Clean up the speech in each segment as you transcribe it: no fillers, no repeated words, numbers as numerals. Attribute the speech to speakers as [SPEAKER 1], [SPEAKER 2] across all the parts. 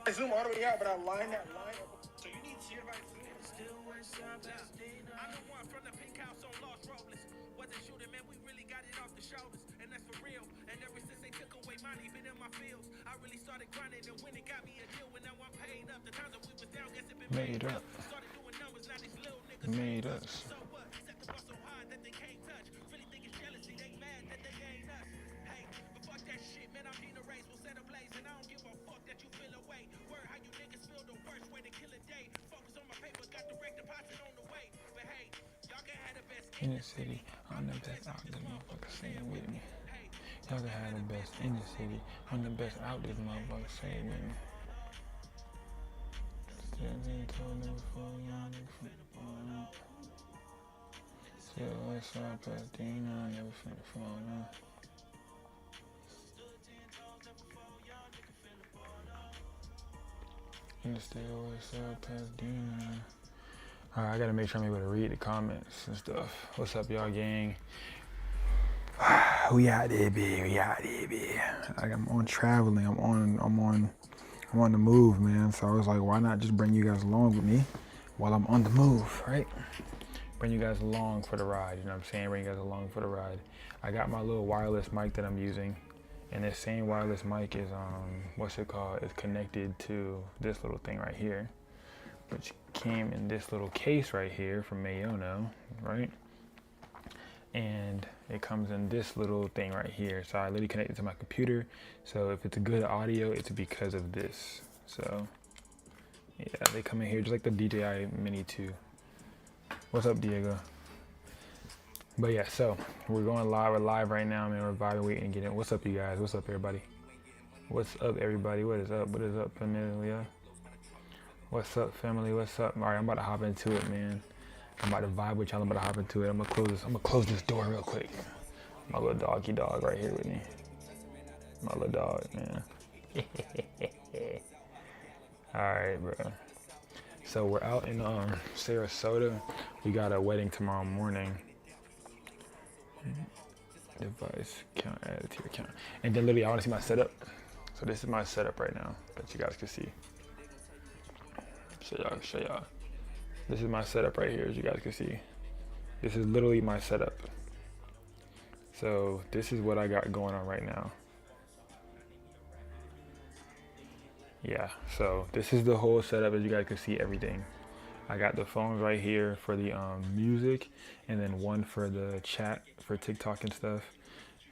[SPEAKER 1] I zoom all the way out, but I line that line up. So you need sheer by zoom.
[SPEAKER 2] I'm the one from the pink house on Lost Rollers. Wasn't shooting, man, we really got it off the shoulders. And that's for real. And ever since they took away money, been in my fields. I really started grinding, and when it got me a deal, when now I'm paid up. The times that we was down, guess it been made up. Started doing numbers, now these little niggas made us. So what? Set the bar so high that they can't touch. Really think it's jealousy, they mad that they ain't us. Hey, but fuck that shit, man, I'm in a race. We'll set a blaze, and I don't give a fuck that you feel away. Word how you niggas feel the worst way to kill a day. Focus on my paper, got direct deposit on the way. But hey, y'all can have the best
[SPEAKER 3] in the city. I'm the best out this motherfucker, sing with me. Y'all can have the best in the city. I'm the best out this motherfucker, sing with me. Still west side Pasadena, never finna fall out. And still west side Pasadena. Alright, I gotta make sure I'm able to read the comments and stuff. What's up, y'all, gang? We out there, baby. We out there, baby. Like, I'm on traveling. I'm on the move, man. So I was like, why not just bring you guys along with me while I'm on the move, right? Bring you guys along for the ride. You know what I'm saying? Bring you guys along for the ride. I got my little wireless mic that I'm using, and this same wireless mic is what's it called? It's connected to this little thing right here, which came in this little case right here from Mayono, right? And it comes in this little thing right here. So I literally connect it to my computer. So if it's a good audio, it's because of this. So yeah, they come in here just like the DJI Mini 2. What's up, Diego? But yeah, so we're going live. We're live right now, man. We're evaluating and getting. What's up, you guys? What's up, everybody? What's up, everybody? What is up? What is up, family? What's up, family? What's up? All right, I'm about to hop into it, man. I'm about to vibe with y'all. I'm about to hop into it. I'm gonna close this door real quick. My little doggy dog right here with me. My little dog, man. All right, bro. So we're out in Sarasota. We got a wedding tomorrow morning. Device count added to your account. And then literally, I want to see my setup. So this is my setup right now that you guys can see. Show y'all. This is my setup right here, as you guys can see. This is literally my setup. So this is what I got going on right now. Yeah, so this is the whole setup, as you guys can see everything. I got the phones right here for the music, and then one for the chat for TikTok and stuff.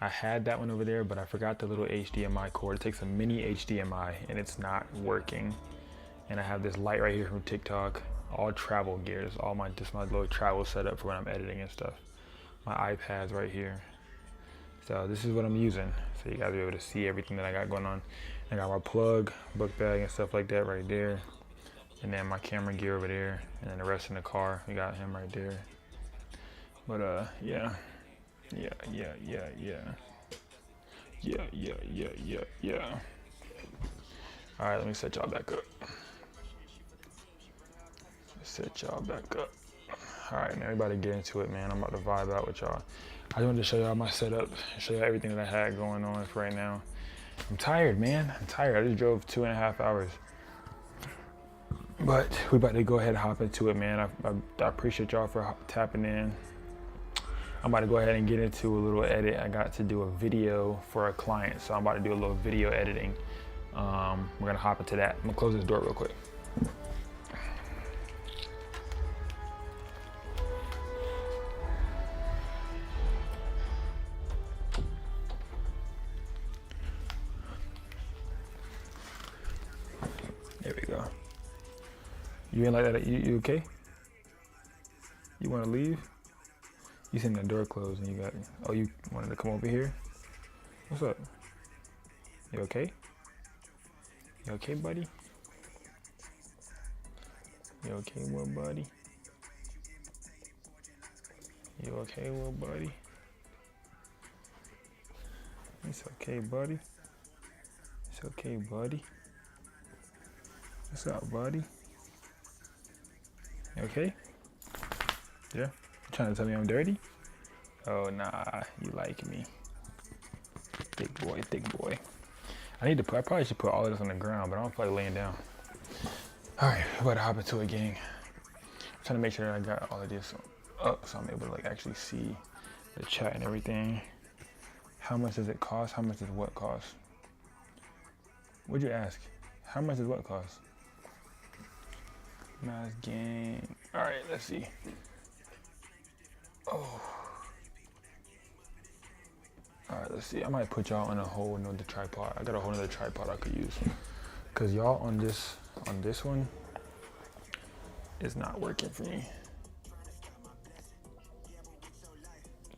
[SPEAKER 3] I had that one over there, but I forgot the little HDMI cord. It takes a mini HDMI, and it's not working. And I have this light right here from TikTok. All travel gears, just my little travel setup for when I'm editing and stuff. My iPad's right here. So this is what I'm using. So you guys will be able to see everything that I got going on. I got my plug, book bag and stuff like that right there. And then my camera gear over there. And then the rest in the car, we got him right there. But yeah. All right, let me set y'all back up. Set y'all back up. All right, man, everybody get into it, man. I'm about to vibe out with y'all. I just wanted to show y'all my setup, show y'all everything that I had going on for right now. I'm tired, man. I'm tired. I just drove 2.5 hours. But we about to go ahead and hop into it, man. I appreciate y'all for tapping in. I'm about to go ahead and get into a little edit. I got to do a video for a client, so I'm about to do a little video editing. We're gonna hop into that. I'm gonna close this door real quick. There we go. You ain't like that? You okay? You wanna leave? You seen the door closed and you got, oh, you wanted to come over here? What's up? You okay? You okay, buddy? You okay, little buddy? You okay, little buddy? It's okay, buddy. It's okay, buddy. What's up, buddy? You okay? Yeah? You trying to tell me I'm dirty? Oh, nah, you like me. Thick boy, thick boy. I probably should put all of this on the ground, but I don't feel like laying down. All right, we're about to hop into a gang. I'm trying to make sure that I got all of this up so I'm able to like actually see the chat and everything. How much does it cost? How much does what cost? What'd you ask? How much does what cost? Mass gang. All right, let's see. Oh. All right, let's see. I might put y'all on a whole nother tripod. I got a whole nother tripod I could use. Cause y'all on this one is not working for me.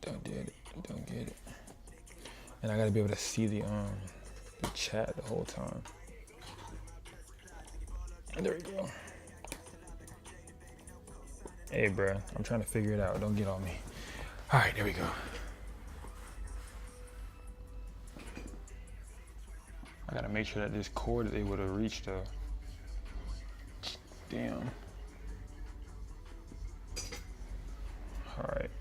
[SPEAKER 3] Don't get it. Don't get it. And I gotta be able to see the chat the whole time. There we go. Hey, bruh, I'm trying to figure it out. Don't get on me. All right, there we go. I gotta make sure that this cord is able to reach the. Damn. All right.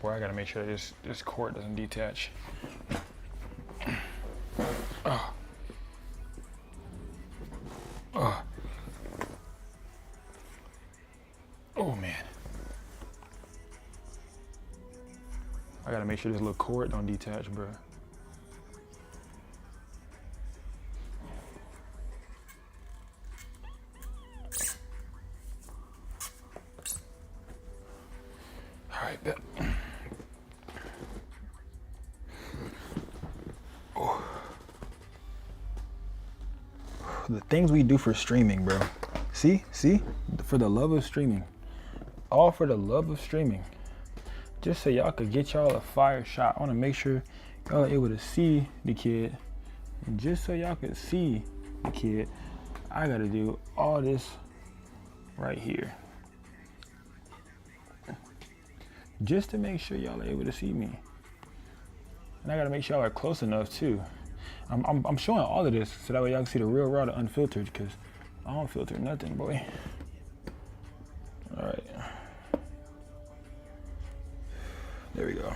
[SPEAKER 3] Boy, I gotta make sure that this cord doesn't detach. Oh. Oh. Oh man. I gotta make sure this little cord don't detach, bro. All right, bet. Oh. The things we do for streaming, bro. See? For the love of streaming. All for the love of streaming. Just so y'all could get y'all a fire shot. I want to make sure y'all are able to see the kid. And just so y'all could see the kid, I got to do all this right here. Just to make sure y'all are able to see me. And I got to make sure y'all are close enough too. I'm showing all of this so that way y'all can see the real raw, the unfiltered, because I don't filter nothing, boy. All right. There we go.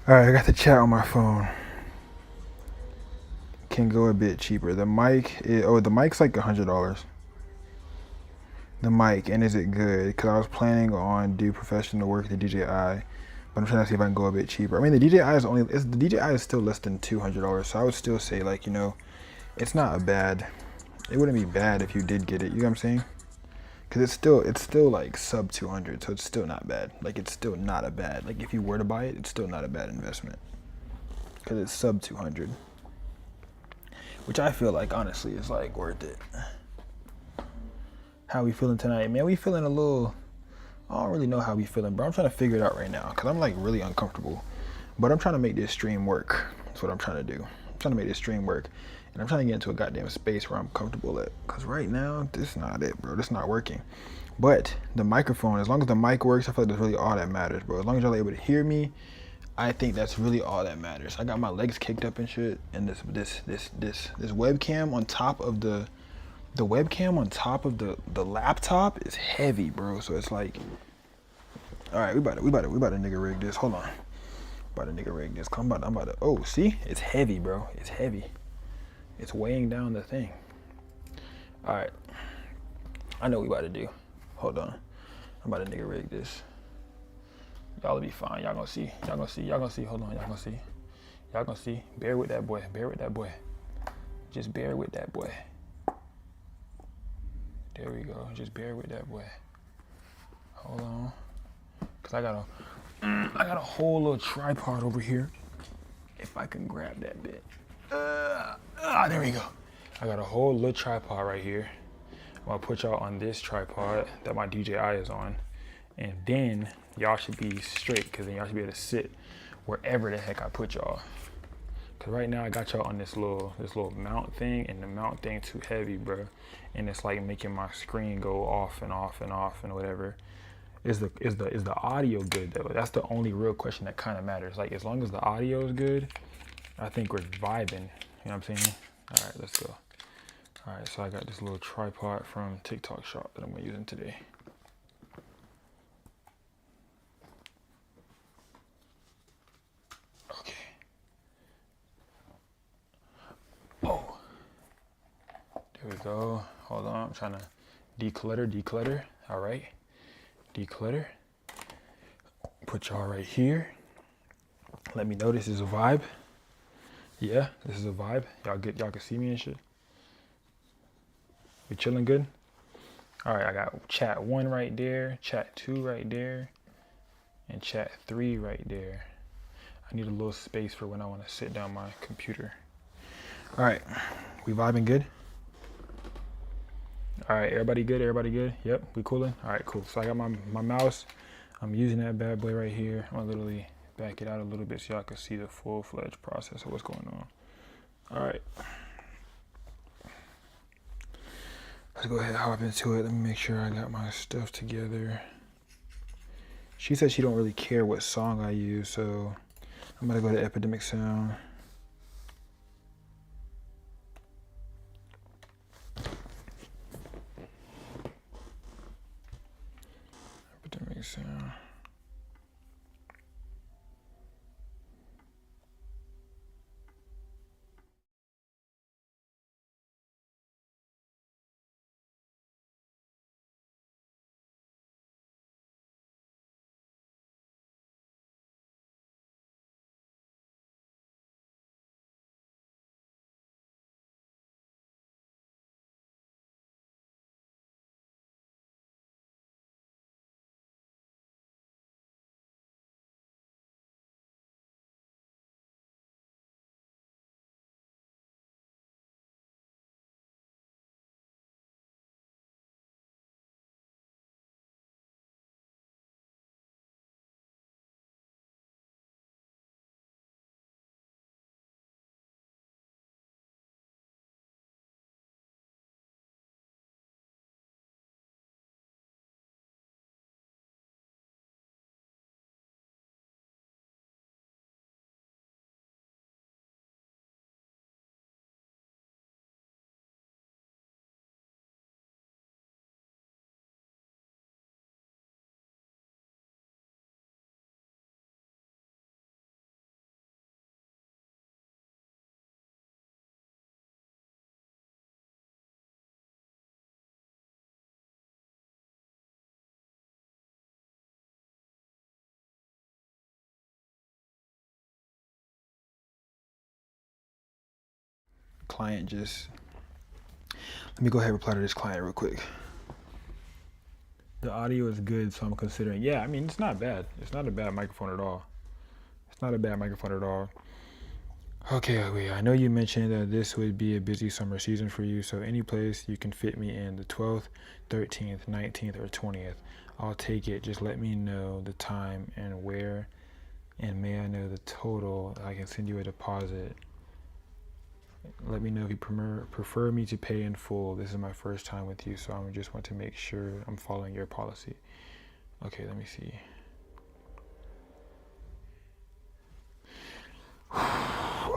[SPEAKER 3] All right, I got the chat on my phone. Can go a bit cheaper. The mic, the mic's like $100. The mic, and is it good? Because I was planning on do professional work at the DJI, but I'm trying to see if I can go a bit cheaper. I mean, the DJI is still less than $200, so I would still say, like, you know, it's not a bad. It wouldn't be bad if you did get it. You know what I'm saying? Because it's still like sub 200, so it's still not bad. Like, it's still not a bad. Like, if you were to buy it, it's still not a bad investment. Because it's sub 200, which I feel like honestly is like worth it. How we feeling tonight, man? We feeling a little. I don't really know how we feeling, bro. I'm trying to figure it out right now because I'm like really uncomfortable. But I'm trying to make this stream work. That's what I'm trying to do. I'm trying to make this stream work. And I'm trying to get into a goddamn space where I'm comfortable at. Because right now, this is not it, bro. This is not working. But the microphone, as long as the mic works, I feel like that's really all that matters, bro. As long as y'all able to hear me, I think that's really all that matters. I got my legs kicked up and shit. And this webcam on top of the webcam on top of the laptop is heavy, bro. So it's like, all right, we about to nigga rig this. Hold on. About to nigga rig this. I'm about to. Oh, see, it's heavy, bro. It's heavy. It's weighing down the thing. All right. I know what we about to do. Hold on. I'm about to nigga rig this. Y'all will be fine. Y'all gonna see. Y'all gonna see. Y'all gonna see. Hold on. Y'all gonna see. Y'all gonna see. Bear with that boy. Bear with that boy. Just bear with that boy. There we go. Just bear with that boy. Hold on. Cause I got a whole little tripod over here. If I can grab that bit. There we go. I got a whole little tripod right here. I'm gonna put y'all on this tripod that my DJI is on. And then y'all should be straight, cause then y'all should be able to sit wherever the heck I put y'all. Cause right now I got y'all on this little mount thing, and the mount thing too heavy, bro. And it's like making my screen go off and off and off and whatever. Is the audio good though? That's the only real question that kind of matters. Like as long as the audio is good, I think we're vibing. You know what I'm saying? All right, let's go. All right, so I got this little tripod from TikTok Shop that I'm gonna use today. Okay. Oh, there we go. Hold on, I'm trying to declutter. All right, declutter. Put y'all right here. Let me know this is a vibe. Yeah, this is a vibe. Y'all good? Y'all can see me and shit. We chilling good? All right, I got chat 1 right there, chat 2 right there, and chat 3 right there. I need a little space for when I want to sit down my computer. All right, we vibing good? All right, everybody good? Everybody good? Yep, we cooling? All right, cool. So I got my mouse. I'm using that bad boy right here. I'm gonna literally back it out a little bit so y'all can see the full-fledged process of what's going on. All right. Let's go ahead and hop into it. Let me make sure I got my stuff together. She said she don't really care what song I use, so I'm gonna go to Epidemic Sound. Epidemic Sound. Client just, let me go ahead and reply to this client real quick. The audio is good, so I'm considering, yeah, I mean, it's not bad. It's not a bad microphone at all. It's not a bad microphone at all. Okay, wait, I know you mentioned that this would be a busy summer season for you, so any place you can fit me in, the 12th, 13th, 19th, or 20th, I'll take it. Just let me know the time and where, and may I know the total. I can send you a deposit. Let me know if you prefer me to pay in full. This is my first time with you, so I just want to make sure I'm following your policy. Okay, let me see.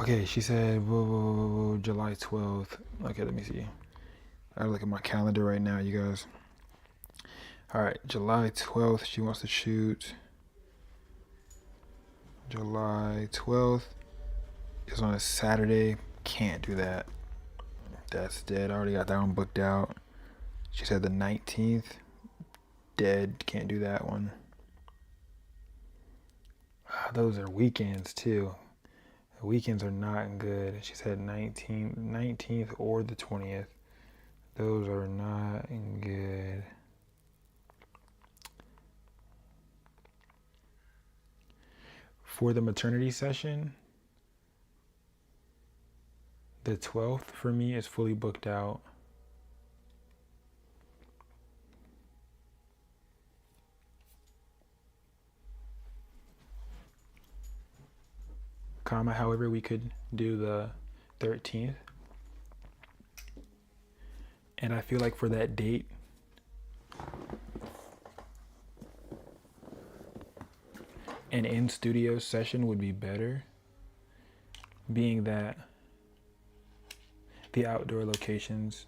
[SPEAKER 3] Okay, she said July 12th. Okay, let me see. I gotta look at my calendar right now, you guys. All right, July 12th, she wants to shoot July 12th is on a Saturday. Can't do that. That's dead. I already got that one booked out. She said the 19th. Dead. Can't do that one. Those are weekends too. The weekends are not good. She said 19th or the 20th. Those are not good. For the maternity session, the 12th for me is fully booked out. However, we could do the 13th. And I feel like for that date, an in-studio session would be better, being that the outdoor locations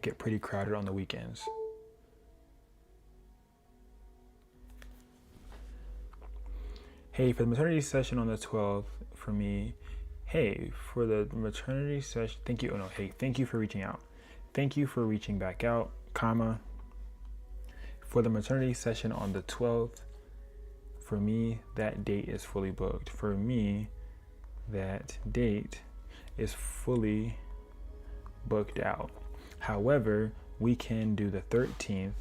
[SPEAKER 3] get pretty crowded on the weekends. Hey, for the maternity session on the 12th, for me, hey, for the maternity session, thank you. Oh no, hey, thank you for reaching out. Thank you for reaching back out, comma. For the maternity session on the 12th, for me, that date is fully booked. For me, that date is fully booked out. However, we can do the 13th,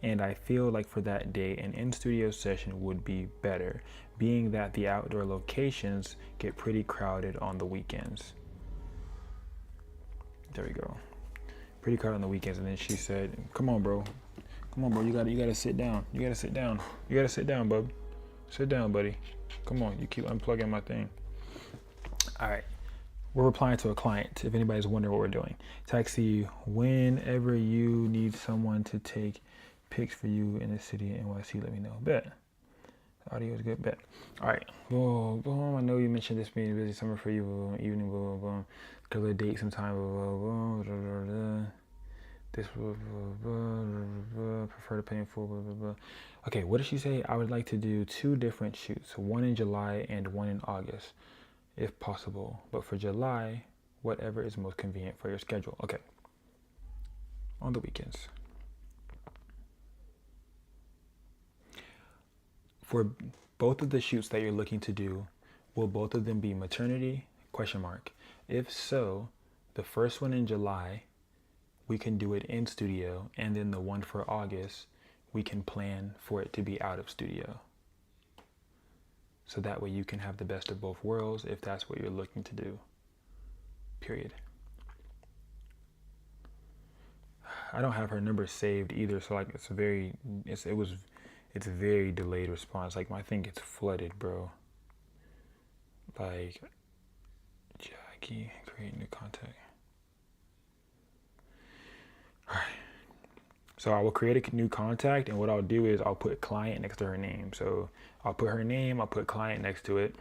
[SPEAKER 3] and I feel like for that day, an in-studio session would be better, being that the outdoor locations get pretty crowded on the weekends. There we go. Pretty crowded on the weekends. And then she said, come on, bro. Come on, bro. You gotta sit down. You gotta sit down. You gotta sit down, bub. Sit down, buddy. Come on. You keep unplugging my thing. All right. We're replying to a client. If anybody's wondering what we're doing. Taxi, whenever you need someone to take pics for you in the city of NYC, let me know. Bet. The audio is good. Bet. All right. Boom, boom. I know you mentioned this being a busy summer for you. Boom, evening. Boom, boom. Could a date sometime. Boom, boom, boom. This prefer to pay in full. Blah, blah, blah. Okay, what did she say? I would like to do 2 different shoots, one in July and one in August, if possible. But for July, whatever is most convenient for your schedule. Okay. On the weekends. For both of the shoots that you're looking to do, will both of them be maternity? Question mark. If so, the first one in July, we can do it in studio, and then the one for August, we can plan for it to be out of studio. So that way you can have the best of both worlds if that's what you're looking to do. Period. I don't have her number saved either, so like it's a very delayed response. Like my thing gets flooded, bro. Like Jackie, create new contact. Alright. So I will create a new contact, and what I'll do is I'll put client next to her name. So I'll put her name, I'll put client next to it,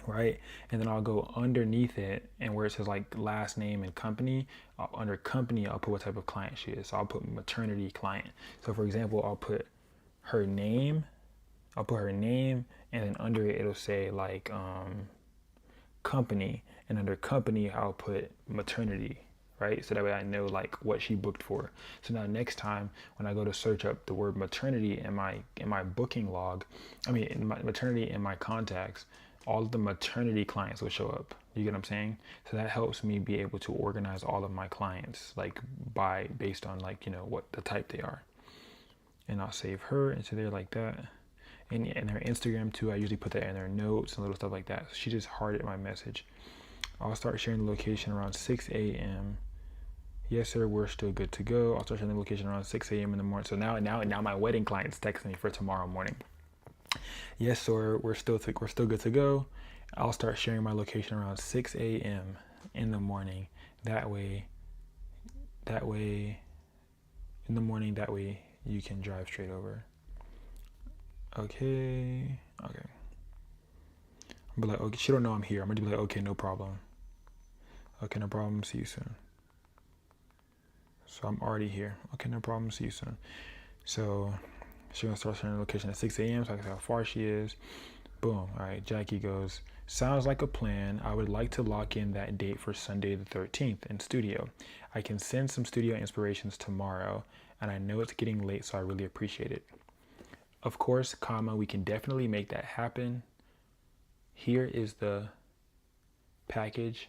[SPEAKER 3] right? And then I'll go underneath it, and where it says like last name and company, under company, I'll put what type of client she is. So I'll put maternity client. So for example, I'll put her name, and then under it, it'll say like company, and under company, I'll put maternity. Right? So that way I know like what she booked for. So now next time when I go to search up the word maternity in my booking log, in my maternity in my contacts, all of the maternity clients will show up. You get what I'm saying? So that helps me be able to organize all of my clients like based on like, what the type they are. And I'll save her into there like that. And her Instagram too, I usually put that in their notes and little stuff like that. So she just hearted my message. I'll start sharing the location around 6 a.m. Yes, sir, we're still good to go. I'll start sharing the location around 6 a.m. in the morning. So now my wedding client's texting me for tomorrow morning. Yes, sir, we're still good to go. I'll start sharing my location around 6 a.m. in the morning. That way, in the morning, that way you can drive straight over. Okay. I'll be like, okay, she don't know I'm here. I'm gonna be like, okay, no problem. Okay, no problem. See you soon. So I'm already here. Okay, no problem. See you soon. So she's gonna start sharing the location at 6 a.m. so I can see how far she is. Boom. All right, Jackie goes, sounds like a plan. I would like to lock in that date for Sunday the 13th in studio. I can send some studio inspirations tomorrow, and I know it's getting late, so I really appreciate it. Of course, comma, we can definitely make that happen. Here is the package.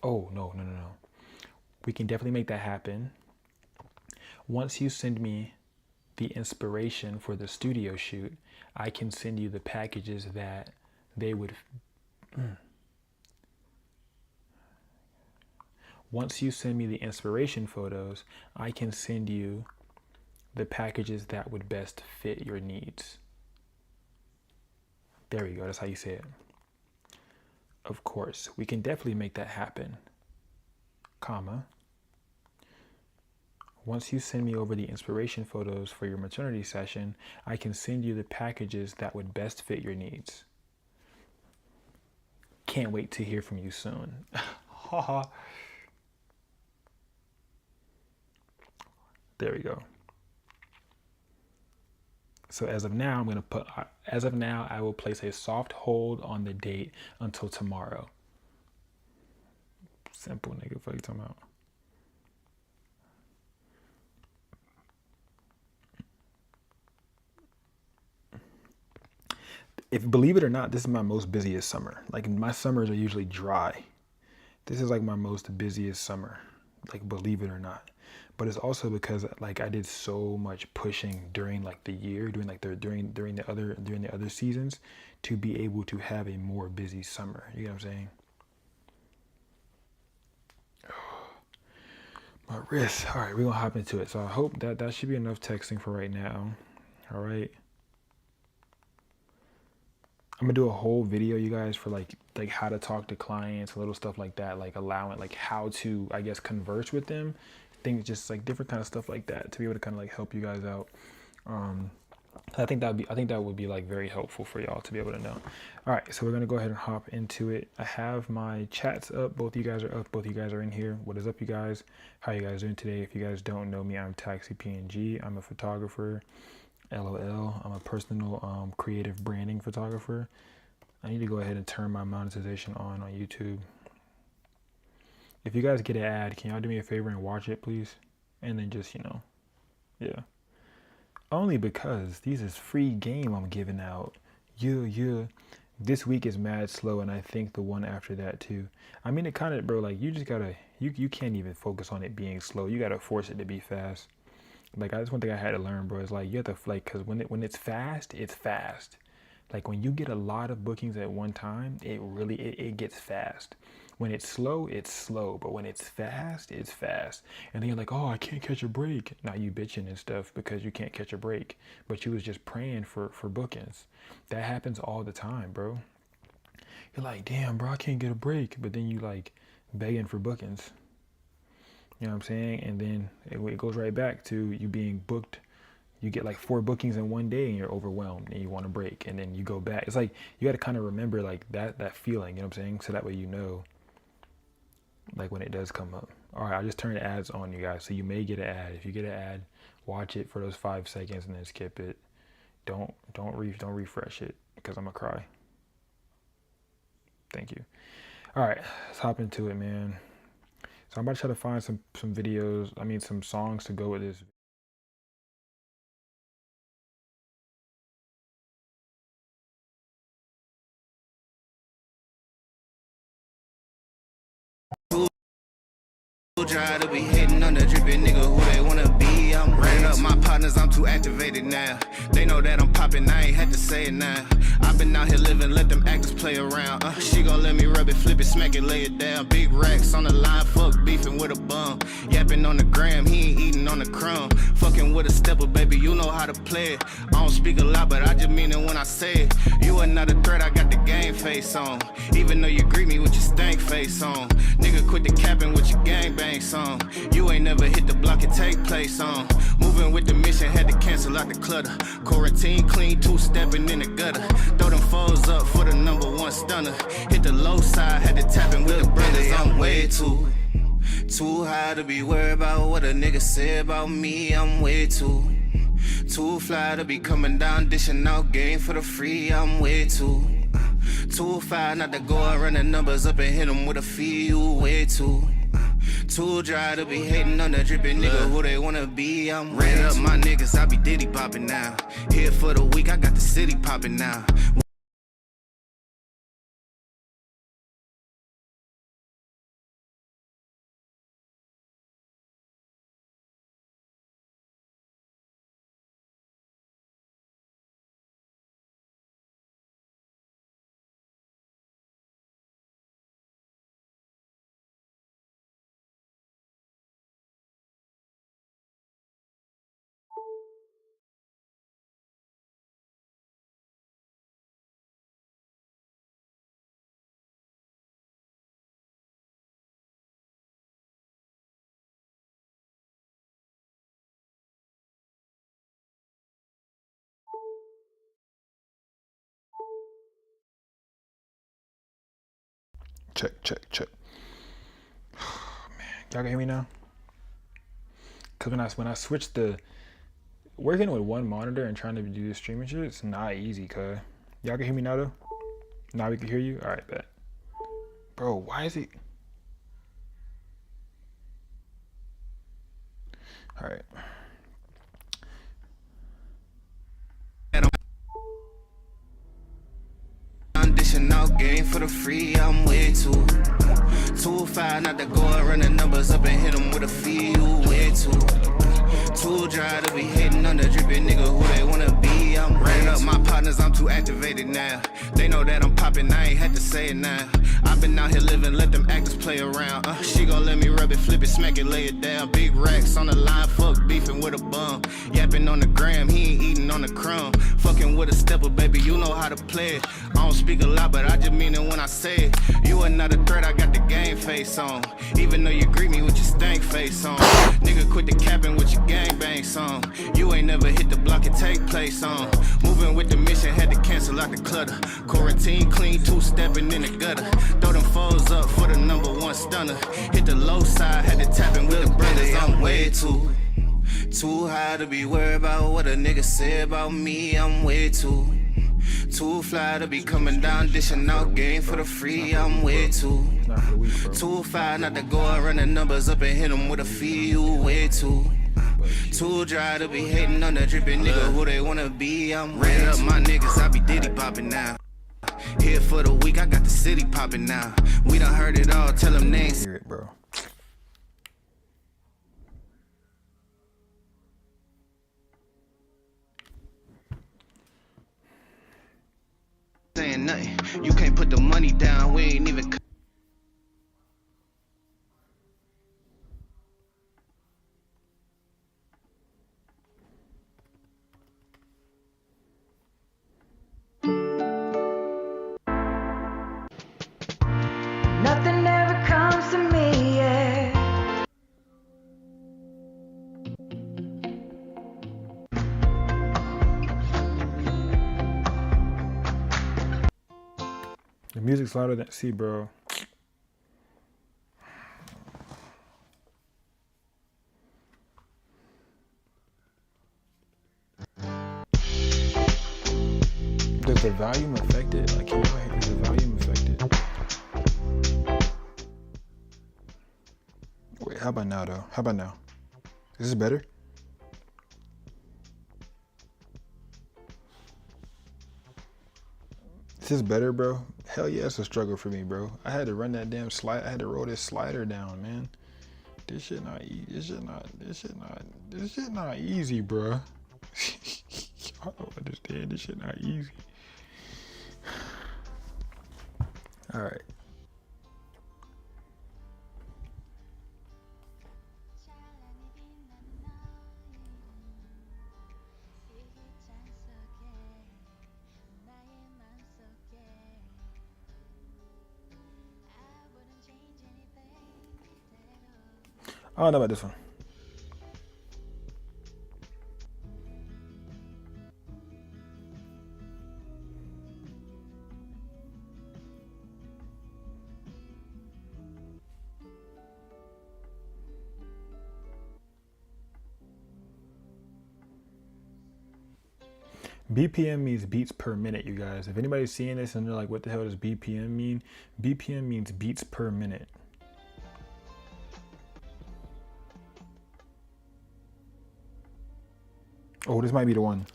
[SPEAKER 3] Oh, no. We can definitely make that happen. Once you send me the inspiration for the studio shoot, I can send you the packages that they would. Once you send me the inspiration photos, I can send you the packages that would best fit your needs. There we go. That's how you say it. Of course, we can definitely make that happen, comma. Once you send me over the inspiration photos for your maternity session, I can send you the packages that would best fit your needs. Can't wait to hear from you soon. There we go. So as of now, I will place a soft hold on the date until tomorrow. Simple, nigga. What are you talking about? If, believe it or not, this is my most busiest summer. Like, my summers are usually dry. This is like my most busiest summer, like, believe it or not. But it's also because, like, I did so much pushing during like the year, during the other seasons, to be able to have a more busy summer. You know what I'm saying? My wrist. All right, we're gonna hop into it. So I hope that should be enough texting for right now. All right. I'm gonna do a whole video, you guys, for like how to talk to clients, little stuff like that, like allowing, like how to, I guess, converse with them, things, just like different kind of stuff like that, to be able to kind of like help you guys out. I think that would be like very helpful for y'all to be able to know. All right, so we're gonna go ahead and hop into it. I have my chats up. Both of you guys are up. Both of you guys are in here. What is up, you guys? How you guys doing today? If you guys don't know me, I'm Taxi PNG. I'm a photographer. LOL. I'm a personal creative branding photographer. I need to go ahead and turn my monetization on YouTube. If you guys get an ad, can y'all do me a favor and watch it, please? And then just, yeah. Only because these is free game I'm giving out. Yeah. This week is mad slow, and I think the one after that too. I mean, it kind of, bro, like, you just gotta, you can't even focus on it being slow. You gotta force it to be fast. Like, that's one thing I had to learn, bro. It's like, you have to, like, because when it's fast, it's fast. Like, when you get a lot of bookings at one time, it gets fast. When it's slow, it's slow. But when it's fast, it's fast. And then you're like, oh, I can't catch a break. Now you bitching and stuff because you can't catch a break. But you was just praying for bookings. That happens all the time, bro. You're like, damn, bro, I can't get a break. But then you, like, begging for bookings. You know what I'm saying? And then it goes right back to you being booked. You get like 4 bookings in one day and you're overwhelmed and you want to break. And then you go back. It's like you got to kind of remember like that feeling, you know what I'm saying? So that way you know, like, when it does come up. All right, I just turned ads on, you guys. So you may get an ad. If you get an ad, watch it for those 5 seconds and then skip it. Don't refresh it because I'm going to cry. Thank you. All right, let's hop into it, man. So I'm about to try to find some videos, some songs to go with this.
[SPEAKER 4] Try to be hating on the dripping nigga who they wanna be. I'm running up my partners, I'm too activated now. They know that I'm popping, I ain't had to say it now. I've been out here living, let them actors play around. She gon' let me rub it, flip it, smack it, lay it down. Big racks on the line, fuck beefing with a bum. Yapping on the gram, he ain't eating on the crumb. Fucking with a stepper, baby, you know how to play it. I don't speak a lot, but I just mean it when I say it. You are not a threat, I got the game face on. Even though you greet me with your stank face on. Nigga, quit the capping with your gangbang song. You ain't never hit the block and take place on. Moving with the mission, had to cancel out the clutter. Quarantine clean, 2-stepping in the gutter. Throw them foes up for the #1 stunner. Hit the low side, had to tap in with the brothers. I'm way too high to be worried about what a nigga say about me. I'm way too Too fly to be coming down, dishing out game for the free. I'm way too fly not to go and run the numbers up and hit them with a fee. You way too dry to be hating on that dripping nigga who they wanna be. I'm ran up my niggas, I be diddy popping now. Here for the week, I got the city popping now.
[SPEAKER 3] Check. Oh, man, y'all can hear me now? Cause when I switched the working with one monitor and trying to do the streaming shit, it's not easy. Cause y'all can hear me now though. Now we can hear you. All right, bet. Bro, why is it? All right. Dishing out game for the free, I'm way too fly not to go and run the numbers up and hit them with a fee. You way too dry to be hating on the dripping nigga who they wanna be. I'm ran up my partners, I'm too activated now. They know that I'm popping, I ain't had to say it now. I've been out here living, let them actors play around. She gon' let me rub it, flip it, smack it, lay it down. Big racks on the line, fuck beefing with a bum. Yapping on the gram, he ain't eating on the crumb. Fucking with a stepper, baby, you know how to play it. I don't speak a lot, but I just mean it when I say it. You are not a threat, I got the game face on. Even though you greet me with your stank face on. Nigga quit the capping with your gangbang song. You ain't never hit the block and take place on. Moving with the mission, had to cancel out the clutter. Quarantine clean, two-stepping in the gutter. Throw them foes up for the number one stunner. Hit the low side, had to tap in with the brothers. I'm way too high to be worried about what a nigga say about me. I'm way too fly to be coming down, dishing out game for the free. I'm way too fly not to go and run the numbers up and hit them with a fee. You way too dry to be hating on that dripping nigga who they wanna be. I'm ran up my niggas, I be diddy popping now. Here for the week, I got the city popping now. We done heard it all, tell them names. Hear it, bro.
[SPEAKER 4] Saying nothing, you can't put the money down, we ain't even.
[SPEAKER 5] Nothing ever comes to me, yeah.
[SPEAKER 3] The music's louder than see, bro. Does the volume affect it? Like, can you hear the volume affected? Wait, how about now, though? How about now? Is this better? Is this better, bro? Hell yeah, it's a struggle for me, bro. I had to run that damn slide. I had to roll this slider down, man. This shit not easy. This shit not easy, bro. Y'all don't understand. This shit not easy. All right. I don't know about this one. BPM means beats per minute, you guys. If anybody's seeing this and they're like, what the hell does BPM mean? BPM means beats per minute. Oh, this might be the one.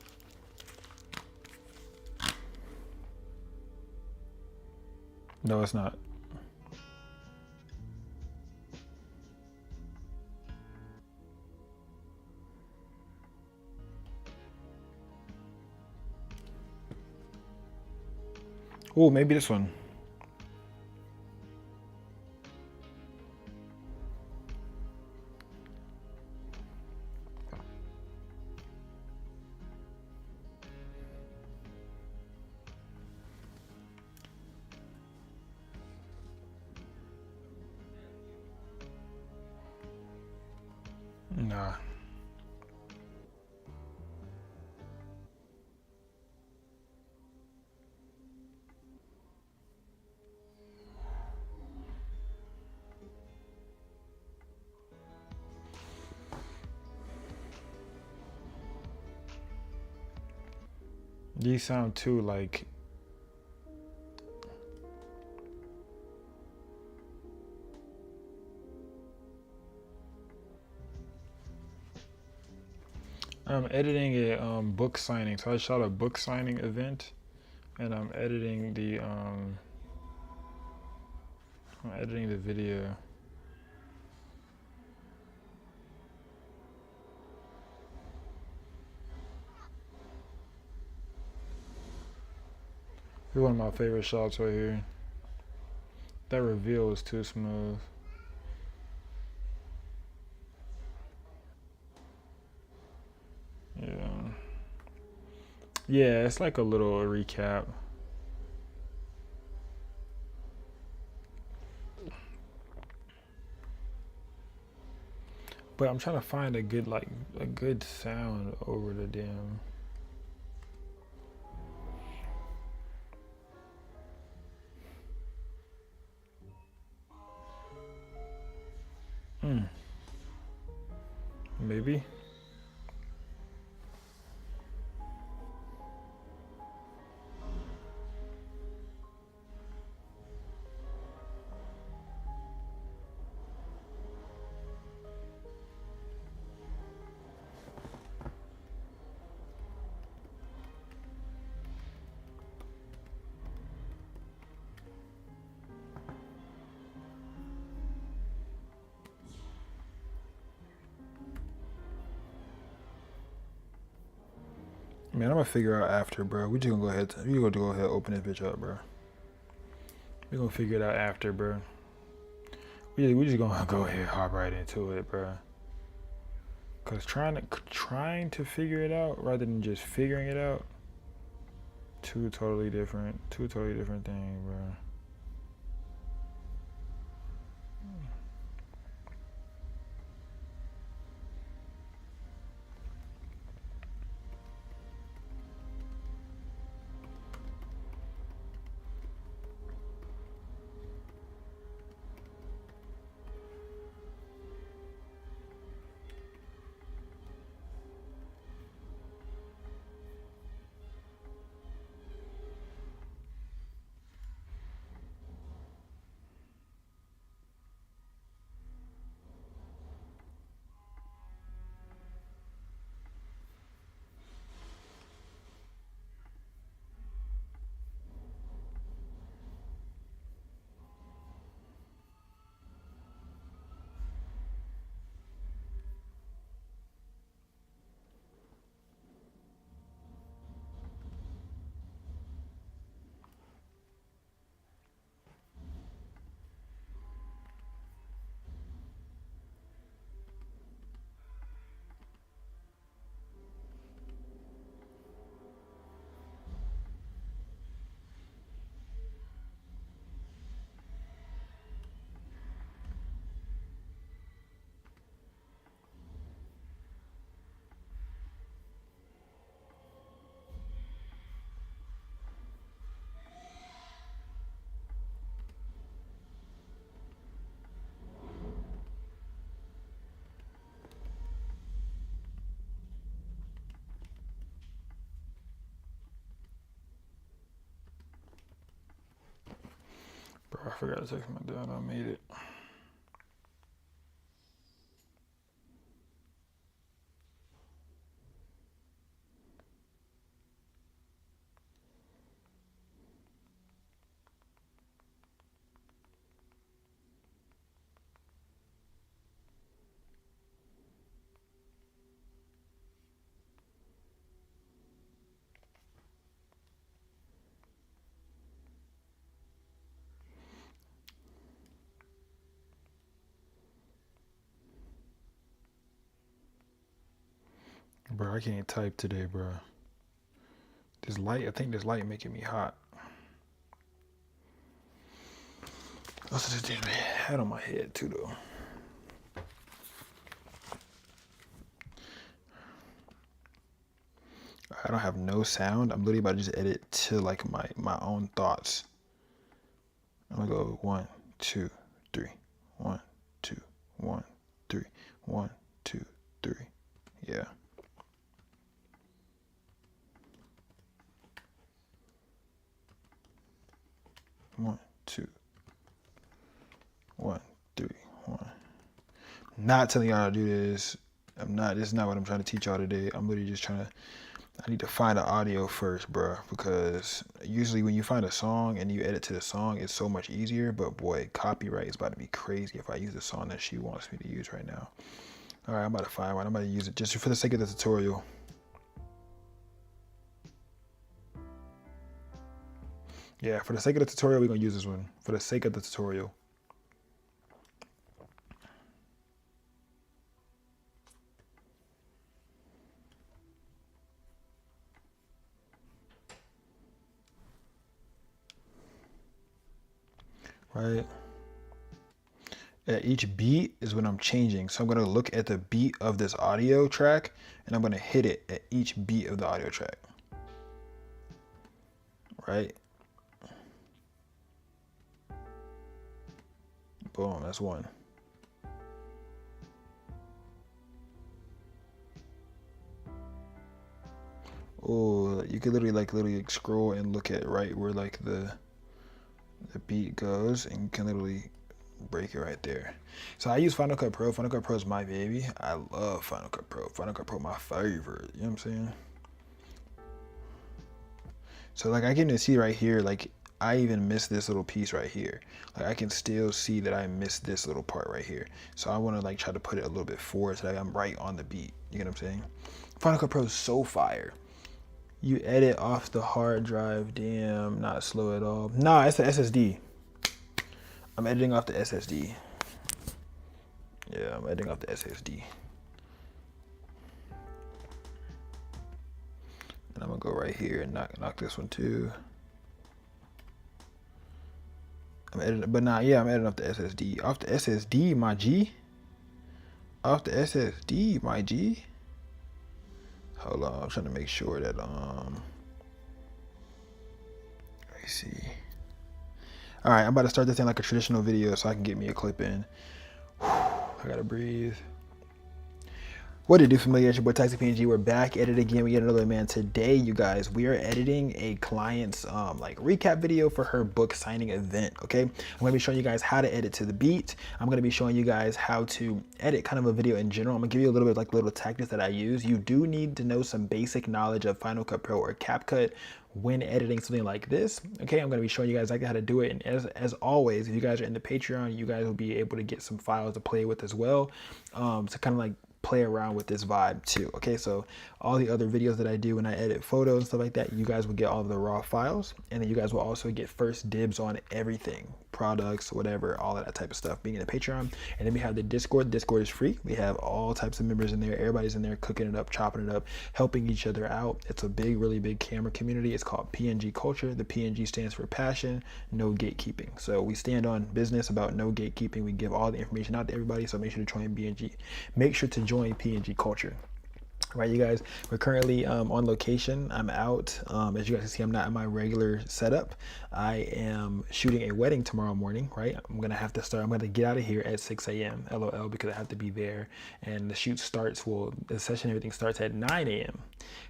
[SPEAKER 3] No, it's not. Oh, maybe this one. Nah. These sound too like I'm editing a book signing. So I shot a book signing event and I'm editing the video. This is one of my favorite shots right here. That reveal is too smooth. Yeah, it's like a little recap. But I'm trying to find a good sound over the damn. Maybe. Man, I'm gonna figure out after, bro. We just gonna go ahead. We gonna go ahead and open this bitch up, bro. We gonna figure it out after, bro. We just gonna go ahead, hop right into it, bro. Cause trying to figure it out rather than just figuring it out, two totally different things, bro. I forgot to text my dad. I made it. Bro, I can't type today, bro. This light, I think this light making me hot. What's this damn hat on my head too, though? I don't have no sound. I'm literally about to just edit to like my own thoughts. I'm gonna go 1, 2, 3. 1, 2, 1, 3. 1, 2, 3. Yeah. 1, 2. 1, 3, 1. Not telling y'all to do this. This is not what I'm trying to teach y'all today. I'm literally just trying to, I need to find an audio first, bro, because usually when you find a song and you edit to the song, it's so much easier, but boy, copyright is about to be crazy if I use the song that she wants me to use right now. All right, I'm about to find one. I'm about to use it just for the sake of the tutorial. Yeah, for the sake of the tutorial, we're going to use this one. For the sake of the tutorial. Right? At each beat is when I'm changing. So I'm going to look at the beat of this audio track, and I'm going to hit it at each beat of the audio track. Right? Boom, that's one. Oh, you could literally scroll and look at right where like the beat goes, and you can literally break it right there. So I use Final Cut Pro. Final Cut Pro is my baby. I love Final Cut Pro. Final Cut Pro my favorite. You know what I'm saying? So like I can see right here, like I even missed this little piece right here. Like I can still see that I missed this little part right here. So I want to like try to put it a little bit forward so that I'm right on the beat. You get what I'm saying? Final Cut Pro is so fire. You edit off the hard drive. Damn, not slow at all. Nah, it's the SSD. I'm editing off the SSD. Yeah, I'm editing off the SSD. And I'm gonna go right here and knock this one too. I'm editing, but nah, yeah, I'm editing off the SSD. Off the SSD, my G. Off the SSD, my G. Hold on, I'm trying to make sure that let me see. All right, I'm about to start this in like a traditional video so I can get me a clip in. I gotta breathe. What it do, familiar? It's your boy Taxi PNG. We're back at it again. We get another man today, you guys. We are editing a client's like recap video for her book signing event. Okay, I'm gonna be showing you guys how to edit to the beat. I'm gonna be showing you guys how to edit kind of a video in general. I'm gonna give you a little bit like little tactics that I use. You do need to know some basic knowledge of Final Cut Pro or CapCut when editing something like this. Okay, I'm going to be showing you guys exactly how to do it, and as always, if you guys are in the Patreon, you guys will be able to get some files to play with as well, to kind of like play around with this vibe too. Okay, so all the other videos that I do when I edit photos and stuff like that, you guys will get all of the raw files, and then you guys will also get first dibs on everything, products, whatever, all of that type of stuff being in the Patreon. And then we have the Discord. Discord is free. We have all types of members in there. Everybody's in there cooking it up, chopping it up, helping each other out. It's a big, really big camera community. It's called PNG culture. The PNG stands for passion, no gatekeeping. So we stand on business about no gatekeeping. We give all the information out to everybody. So make sure to join PNG. Make sure to join PNG culture. Right, you guys, we're currently on location. I'm out. As you guys can see, I'm not in my regular setup. I am shooting a wedding tomorrow morning, right? I'm gonna have to start. I'm gonna get out of here at 6 a.m. LOL, because I have to be there, and the shoot starts. Well, the session, everything starts at 9 a.m.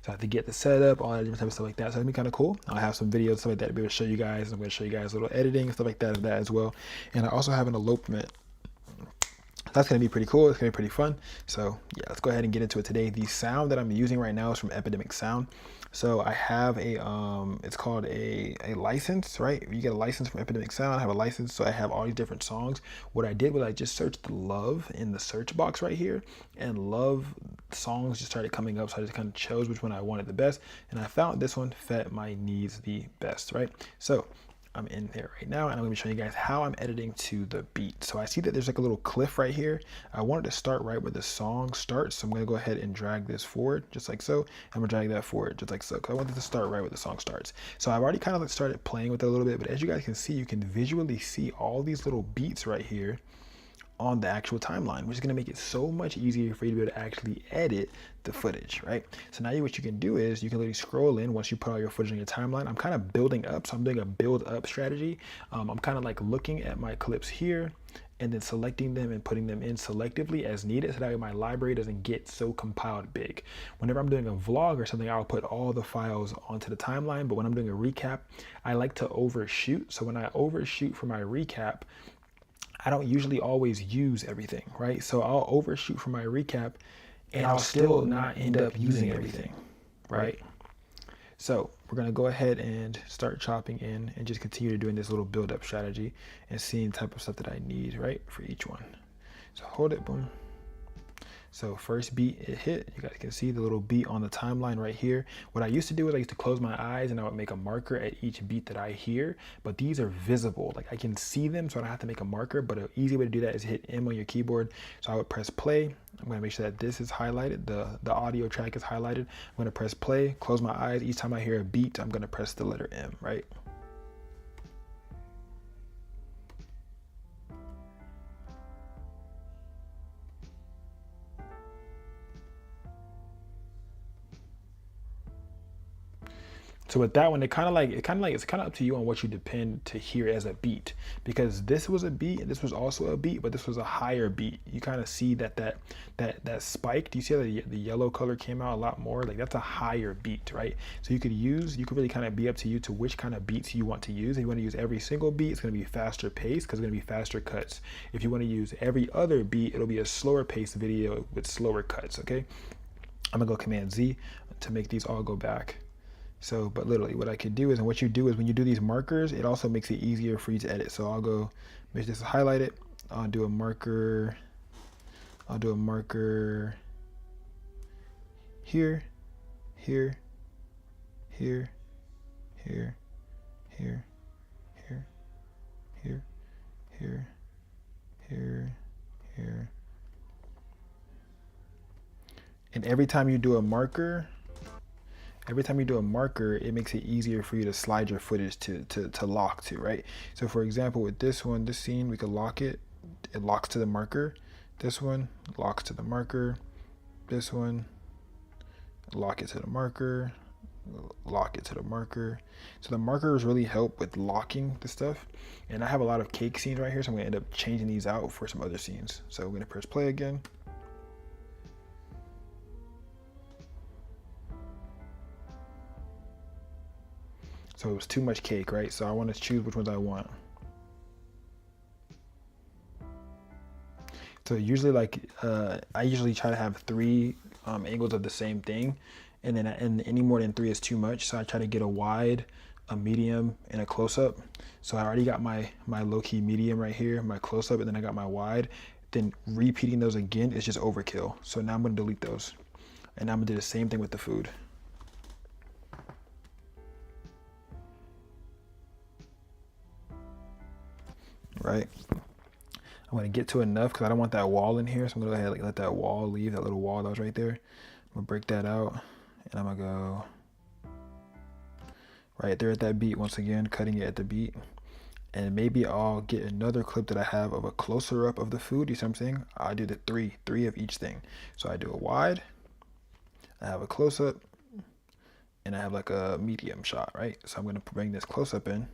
[SPEAKER 3] So I have to get the setup, all that different type of stuff like that. So it's gonna be kind of cool. I'll have some videos, stuff like that, to be able to show you guys. I'm gonna show you guys a little editing and stuff like that of that as well. And I also have an elopement. That's going to be pretty cool. It's going to be pretty fun. So yeah, let's go ahead and get into it today. The sound that I'm using right now is from Epidemic Sound. So I have a, it's called a license, right? You get a license from Epidemic Sound. I have a license. So I have all these different songs. What I did was I just searched love in the search box right here, and love songs just started coming up. So I just kind of chose which one I wanted the best. And I found this one fit my needs the best, right? So I'm in there right now, and I'm going to be showing you guys how I'm editing to the beat. So I see that there's like a little cliff right here. I wanted to start right where the song starts, so I'm going to go ahead and drag this forward just like so. I'm going to drag that forward just like so, because I wanted to start right where the song starts. So I've already kind of like started playing with it a little bit, but as you guys can see, you can visually see all these little beats right here on the actual timeline, which is going to make it so much easier for you to be able to actually edit the footage, right? So now what you can do is you can literally scroll in once you put all your footage on your timeline. I'm kind of building up, so I'm doing a build up strategy. I'm kind of like looking at my clips here and then selecting them and putting them in selectively as needed, so that way my library doesn't get so compiled big. Whenever I'm doing a vlog or something, I'll put all the files onto the timeline, but when I'm doing a recap, I like to overshoot. So when I overshoot for my recap, I don't usually always use everything, right? So I'll overshoot for my recap and I'll still not end up using everything, right? So we're gonna go ahead and start chopping in and just continue to doing this little build up strategy and seeing the type of stuff that I need, right, for each one. So hold it, boom. So first beat it hit, you guys can see the little beat on the timeline right here. What I used to do is I used to close my eyes and I would make a marker at each beat that I hear, but these are visible. Like I can see them, so I don't have to make a marker, but an easy way to do that is hit M on your keyboard. So I would press play. I'm gonna make sure that this is highlighted, the audio track is highlighted. I'm gonna press play, close my eyes. Each time I hear a beat, I'm gonna press the letter M, right? So with that one, it's kind of up to you on what you depend to hear as a beat, because this was a beat and this was also a beat, but this was a higher beat. You kind of see that spike. Do you see how the yellow color came out a lot more? Like that's a higher beat, right? So you could really kind of be up to you to which kind of beats you want to use. If you want to use every single beat, it's going to be faster paced because it's going to be faster cuts. If you want to use every other beat, it'll be a slower paced video with slower cuts. Okay, I'm gonna go Command Z to make these all go back. So, but literally what I could do is, and what you do is when you do these markers, it also makes it easier for you to edit. So I'll go, make this highlight it. I'll do a marker here, here, here, here, here, here, here, here, here, here. And every time you do a marker, it makes it easier for you to slide your footage to lock to, right? So for example, with this scene, we could lock it. It locks to the marker. This one locks to the marker. This one, lock it to the marker. Lock it to the marker. So the markers really help with locking the stuff. And I have a lot of cake scenes right here, so I'm gonna end up changing these out for some other scenes. So we're gonna press play again. So it was too much cake, right? So I want to choose which ones I want. So usually I usually try to have 3 angles of the same thing, and any more than 3 is too much. So I try to get a wide, a medium, and a close-up. So I already got my low-key medium right here, my close-up, and then I got my wide. Then repeating those again is just overkill. So now I'm gonna delete those. And I'm gonna do the same thing with the food. Right, I'm gonna get to enough because I don't want that wall in here, so I'm gonna go ahead and let that wall leave, that little wall that was right there. I'm gonna break that out, and I'm gonna go right there at that beat once again, cutting it at the beat. And maybe I'll get another clip that I have of a closer up of the food. You see what I'm saying? I do the three of each thing. So I do a wide, I have a close-up, and I have like a medium shot, right? So I'm gonna bring this close-up in,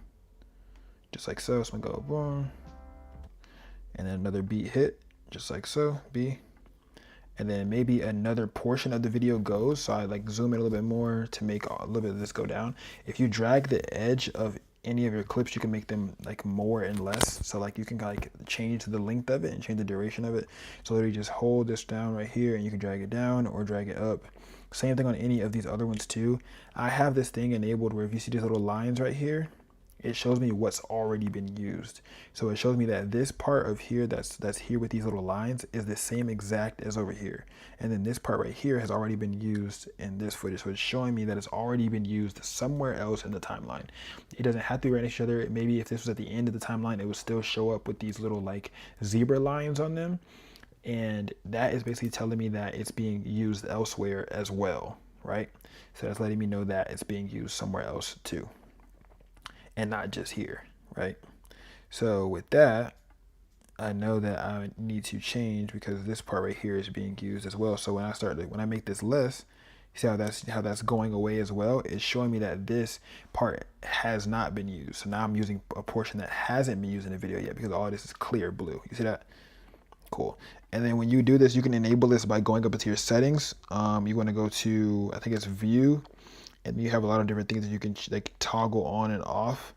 [SPEAKER 3] just like so. So I'm gonna go boom, and then another beat hit, just like so, B. And then maybe another portion of the video goes, so I like zoom in a little bit more to make a little bit of this go down. If you drag the edge of any of your clips, you can make them like more and less. So like you can like change the length of it and change the duration of it. So literally just hold this down right here and you can drag it down or drag it up. Same thing on any of these other ones too. I have this thing enabled where if you see these little lines right here, it shows me what's already been used. So it shows me that this part of here that's here with these little lines is the same exact as over here. And then this part right here has already been used in this footage. So it's showing me that it's already been used somewhere else in the timeline. It doesn't have to be right next to each other. Maybe if this was at the end of the timeline, it would still show up with these little like zebra lines on them. And that is basically telling me that it's being used elsewhere as well, right? So that's letting me know that it's being used somewhere else too, and not just here, right? So with that, I know that I need to change because this part right here is being used as well. So when I make this less, see how that's going away as well? It's showing me that this part has not been used. So now I'm using a portion that hasn't been used in the video yet because all this is clear blue. You see that? Cool. And then when you do this, you can enable this by going up into your settings. You want to go to, I think it's view, and you have a lot of different things that you can like toggle on and off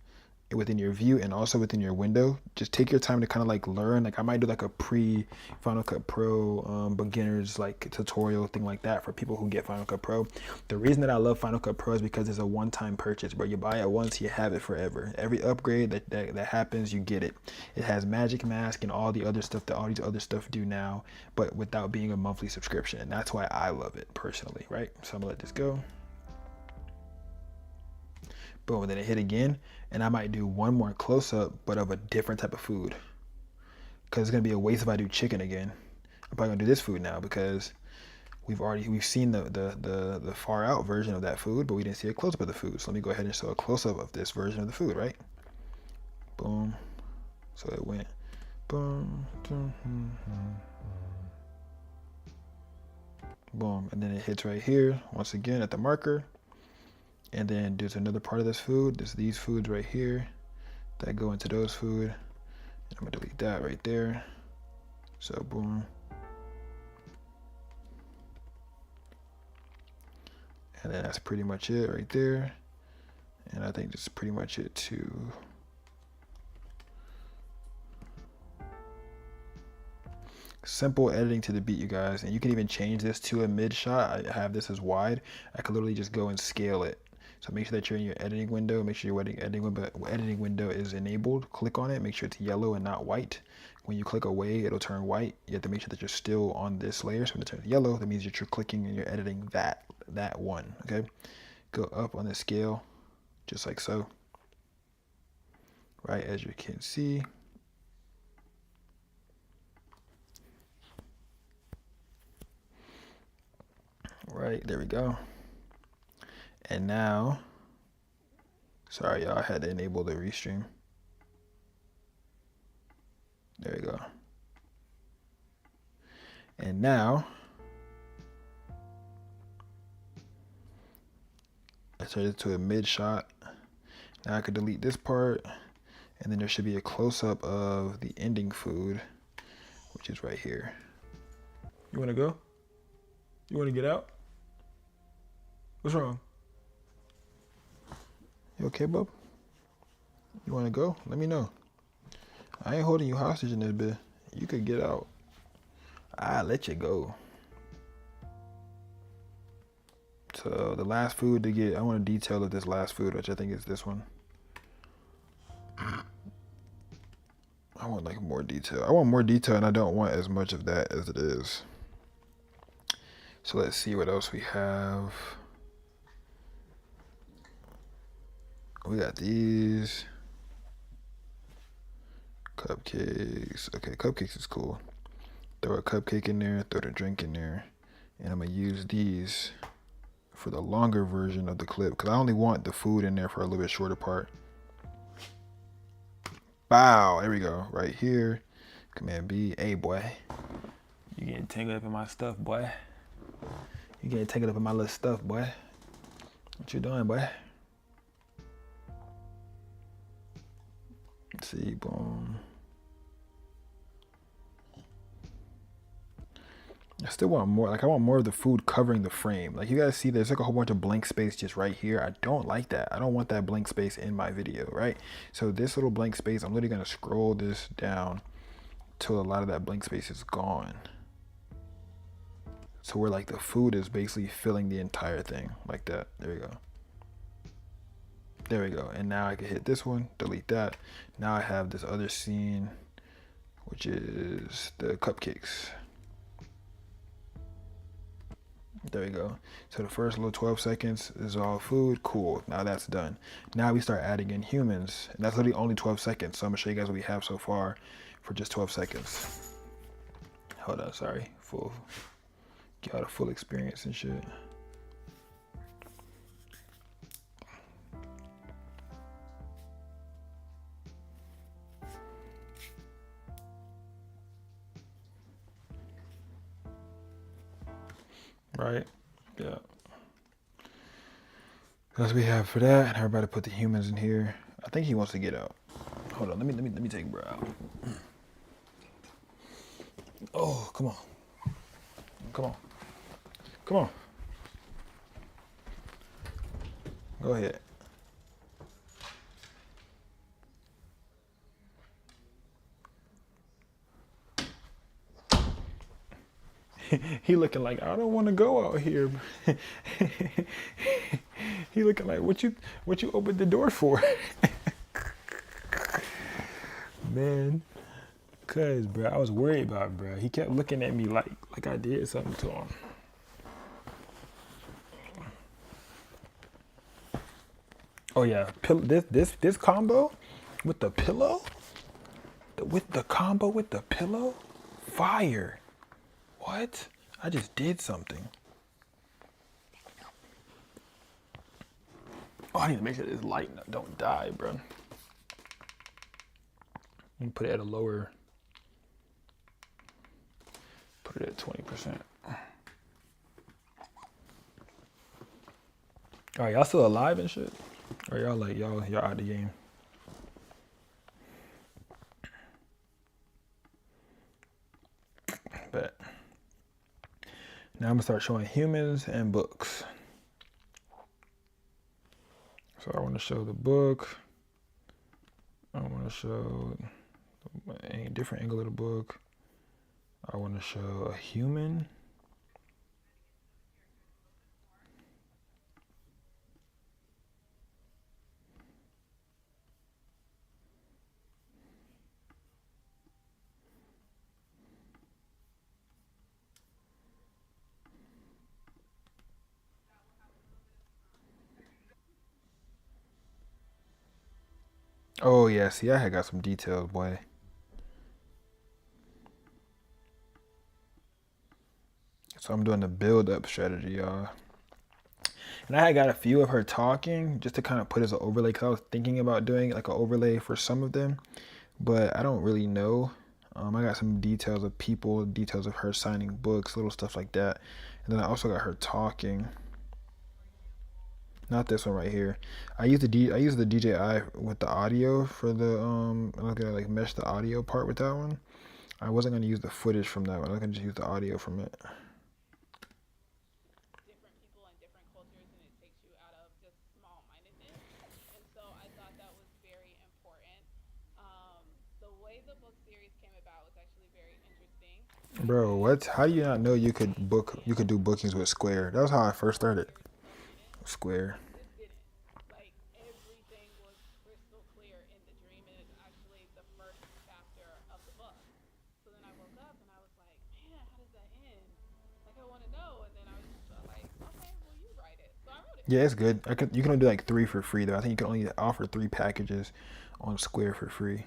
[SPEAKER 3] within your view and also within your window. Just take your time to kind of like learn. Like I might do like a pre Final Cut Pro beginners like tutorial thing like that for people who get Final Cut Pro. The reason that I love Final Cut Pro is because it's a one-time purchase, bro. You buy it once, you have it forever. Every upgrade that happens, you get it. It has Magic Mask and all the other stuff that all these other stuff do now, but without being a monthly subscription. And that's why I love it personally, right? So I'm gonna let this go. Boom, and then it hit again, and I might do one more close-up, but of a different type of food, because it's gonna be a waste if I do chicken again. I'm probably gonna do this food now because we've seen the far out version of that food, but we didn't see a close-up of the food. So let me go ahead and show a close-up of this version of the food, right? Boom. So it went boom, boom, and then it hits right here once again at the marker. And then there's another part of this food. There's these foods right here that go into those food. And I'm gonna delete that right there. So boom. And then that's pretty much it right there. And I think that's pretty much it too. Simple editing to the beat, you guys. And you can even change this to a mid shot. I have this as wide. I could literally just go and scale it. So make sure that you're in your editing window. Make sure your editing window is enabled. Click on it. Make sure it's yellow and not white. When you click away, it'll turn white. You have to make sure that you're still on this layer. So when it turns yellow, that means that you're clicking and you're editing that one. Okay. Go up on the scale, just like so. Right, as you can see. Right, there we go. And now, sorry y'all, I had to enable the restream. There we go. And now, I turned it to a mid shot. Now I could delete this part, and then there should be a close-up of the ending food, which is right here. You wanna go? You wanna get out? What's wrong? You okay, bub? You wanna go? Let me know. I ain't holding you hostage in this bit. You could get out. I'll let you go. So the last food to get, I want a detail of this last food, which I think is this one. I want like more detail. I want more detail, and I don't want as much of that as it is. So let's see what else we have. We got these cupcakes. Okay, cupcakes is cool. Throw a cupcake in there, throw the drink in there, and I'm gonna use these for the longer version of the clip because I only want the food in there for a little bit shorter part. Bow, there we go, right here. Command B. Hey boy, you getting tangled up in my stuff, boy. You getting tangled up in my little stuff, boy. What you doing, boy? Let's see, boom. I still want more. Like, I want more of the food covering the frame. Like, you guys see there's like a whole bunch of blank space just right here. I don't like that. I don't want that blank space in my video, right? So this little blank space, I'm literally going to scroll this down till a lot of that blank space is gone. So where like the food is basically filling the entire thing like that. There we go. There we go. And now I can hit this one, delete that. Now I have this other scene, which is the cupcakes. There we go. So the first little 12 seconds is all food. Cool. Now that's done. Now we start adding in humans. And that's literally only 12 seconds. So I'm going to show you guys what we have so far for just 12 seconds. Hold on. Sorry. Get out a full experience and shit. Right? Yeah. That's what we have for that. Everybody put the humans in here. I think he wants to get out. Hold on, let me take bro out. Oh, come on. Come on. Come on. Go ahead. He looking like, I don't want to go out here. He looking like, what you opened the door for? Man, cuz bro, I was worried about bro. He kept looking at me like I did something to him. Oh yeah, this combo with the pillow, with the combo with the pillow, fire. What? I just did something. Oh, I need to make sure this light don't die, bro. You can put it at a lower. Put it at 20%. All right, y'all still alive and shit? Or y'all like y'all out the game? Bet. Now I'm gonna start showing humans and books. So I want to show the book. I want to show a different angle of the book. I want to show a human. Oh yeah, see, I had got some details, boy. So I'm doing the build-up strategy, y'all. And I had got a few of her talking just to kind of put as an overlay, because I was thinking about doing like an overlay for some of them, but I don't really know. I got some details of people, details of her signing books, little stuff like that. And then I also got her talking. Not this one right here. I use the DJI with the audio for the I'm gonna like mesh the audio part with that one. I wasn't gonna use the footage from that one. I'm gonna just use the audio from it.
[SPEAKER 6] Different people and different cultures, and it takes you out of just small-mindedness. And so I thought that was very important. The way the book series came about was actually very interesting.
[SPEAKER 3] Bro, what? How do you not know you could do bookings with Square? That was how I first started. Square.
[SPEAKER 6] This didn't. Like, everything was crystal clear in the dream, and it's actually the first chapter of the book. So then I woke up and I was like, man, how does that end? Like, I want to know. And then I was just like, okay, well, you write it. So I wrote it.
[SPEAKER 3] Yeah, it's good. You can only do like 3 for free though. I think you can only offer 3 packages on Square for free.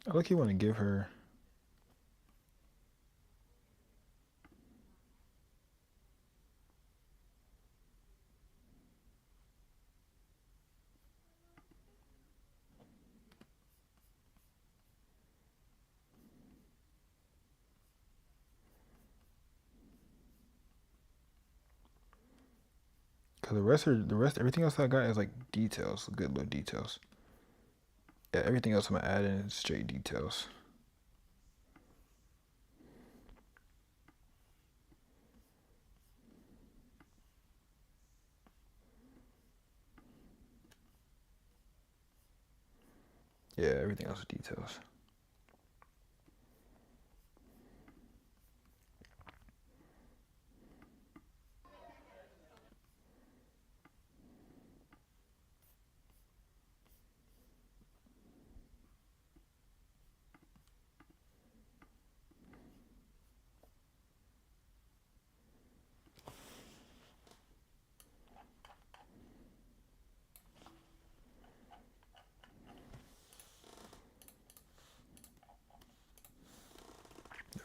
[SPEAKER 3] I look, you want to give her. Cause everything else I got is like details, good little details. Yeah, everything else I'm gonna add in straight details. Yeah, everything else is details.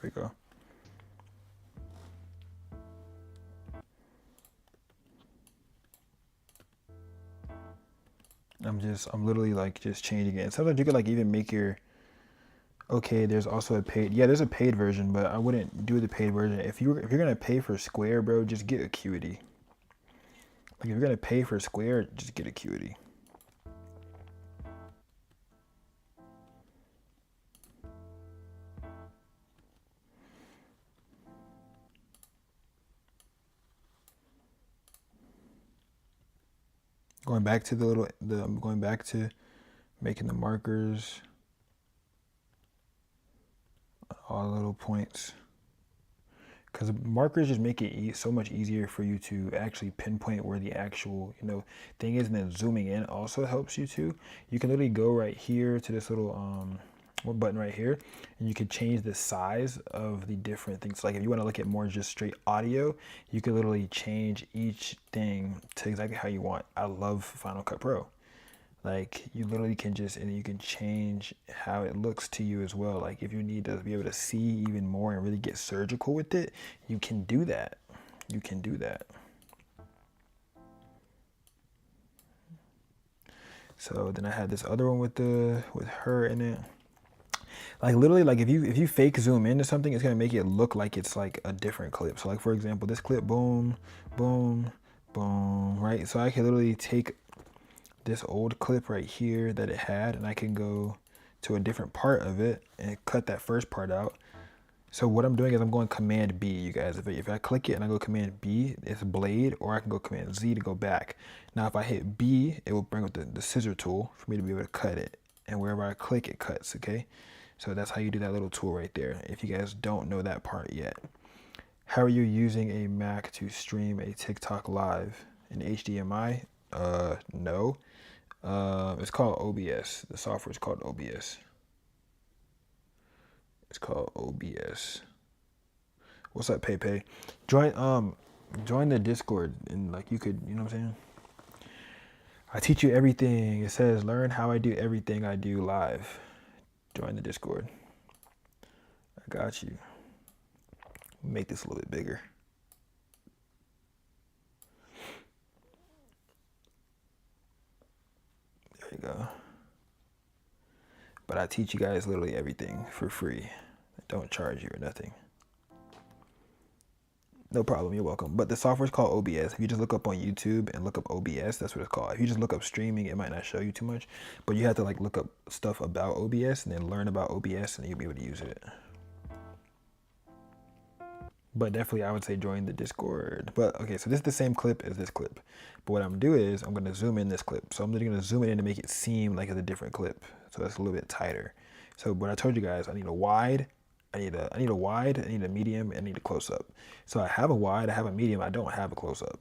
[SPEAKER 3] There we go. I'm literally like just changing it. And sometimes you could like even make your, okay, there's also a paid, yeah, there's a paid version, but I wouldn't do the paid version. If you're gonna pay for Square, bro, just get Acuity. Like if you're gonna pay for Square, just get Acuity. Going back to I'm going back to making the markers, all the little points. Because markers just make it so much easier for you to actually pinpoint where the actual, thing is. And then zooming in also helps you too. You can literally go right here to this little button right here, and you can change the size of the different things. Like if you want to look at more just straight audio, you can literally change each thing to exactly how you want. I love Final Cut Pro. Like you literally can and you can change how it looks to you as well. Like if you need to be able to see even more and really get surgical with it, you can do that. You can do that. So then I had this other one with her in it. Like literally, like if you fake zoom into something, it's gonna make it look like it's like a different clip. So like for example, this clip, boom, boom, boom, right? So I can literally take this old clip right here that it had, and I can go to a different part of it and cut that first part out. So what I'm doing is I'm going Command B, you guys. If I click it and I go Command B, it's blade, or I can go Command Z to go back. Now if I hit B, it will bring up the scissor tool for me to be able to cut it. And wherever I click, it cuts, okay? So that's how you do that little tool right there, if you guys don't know that part yet. How are you using a Mac to stream a TikTok live in HDMI? No. It's called OBS. The software is called OBS. It's called OBS. What's up, Pepe? Join the Discord, and like you could, you know what I'm saying? I teach you everything. It says learn how I do everything I do live. Join the Discord. I got you. Make this a little bit bigger. There you go. But I teach you guys literally everything for free. I don't charge you or nothing. No problem, you're welcome. But the software is called OBS. If you just look up on YouTube and look up OBS, that's what it's called. If you just look up streaming, it might not show you too much. But you have to like look up stuff about OBS and then learn about OBS, and you'll be able to use it. But definitely I would say join the Discord. But okay, so this is the same clip as this clip. But what I'm gonna do is I'm gonna zoom in this clip. So I'm literally gonna zoom it in to make it seem like it's a different clip. So that's a little bit tighter. So what I told you guys, I need a wide, I need a wide, I need a medium, and I need a close up. So I have a wide, I have a medium, I don't have a close up.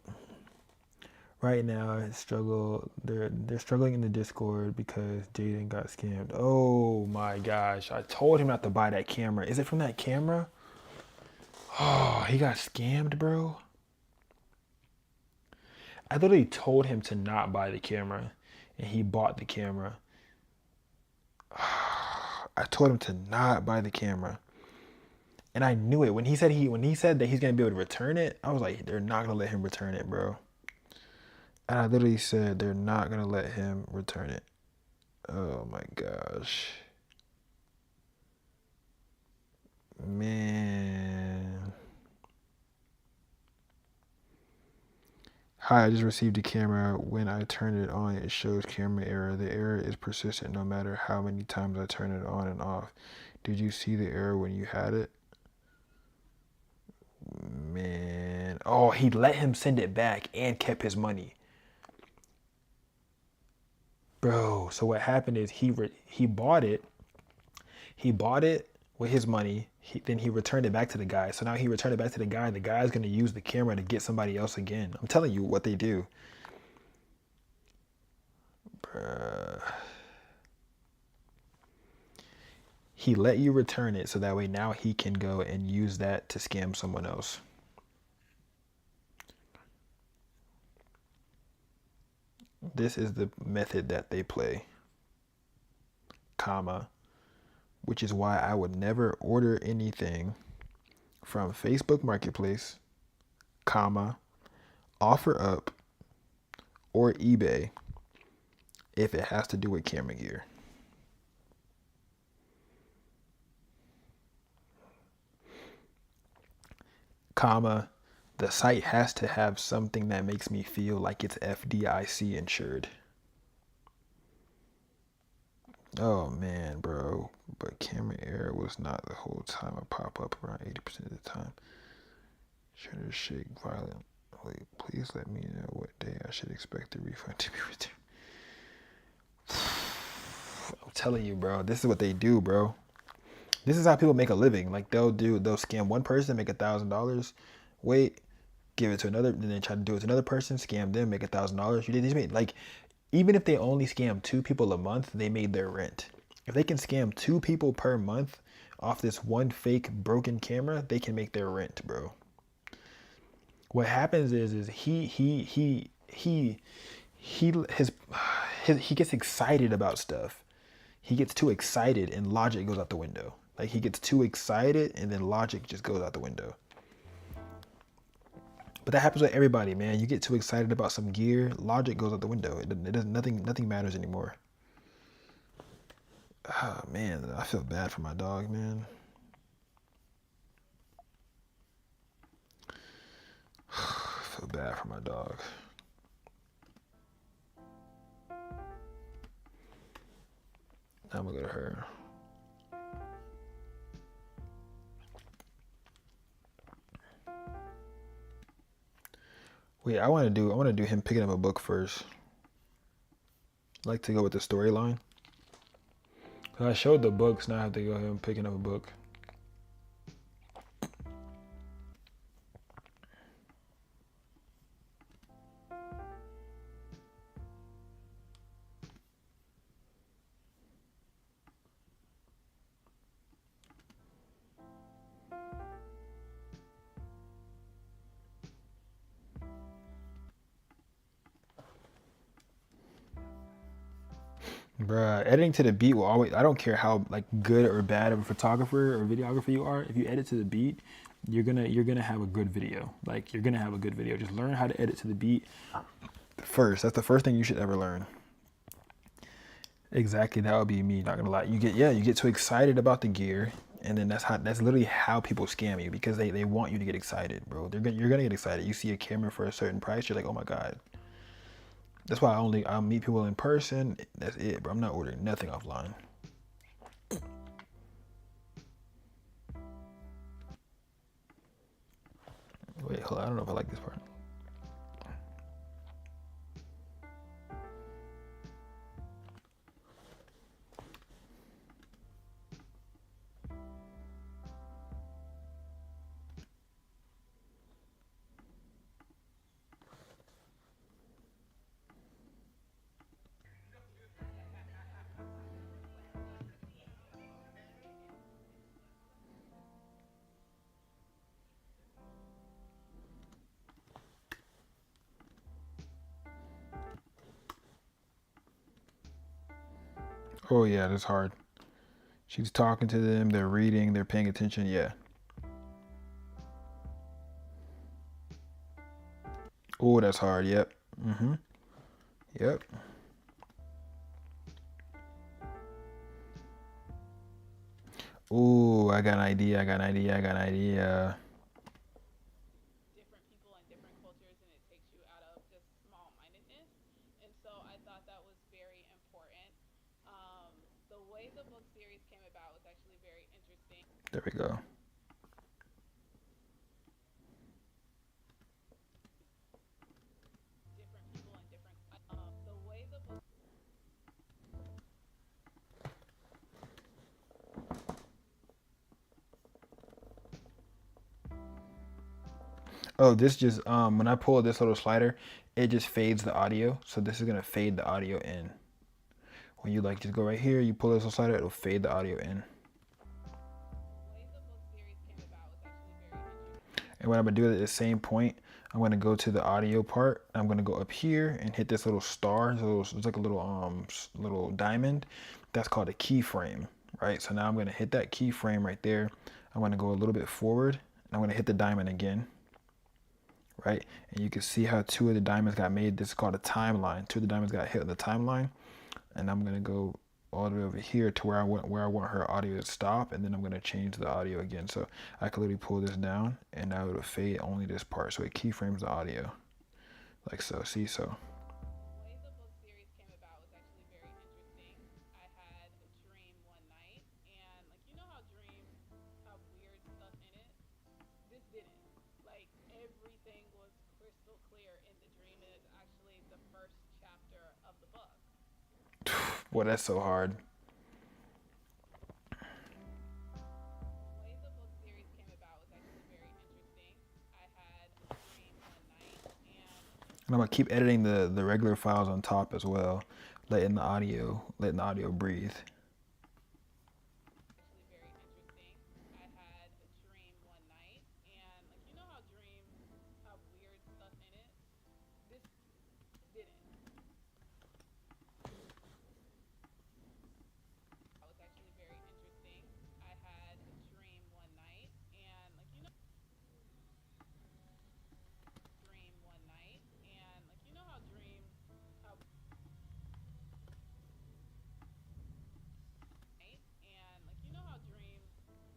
[SPEAKER 3] Right now, they're struggling in the Discord because Jaden got scammed. Oh my gosh, I told him not to buy that camera. Is it from that camera? Oh, he got scammed, bro. I literally told him to not buy the camera, and he bought the camera. I told him to not buy the camera, and I knew it when he said that he's gonna be able to return it. I was like, they're not gonna let him return it, bro. And I literally said they're not gonna let him return it. Oh my gosh, man. Hi, I just received a camera. When I turn it on, it shows camera error. The error is persistent no matter how many times I turn it on and off. Did you see the error when you had it? Man. Oh, he let him send it back and kept his money. Bro, so what happened is he bought it. He bought it with his money. Then he returned it back to the guy. So now he returned it back to the guy. The guy's going to use the camera to get somebody else again. I'm telling you what they do. Bruh. He let you return it so that way now he can go and use that to scam someone else. This is the method that they play, comma, which is why I would never order anything from Facebook Marketplace, comma, OfferUp, or eBay if it has to do with camera gear. Comma, the site has to have something that makes me feel like it's FDIC insured. Oh man, bro. But camera error was not the whole time. I pop up around 80% of the time. Shutter shake violently. Please let me know what day I should expect the refund to be returned. I'm telling you, bro. This is what they do, bro. This is how people make a living. Like they'll scam one person, make $1,000. Wait, give it to another, and then try to do it to another person, scam them, make $1,000. You did these made like, even if they only scam 2 people a month, they made their rent. If they can scam 2 people per month off this one fake broken camera, they can make their rent, bro. What happens is he gets excited about stuff. He gets too excited and logic goes out the window. Like he gets too excited and then logic just goes out the window. But that happens with everybody, man. You get too excited about some gear, logic goes out the window. It doesn't, nothing matters anymore. Oh man, I feel bad for my dog, man. I feel bad for my dog. Now I'm gonna go to her. Wait, I want to do him picking up a book first. I like to go with the storyline. Cause I showed the books, now I have to go ahead and picking up a book. Bruh, editing to the beat will always, I don't care how like good or bad of a photographer or videographer you are, if you edit to the beat, you're gonna have a good video. Like you're gonna have a good video. Just learn how to edit to the beat first. That's the first thing you should ever learn. Exactly, that would be me, not gonna lie. You get too excited about the gear, and then that's literally how people scam you, because they want you to get excited, bro. You're gonna get excited. You see a camera for a certain price, you're like, oh my God. That's why I'll meet people in person. That's it, bro. I'm not ordering nothing offline. Wait, hold on. I don't know if I like this part. Oh yeah, that's hard. She's talking to them, they're reading, they're paying attention, yeah. Oh, that's hard, yep. Mm-hmm. Yep. Oh, I got an idea.
[SPEAKER 6] Different people and different cultures, and it takes you out of just so I thought that was very important. The way the book series came about was actually very interesting.
[SPEAKER 3] There we go.
[SPEAKER 6] Different people and different. The way the book.
[SPEAKER 3] Oh, this just when I pull this little slider, it just fades the audio. So this is gonna fade the audio in. When you like just go right here, you pull this little slider, it'll fade the audio in.
[SPEAKER 6] The way the book series came about was actually very interesting.
[SPEAKER 3] And what I'm gonna do at the same point, I'm gonna go to the audio part. I'm gonna go up here and hit this little star. So it's like a little diamond. That's called a keyframe, right? So now I'm gonna hit that keyframe right there. I'm gonna go a little bit forward, and I'm gonna hit the diamond again, right? And you can see how two of the diamonds got made. This is called a timeline. Two of the diamonds got hit in the timeline, and I'm gonna go all the way over here to where I want her audio to stop, and then I'm gonna change the audio again. So I can literally pull this down, and now it'll fade only this part. So it keyframes the audio, like so. See, so.
[SPEAKER 6] The way the book series came about was actually very interesting. I had a dream one night, and like you know how dreams have weird stuff in it. This didn't. Like everything was crystal clear in the dream, and it's actually the first chapter of the book.
[SPEAKER 3] Boy, that's so hard.
[SPEAKER 6] The way the book series came about was actually very interesting. I had a dream one night, and
[SPEAKER 3] And I'm gonna keep editing the regular files on top as well, letting the audio breathe.
[SPEAKER 6] actually very interesting. I had a dream one night, and like you know how dreams have weird stuff in it. This didn't. That was actually very interesting. I had a dream one night, and like you know, dream one night, and like you know how dreams have night, and like you know how dreams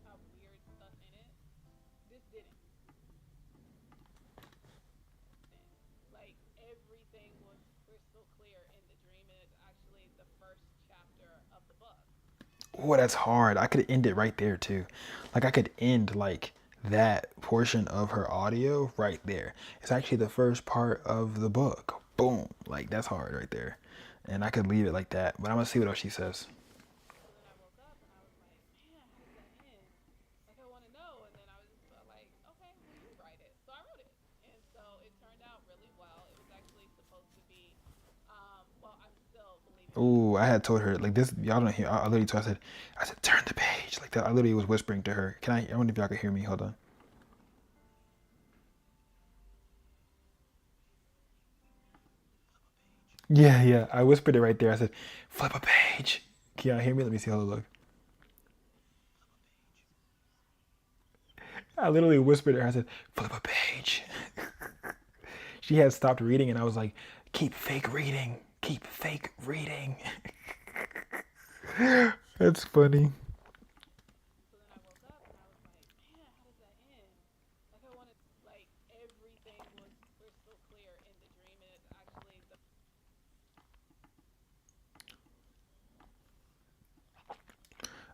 [SPEAKER 6] have weird stuff in it. This didn't. Like everything was crystal clear in the dream, and it's actually the first chapter of the book.
[SPEAKER 3] Oh, that's hard. I could end it right there too. Like I could end like that portion of her audio right there. It's actually the first part of the book. Boom. Like that's hard right there. And I could leave it like that. But I'm gonna see what else she says.
[SPEAKER 6] So then I woke up and I was like, man, how does that end? Like I want to know. And then I was just like, okay, well you write it. So I wrote it, and so it turned out really well. It was actually supposed to be, well, I'm still believing.
[SPEAKER 3] Ooh, I had told her like this. Y'all don't hear. I literally told. I said, turn the page like that. I literally was whispering to her. Can I? I wonder if y'all can hear me. Hold on. Yeah, yeah. I whispered it right there. I said, flip a page. Can y'all hear me? Let me see how it look. I literally whispered to her. I said, flip a page. She had stopped reading, and I was like, keep fake reading. Keep fake reading. That's funny.
[SPEAKER 6] So then I woke up and I was like, man, how does that end? Like I wanted, like everything was crystal clear in the dream, and it's actually the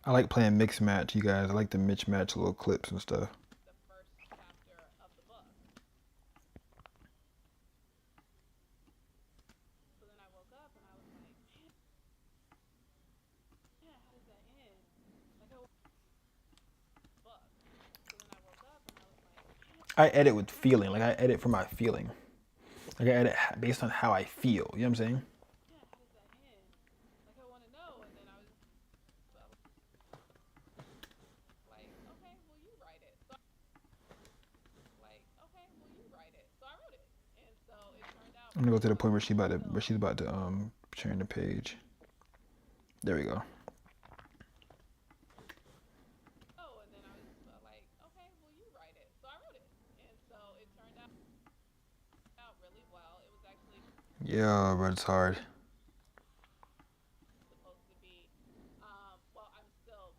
[SPEAKER 3] I like playing mix match, you guys. I like to mix match little clips and stuff.
[SPEAKER 6] first chapter of the book. So then I woke up and I was like, man, yeah, how does that end? Like I book. So then I woke up and I was like, man,
[SPEAKER 3] I edit with feeling. Like I edit for my feeling. Like I edit based on how I feel. You know what I'm saying?
[SPEAKER 6] yeah, how does that end? Like I want to know. And then I was like, okay, well you write it. So like, okay, well you write it. So I wrote it, and so it turned out.
[SPEAKER 3] I'm gonna go to the point where she's about to turn the page. There we go.
[SPEAKER 6] Oh, and then I was like, okay, well you write it. So I wrote it, and so it turned out really well. It was actually
[SPEAKER 3] Yeah, but it's hard.
[SPEAKER 6] supposed to be, well, I'm still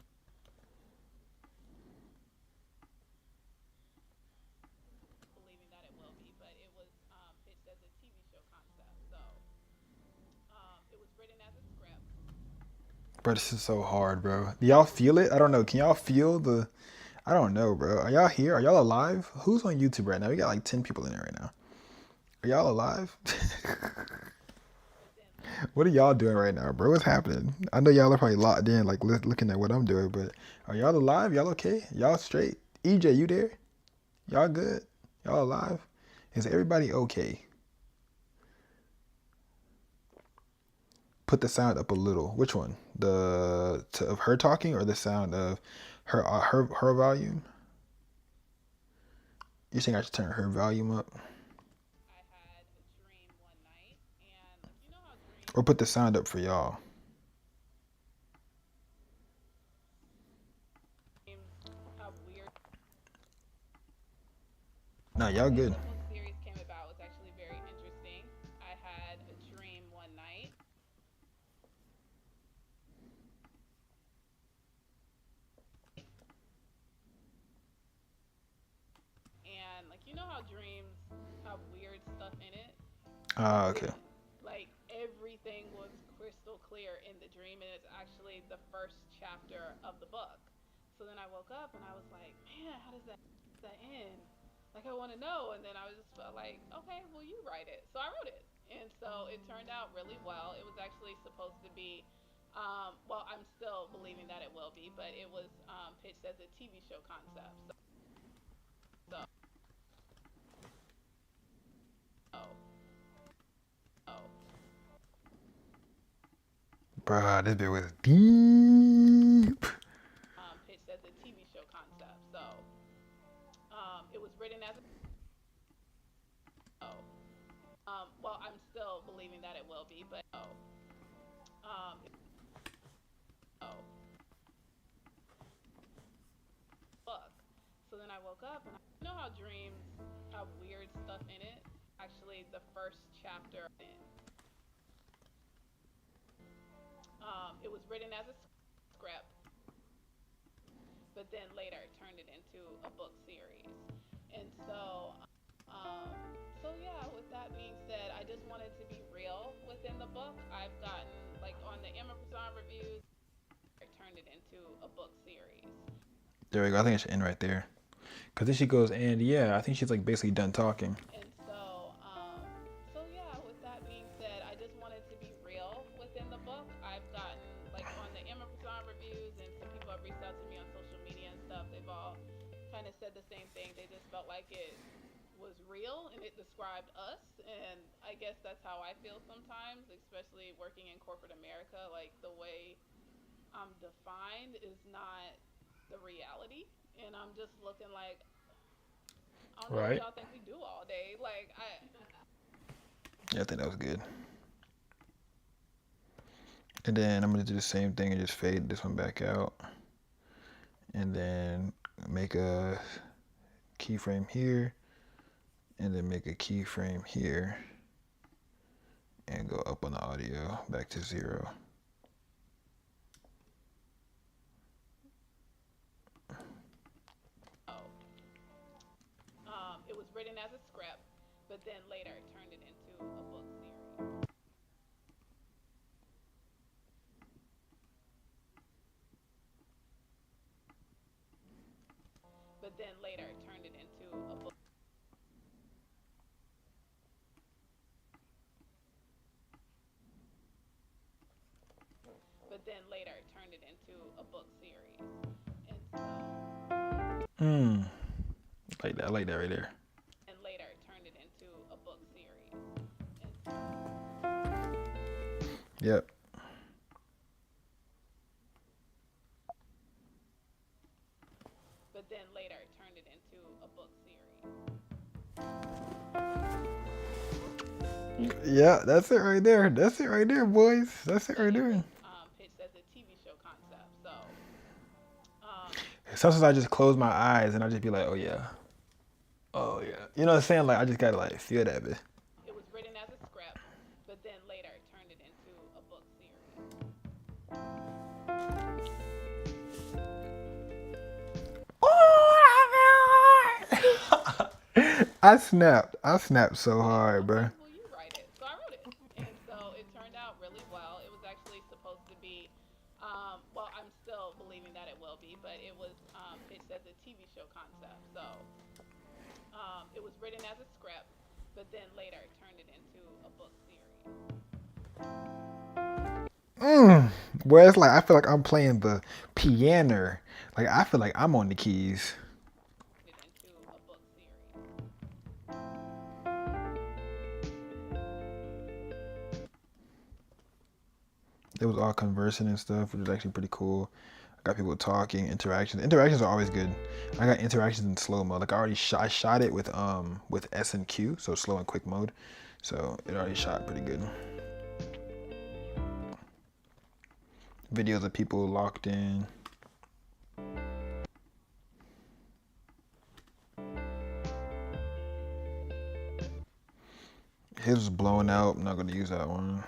[SPEAKER 6] believing that it will be, but it was pitched as a TV show concept. So
[SPEAKER 3] Bro, this is so hard, bro. Do y'all feel it? I don't know. Can y'all feel the... I don't know, bro. Are y'all here? Are y'all alive? Who's on YouTube right now? We got like 10 people in there right now. Are y'all alive? What are y'all doing right now, bro? What's happening? I know y'all are probably locked in, like looking at what I'm doing, but are y'all alive? Y'all okay? Y'all straight? EJ, you there? Y'all good? Y'all alive? Is everybody okay? Put the sound up a little. Which one? Of her talking or the sound of her volume? You think I should turn her volume up? Or put the sound up for y'all? Nah, y'all good.
[SPEAKER 6] Series came about was actually very interesting. I had a dream one night. And like how dreams have weird stuff in it?
[SPEAKER 3] Okay.
[SPEAKER 6] Like everything was crystal clear in the dream, and it's actually the first chapter of the book. So then I woke up and I was like, man, how does that end? Like I want to know. And then I was just felt like, okay, well you write it. So I wrote it, and so it turned out really well. It was actually supposed to be, well, I'm still believing that it will be, but it was pitched as a TV show concept. So
[SPEAKER 3] Bruh, this bit was deep.
[SPEAKER 6] Pitched as a TV show concept. So it was written as a well, I'm still believing that it will be, but book. So then I woke up and I how dreams have weird stuff in it. Actually, the first chapter it was written as a script, but then later turned it into a book series. And so yeah, with that being said, I just wanted to be real within the book. I've gotten, like, on the Amazon reviews, I turned it into a book series.
[SPEAKER 3] There we go. I think I should end right there. Because then she goes, and yeah, I think she's like basically done talking.
[SPEAKER 6] And so yeah, with that being said, I just wanted to be real within the book. I've gotten, like, on the Amazon reviews, and some people have reached out to me on social media and stuff. They've all kind of said the same thing. They just felt like it was real and it described us, and I guess that's how I feel sometimes, especially working in corporate America. Like, the way I'm defined is not the reality, and I'm just looking like, I don't know what y'all think we do all day. Like,
[SPEAKER 3] Yeah, I think that was good. And then I'm gonna do the same thing and just fade this one back out, and then make a keyframe here, and then make a keyframe here, and go up on the audio back to 0.
[SPEAKER 6] it was written as a script, but then later turned it into a book series. But then later turned it into a book. But then later turned it into a book series. And
[SPEAKER 3] I like that right there.
[SPEAKER 6] And later turned it into a book series.
[SPEAKER 3] Yep.
[SPEAKER 6] But then later turned it into a book series.
[SPEAKER 3] Yeah, that's it right there. That's it right there, boys. That's it right there.
[SPEAKER 6] Pitched as a TV show concept. So
[SPEAKER 3] sometimes I just close my eyes and I just be like, oh yeah. Oh yeah. You know what I'm saying? Like, I just gotta like feel that bit.
[SPEAKER 6] It was written as a script, but then later turned it into a book series.
[SPEAKER 3] I snapped. I snapped so hard, bro.
[SPEAKER 6] Well, you write it. So I wrote it. And so it turned out really well. It was Well, I'm still believing that it will be, but it was pitched as a TV show concept. So it was written as a script, but then later turned it into a book series.
[SPEAKER 3] Where it's like I feel like I'm playing the piano. Like I feel like I'm on the keys.
[SPEAKER 6] It into a book series.
[SPEAKER 3] It was all conversing and stuff, which was actually pretty cool. I got people talking, interactions. Interactions are always good. I got interactions in slow mo. Like I shot it with S and Q, so slow and quick mode. So it already shot pretty good. Videos of people locked in. His was blowing out. I'm not gonna use that one.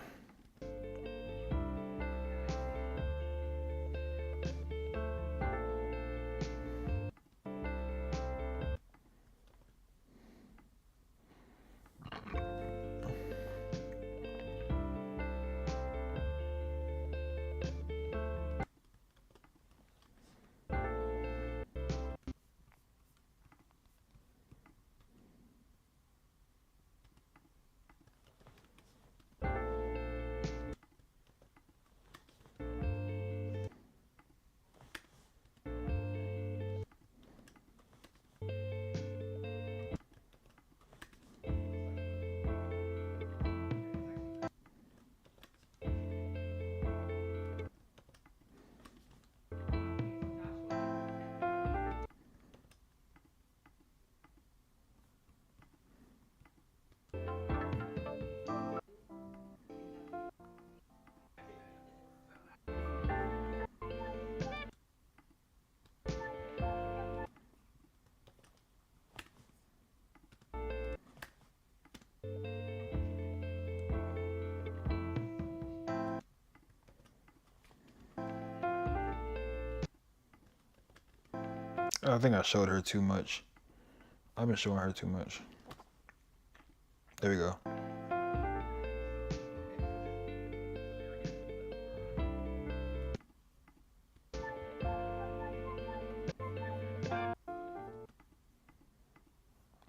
[SPEAKER 3] I think I showed her too much. I've been showing her too much. There we go.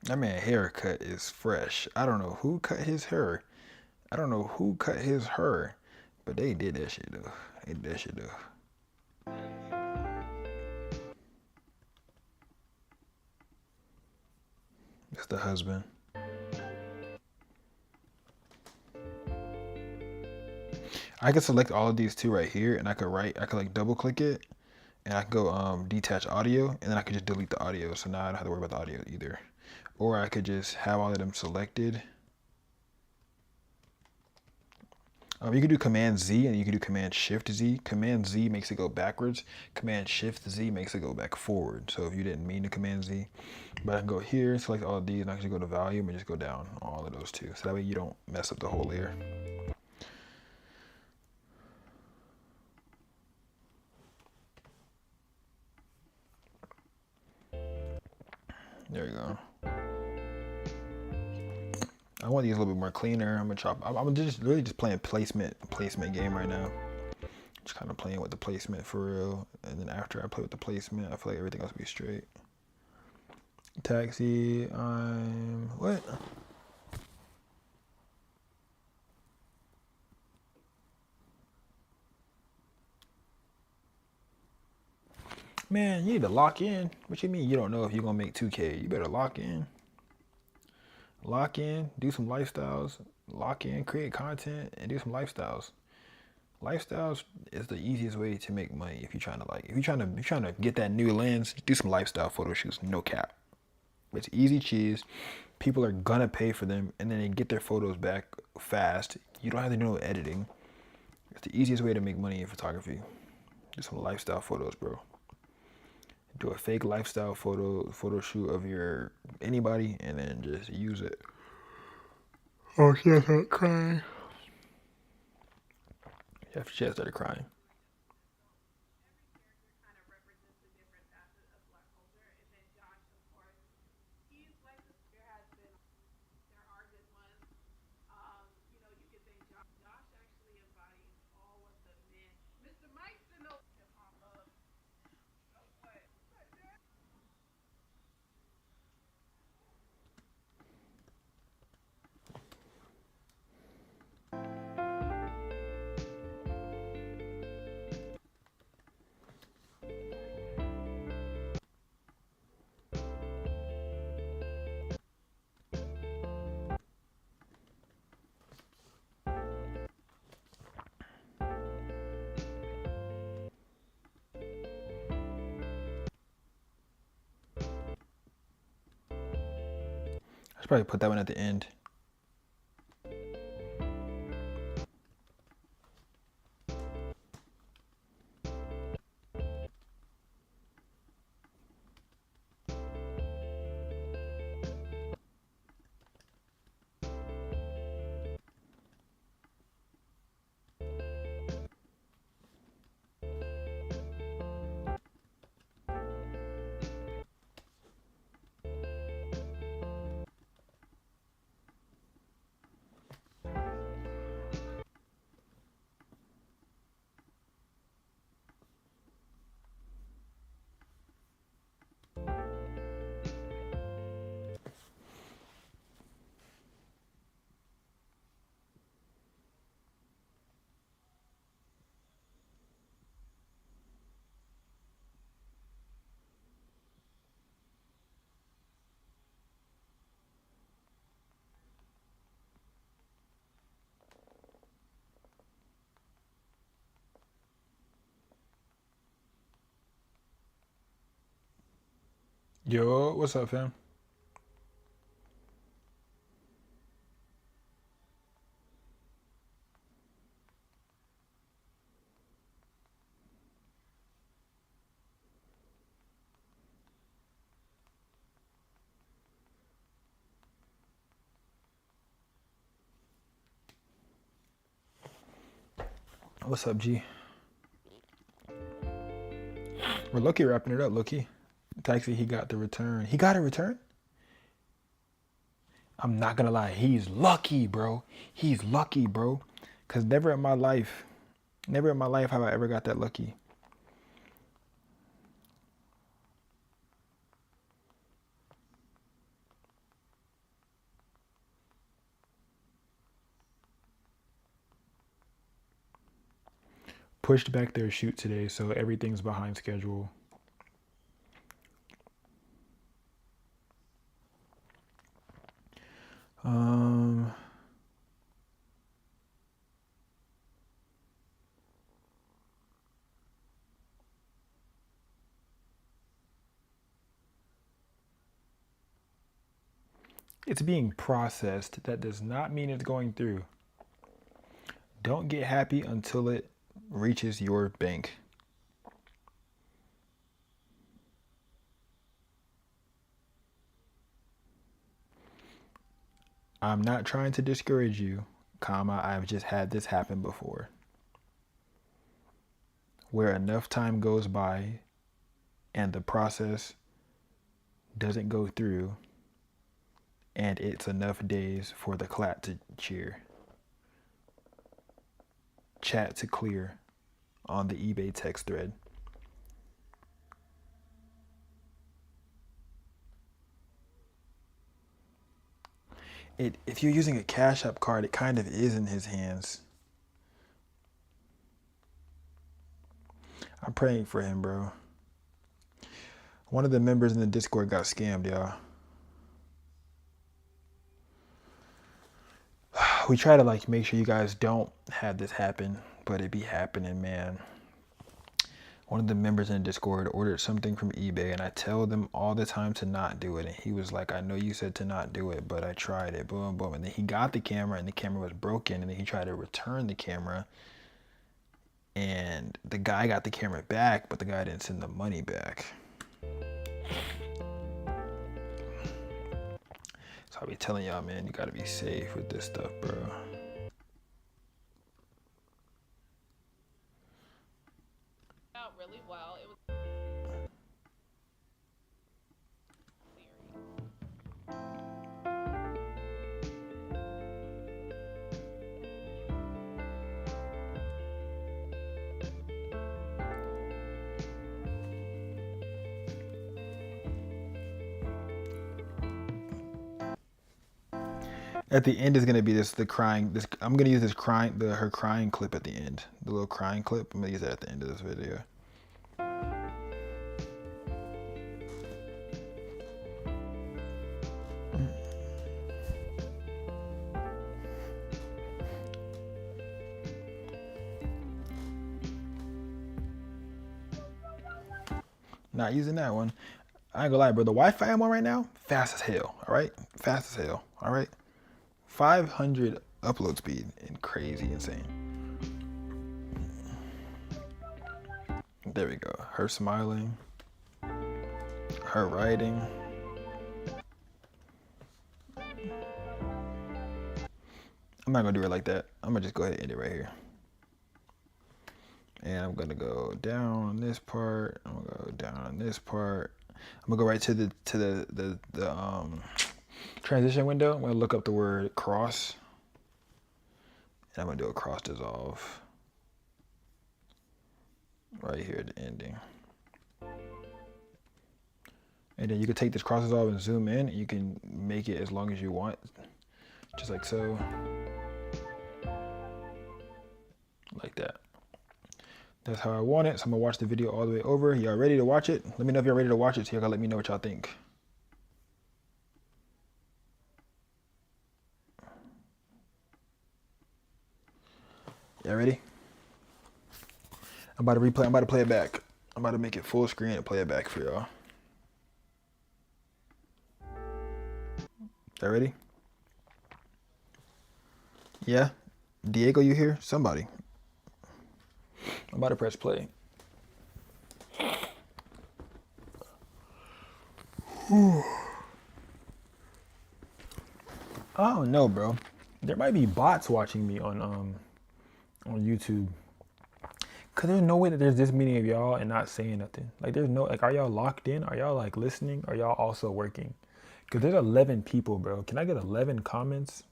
[SPEAKER 3] That man haircut is fresh. I don't know who cut his hair. I don't know who cut his hair, but they did that shit though. They did that shit though. It's the husband. I could select all of these two right here, and I could like double click it, and I could go detach audio, and then I could just delete the audio. So now I don't have to worry about the audio either. Or I could just have all of them selected. You can do Command Z and you can do Command Shift Z. Command Z makes it go backwards. Command Shift Z makes it go back forward. So if you didn't mean to Command Z, but I can go here, select all of these, and I can just go to volume and just go down all of those two. So that way you don't mess up the whole layer. There you go. I want these a little bit more cleaner. I'm gonna chop. I'm just really just playing placement game right now. Just kind of playing with the placement for real. And then after I play with the placement, I feel like everything else will be straight. Taxi. What? Man, you need to lock in. What you mean you don't know if you're gonna make 2K? You better lock in. Lock in, do some lifestyles, lock in, create content, and do some lifestyles. Lifestyles is the easiest way to make money if you're trying to get that new lens. Do some lifestyle photo shoots, no cap. It's easy cheese. People are gonna pay for them, and then they get their photos back fast. You don't have to do no editing. It's the easiest way to make money in photography. Do some lifestyle photos, bro. Do a fake lifestyle photo shoot of your anybody, and then just use it. Oh, she started crying. Yeah, she started crying. should probably put that one at the end. Yo, what's up, fam? What's up, G? We're lucky wrapping it up, Lucky. Taxi, he got the return. He got a return? I'm not gonna lie, he's lucky, bro. He's lucky, bro. Cause never in my life have I ever got that lucky. Pushed back their shoot today, so everything's behind schedule. It's being processed. That does not mean it's going through. Don't get happy until it reaches your bank. I'm not trying to discourage you, comma, I've just had this happen before. Where enough time goes by and the process doesn't go through, and it's enough days for the clap to cheer. Chat to clear on the eBay text thread. If you're using a Cash App card, it kind of is in his hands. I'm praying for him, bro. One of the members in the Discord got scammed, y'all. We try to like make sure you guys don't have this happen, but it be happening, man. One of the members in the Discord ordered something from eBay, and I tell them all the time to not do it. And he was like, I know you said to not do it, but I tried it. Boom, boom. And then he got the camera, and the camera was broken. And then he tried to return the camera. And the guy got the camera back, but the guy didn't send the money back. So I be telling y'all, man, you gotta be safe with this stuff, bro.
[SPEAKER 6] Out really well. It was
[SPEAKER 3] At the end is gonna be I'm gonna use her crying clip at the end. The little crying clip. I'm gonna use that at the end of this video. Not using that one. I ain't gonna lie, bro. The Wi-Fi I'm on right now, fast as hell. All right, fast as hell. All right, 500 upload speed and crazy insane. There we go. Her smiling, her writing. I'm not gonna do it like that. I'm gonna just go ahead and end it right here. And I'm gonna go down on this part. I'm gonna go down on this part. I'm gonna go right to the transition window. I'm gonna look up the word cross. And I'm gonna do a cross dissolve. Right here at the ending. And then you can take this cross dissolve and zoom in. You can make it as long as you want. Just like so. Like that. That's how I want it. So I'm gonna watch the video all the way over. Y'all ready to watch it? Let me know if y'all ready to watch it, so y'all gotta let me know what y'all think. Y'all ready? I'm about to replay. I'm about to play it back. I'm about to make it full screen and play it back for y'all. Y'all ready? Yeah? Diego, you here? Somebody. I'm about to press play. I don't know, bro. There might be bots watching me on YouTube. Cause there's no way that there's this many of y'all and not saying nothing. Like there's no, like, are y'all locked in? Are y'all like listening? Are y'all also working? Cause there's 11 people, bro. Can I get 11 comments?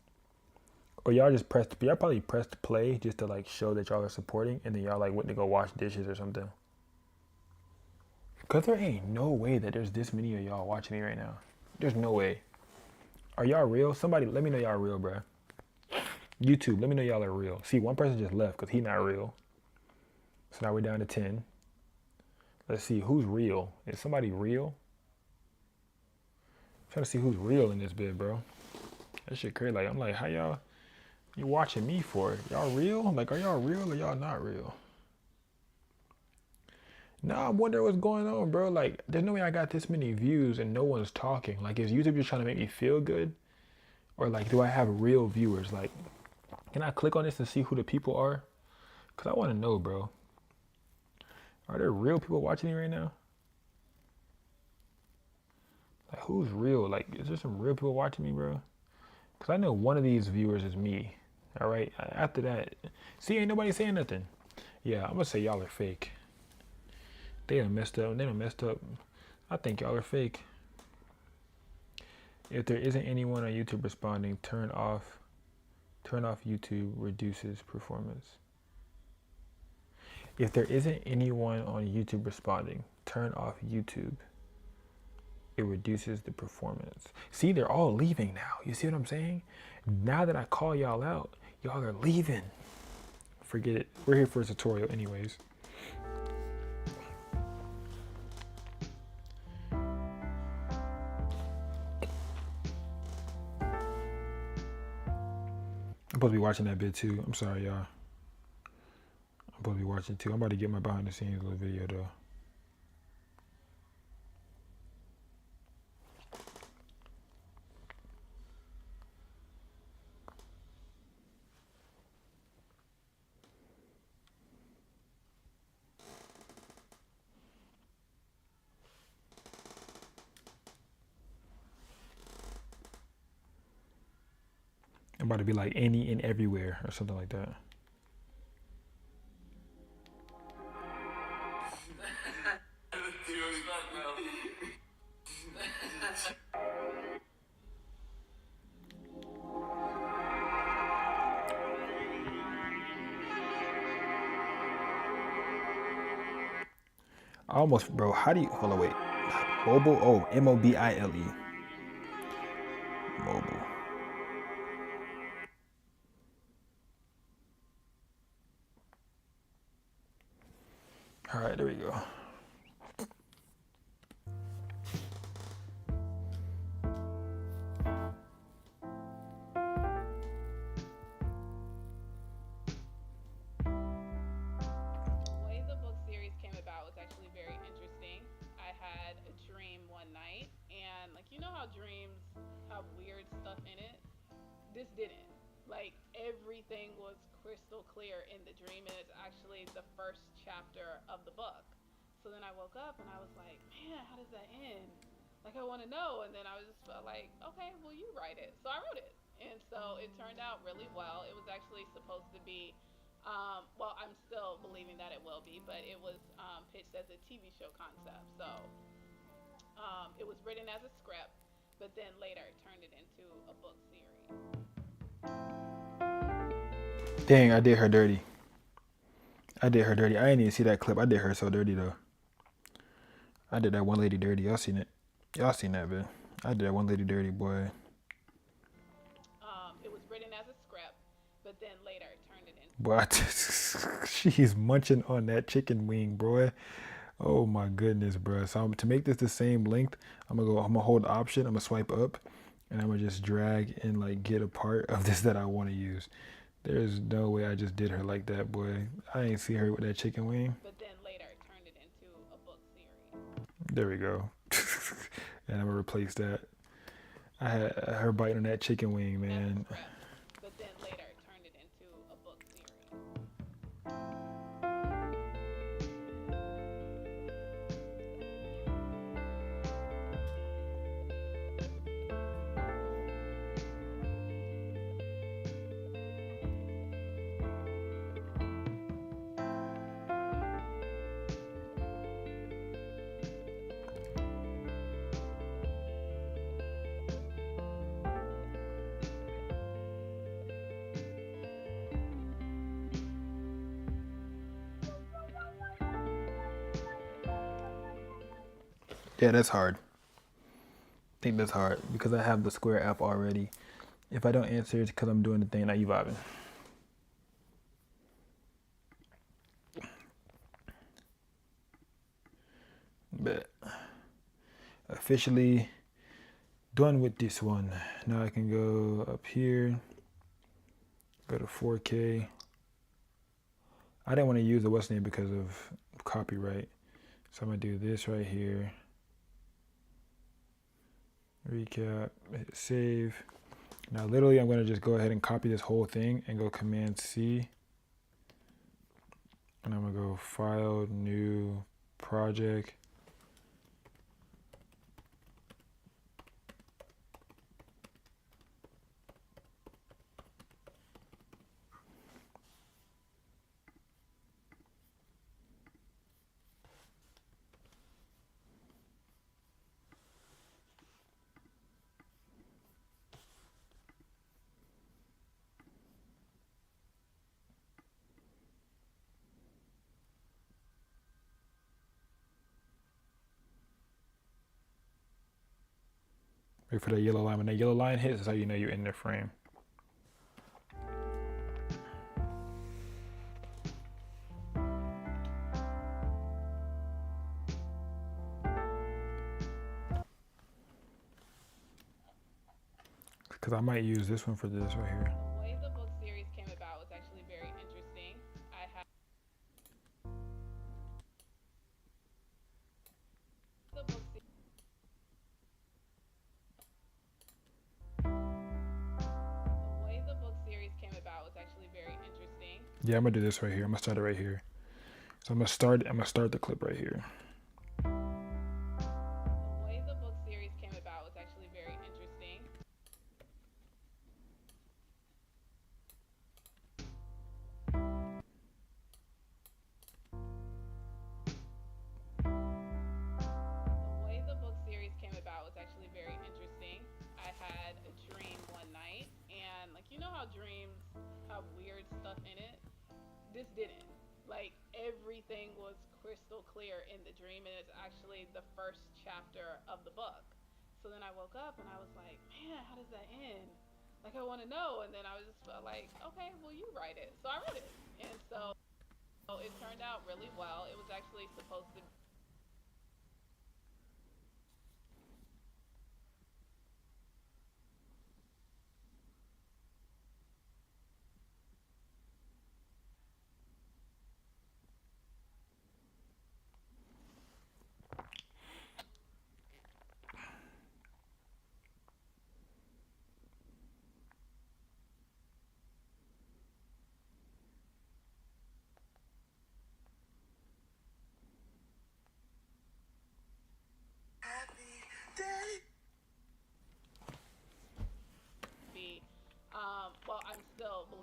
[SPEAKER 3] Or y'all just pressed, y'all probably pressed play just to like show that y'all are supporting, and then y'all like went to go wash dishes or something. Cause there ain't no way that there's this many of y'all watching me right now. There's no way. Are y'all real? Somebody let me know y'all real, bro. YouTube, let me know y'all are real. See, one person just left because he not real. So now we're down to 10. Let's see who's real. Is somebody real? I'm trying to see who's real in this bit, bro. That shit crazy. Like I'm like, how y'all? You watching me for? Y'all real? Like, are y'all real or y'all not real? Nah, I'm wondering what's going on, bro. Like, there's no way I got this many views and no one's talking. Like, is YouTube just trying to make me feel good? Or, like, do I have real viewers? Like, can I click on this and see who the people are? Because I want to know, bro. Are there real people watching me right now? Like, who's real? Like, is there some real people watching me, bro? Because I know one of these viewers is me. All right? After that, see, ain't nobody saying nothing. Yeah, I'm going to say y'all are fake. They done messed up. They done messed up. I think y'all are fake. If there isn't anyone on YouTube responding, turn off YouTube reduces performance. If there isn't anyone on YouTube responding, turn off YouTube. It reduces the performance. See, they're all leaving now. You see what I'm saying? Now that I call y'all out, y'all are leaving. Forget it. We're here for a tutorial anyways. I'm supposed to be watching that bit too. I'm sorry, y'all. I'm supposed to be watching too. I'm about to get my behind the scenes little video though. I'm about to be like any and everywhere or something like that. I almost, bro, how do you, hold on, wait. Mobile, oh, M-O-B-I-L-E. Mobile. All right, there we go.
[SPEAKER 6] The way the book series came about was actually very interesting. I had a dream one night, and like, you know how dreams have weird everything was crystal clear in the dream, and it's actually the first chapter of the book. So then I woke up and I was like, man, how does that end? Like, I want to know. And then I was just felt like, okay, well, you write it. So I wrote it. And so it turned out really well. It was actually supposed to be, well, I'm still believing that it will be, but it was pitched as a TV show concept. So it was written as a script, but then later turned it into a book series.
[SPEAKER 3] Dang, I did her dirty. I didn't even see that clip. I did her so dirty though. I did that one lady dirty. Y'all seen it? Y'all seen that, man? I did that one lady dirty, boy.
[SPEAKER 6] It was written as a script, but then later turned it into.
[SPEAKER 3] Boy, she's munching on that chicken wing, boy. Oh my goodness, bro. So to make this the same length, I'm gonna hold the option. I'm gonna swipe up, and I'm gonna just drag and like get a part of this that I want to use. There's no way I just did her like that, boy. I ain't see her with that chicken wing.
[SPEAKER 6] But then later turned it into a book series.
[SPEAKER 3] There we go. And I'm gonna replace that. I had her biting on that chicken wing, man.
[SPEAKER 6] But then later turned it into a book series.
[SPEAKER 3] Yeah, that's hard. I think that's hard because I have the Square app already. If I don't answer, it's because I'm doing the thing that you vibing. But officially done with this one. Now I can go up here, go to 4K. I didn't want to use the what's name because of copyright. So I'm gonna do this right here. Recap, hit save. Now literally I'm gonna just go ahead and copy this whole thing and go Command C. And I'm gonna go File, New Project. Wait for that yellow line. When that yellow line hits, that's how you know you're in the frame. Because I might use this one for this right here.
[SPEAKER 6] The way the book series came about was actually very interesting. I had the book series. The way the book series came about was actually very interesting.
[SPEAKER 3] Yeah, I'm gonna do this right here. I'm gonna start it right here. So I'm gonna start the clip right here.
[SPEAKER 6] The way the book series came about was actually very interesting. The way the book series came about was actually very interesting. I had a dream one night, and like, you know how dreams have weird stuff in it? This didn't. Like, everything was crystal clear in the dream, and it's actually the first chapter of the book. So then I woke up and I was like, man, how does that end? Like, I want to know. And then I was just felt like, okay, well, you write it. So I wrote it. And so it turned out really well. It was actually supposed to.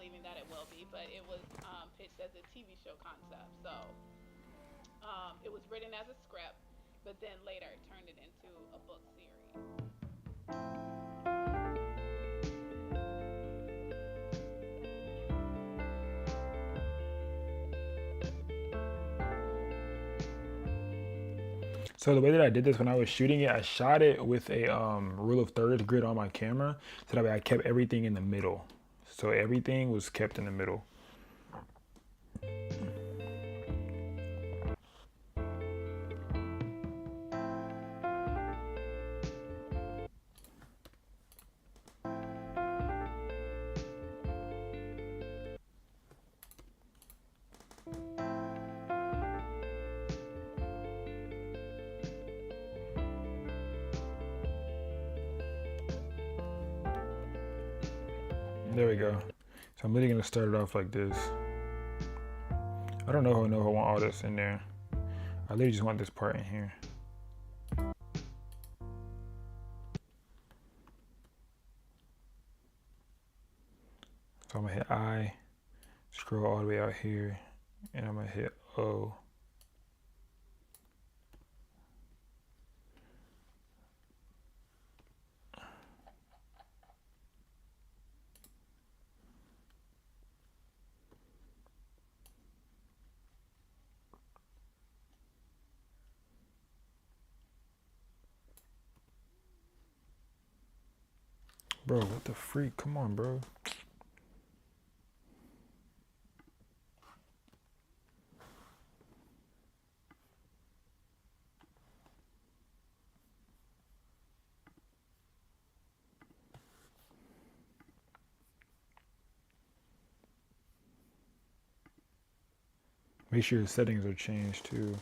[SPEAKER 6] believing that it will be, but it was pitched as a TV show concept. So it was written as a script, but then later turned it into a book series.
[SPEAKER 3] So the way that I did this when I was shooting it, I shot it with a rule of thirds grid on my camera, so that way I kept everything in the middle. So everything was kept in the middle. There we go. So I'm literally gonna start it off like this. I don't know if I want all this in there. I literally just want this part in here. So I'm gonna hit I, scroll all the way out here, and I'm gonna hit O. Bro, what the freak? Come on, bro. Make sure your settings are changed too.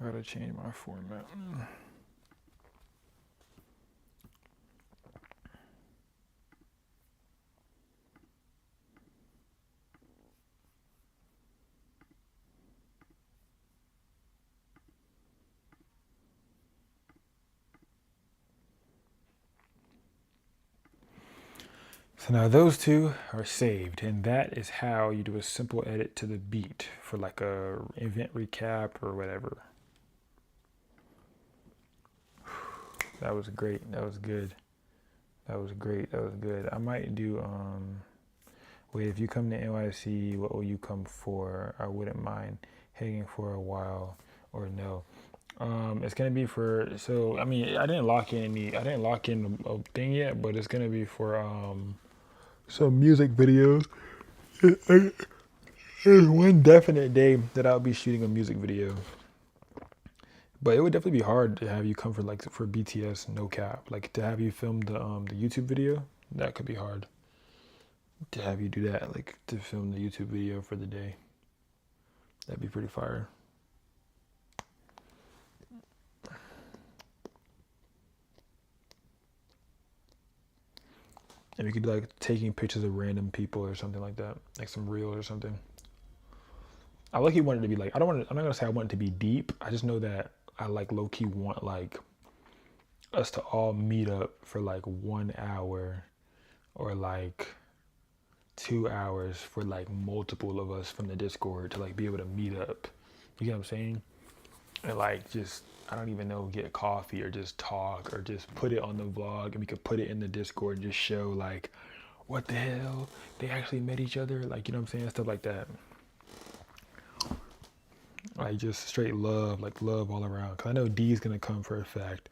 [SPEAKER 3] I gotta change my format. So now those two are saved, and that is how you do a simple edit to the beat for like a event recap or whatever. That was great. That was good. That was great. That was good. I might do wait, if you come to NYC, what will you come for? I wouldn't mind hanging for a while, or no. It's gonna be for, so I mean, I didn't lock in a thing yet, but it's gonna be for some music videos. There's one definite day that I'll be shooting a music video, but it would definitely be hard to have you come for BTS, no cap, like to have you film the YouTube video. That could be hard to have you do that, like to film the YouTube video for the day. That'd be pretty fire. And we could be like taking pictures of random people or something like that, like some reels or something. I low-key want it to be like, I'm not gonna say I want it to be deep. I just know that I like low-key want like us to all meet up for like 1 hour or like 2 hours for like multiple of us from the Discord to like be able to meet up. You get what I'm saying? And like just, I don't even know, get coffee or just talk or just put it on the vlog, and we could put it in the Discord and just show like, what the hell? They actually met each other? Like, you know what I'm saying? Stuff like that. Like just straight love, like love all around. Cause I know D's gonna come for a fact.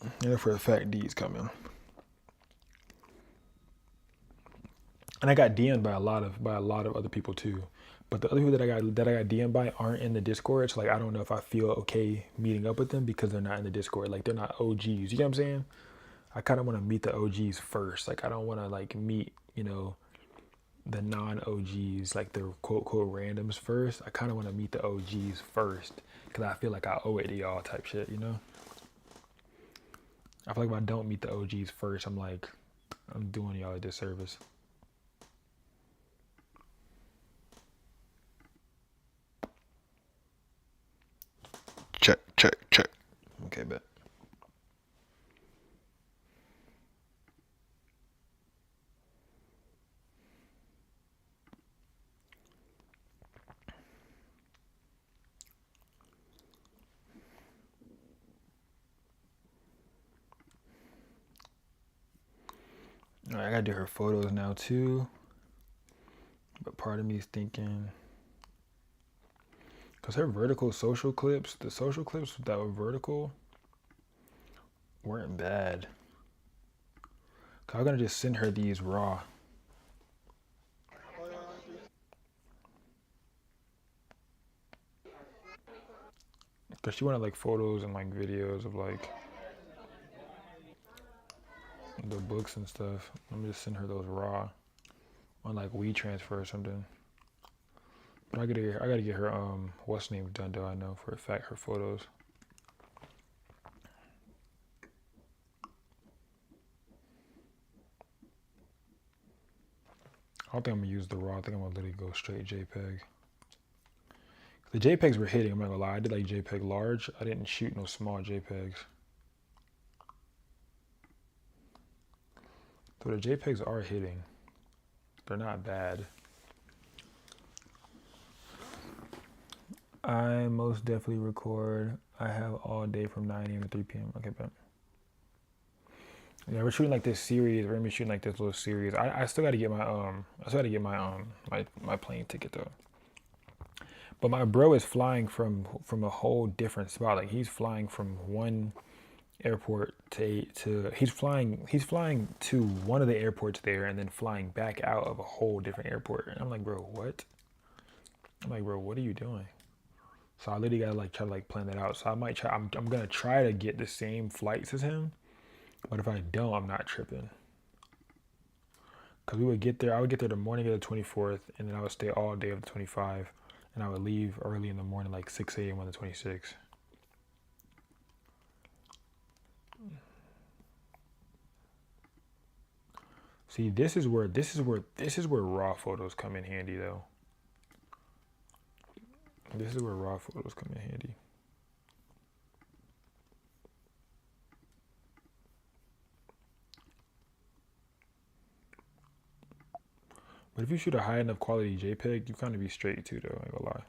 [SPEAKER 3] I know for a fact D's coming. And I got DM'd by a lot of other people too. But the other people that I got DM'd by aren't in the Discord. So like I don't know if I feel okay meeting up with them because they're not in the Discord. Like they're not OGs. You know what I'm saying? I kind of want to meet the OGs first. Like I don't want to like meet, you know, the non-OGs, like the quote randoms first. I kind of want to meet the OGs first because I feel like I owe it to y'all type shit, you know? I feel like if I don't meet the OGs first, I'm doing y'all a disservice. check. Okay, bet. All right, I gotta do her photos now too. But part of me is thinking, because her vertical social clips, the social clips that were vertical weren't bad. Cause I'm gonna just send her these raw. Cause she wanted like photos and like videos of like the books and stuff. Let me just send her those raw on like WeTransfer or something. But I gotta get her what's name done though. I know for a fact her photos. I don't think I'm gonna use the raw. I think I'm gonna literally go straight JPEG. The JPEGs were hitting. I'm not gonna lie. I did like JPEG large. I didn't shoot no small JPEGs. So the JPEGs are hitting. They're not bad. I most definitely record. I have all day from 9 a.m. to 3 p.m. Okay, bet. Yeah, we're shooting like this series. We're gonna be shooting like this little series. I still gotta get my plane ticket though. But my bro is flying from a whole different spot. Like he's flying from one airport to he's flying to one of the airports there and then flying back out of a whole different airport. And I'm like, bro, what? I'm like, bro, what are you doing? So I literally gotta like try to like plan that out. So I might try. I'm gonna try to get the same flights as him, but if I don't, I'm not tripping. Cause we would get there. I would get there the morning of the 24th, and then I would stay all day of the 25, and I would leave early in the morning, like 6 a.m. on the 26th. See, this is where raw photos come in handy though. This is where raw photos come in handy. But if you shoot a high enough quality JPEG, you kind of be straight too though, I ain't gonna lie.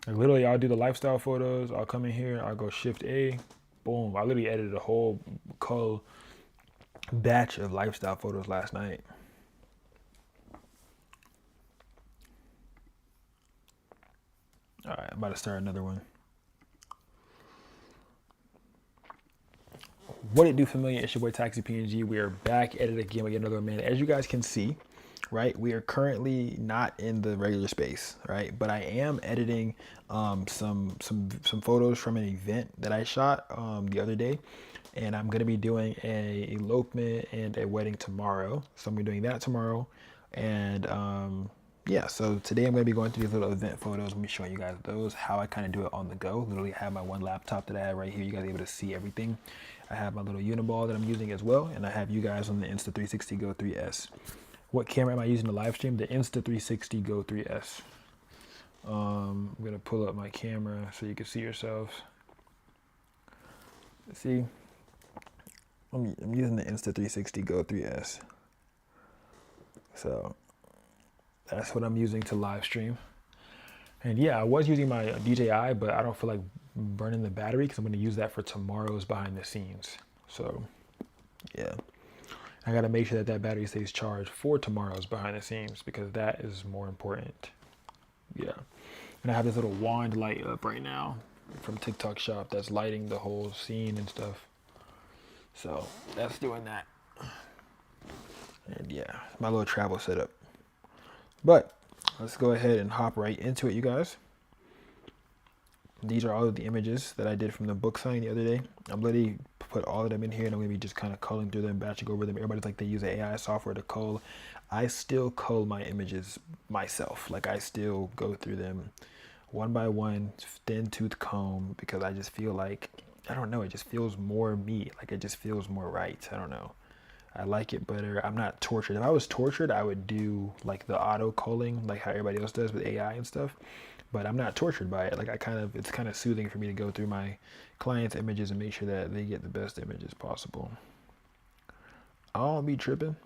[SPEAKER 3] Like literally I'll do the lifestyle photos, I'll come in here, I'll go Shift A, boom. I literally edited a whole batch of lifestyle photos last night. All right, I'm about to start another one. What it do, familiar? It's your boy Taxi PNG. We are back at it again with another one, man. As you guys can see, right, we are currently not in the regular space, right? But I am editing some photos from an event that I shot the other day, and I'm gonna be doing a elopement and a wedding tomorrow. So I'm gonna be doing that tomorrow, and yeah, so today I'm going to be going through these little event photos. Let me show you guys those, how I kind of do it on the go. Literally have my one laptop that I have right here. You guys are able to see everything. I have my little uniball that I'm using as well, and I have you guys on the Insta360 Go 3S. What camera am I using to live stream? The Insta360 Go 3S. I'm going to pull up my camera so you can see yourselves. See? I'm using the Insta360 Go 3S. So that's what I'm using to live stream. And yeah, I was using my DJI, but I don't feel like burning the battery because I'm going to use that for tomorrow's behind the scenes. So yeah, I got to make sure that battery stays charged for tomorrow's behind the scenes because that is more important. Yeah. And I have this little wand light up right now from TikTok Shop that's lighting the whole scene and stuff. So that's doing that. And yeah, my little travel setup. But let's go ahead and hop right into it, you guys. These are all of the images that I did from the book signing the other day. I'm literally put all of them in here, and I'm gonna be just kind of culling through them, batching over them. Everybody's like they use AI software to cull. I still cull my images myself. Like I still go through them one by one, thin tooth comb, because I just feel like, I don't know, it just feels more me. Like it just feels more right. I don't know. I like it better. I'm not tortured. If I was tortured, I would do like the auto culling, like how everybody else does with AI and stuff. but I'm not tortured by it. Like it's kind of soothing for me to go through my clients' images and make sure that they get the best images possible. I don't be tripping.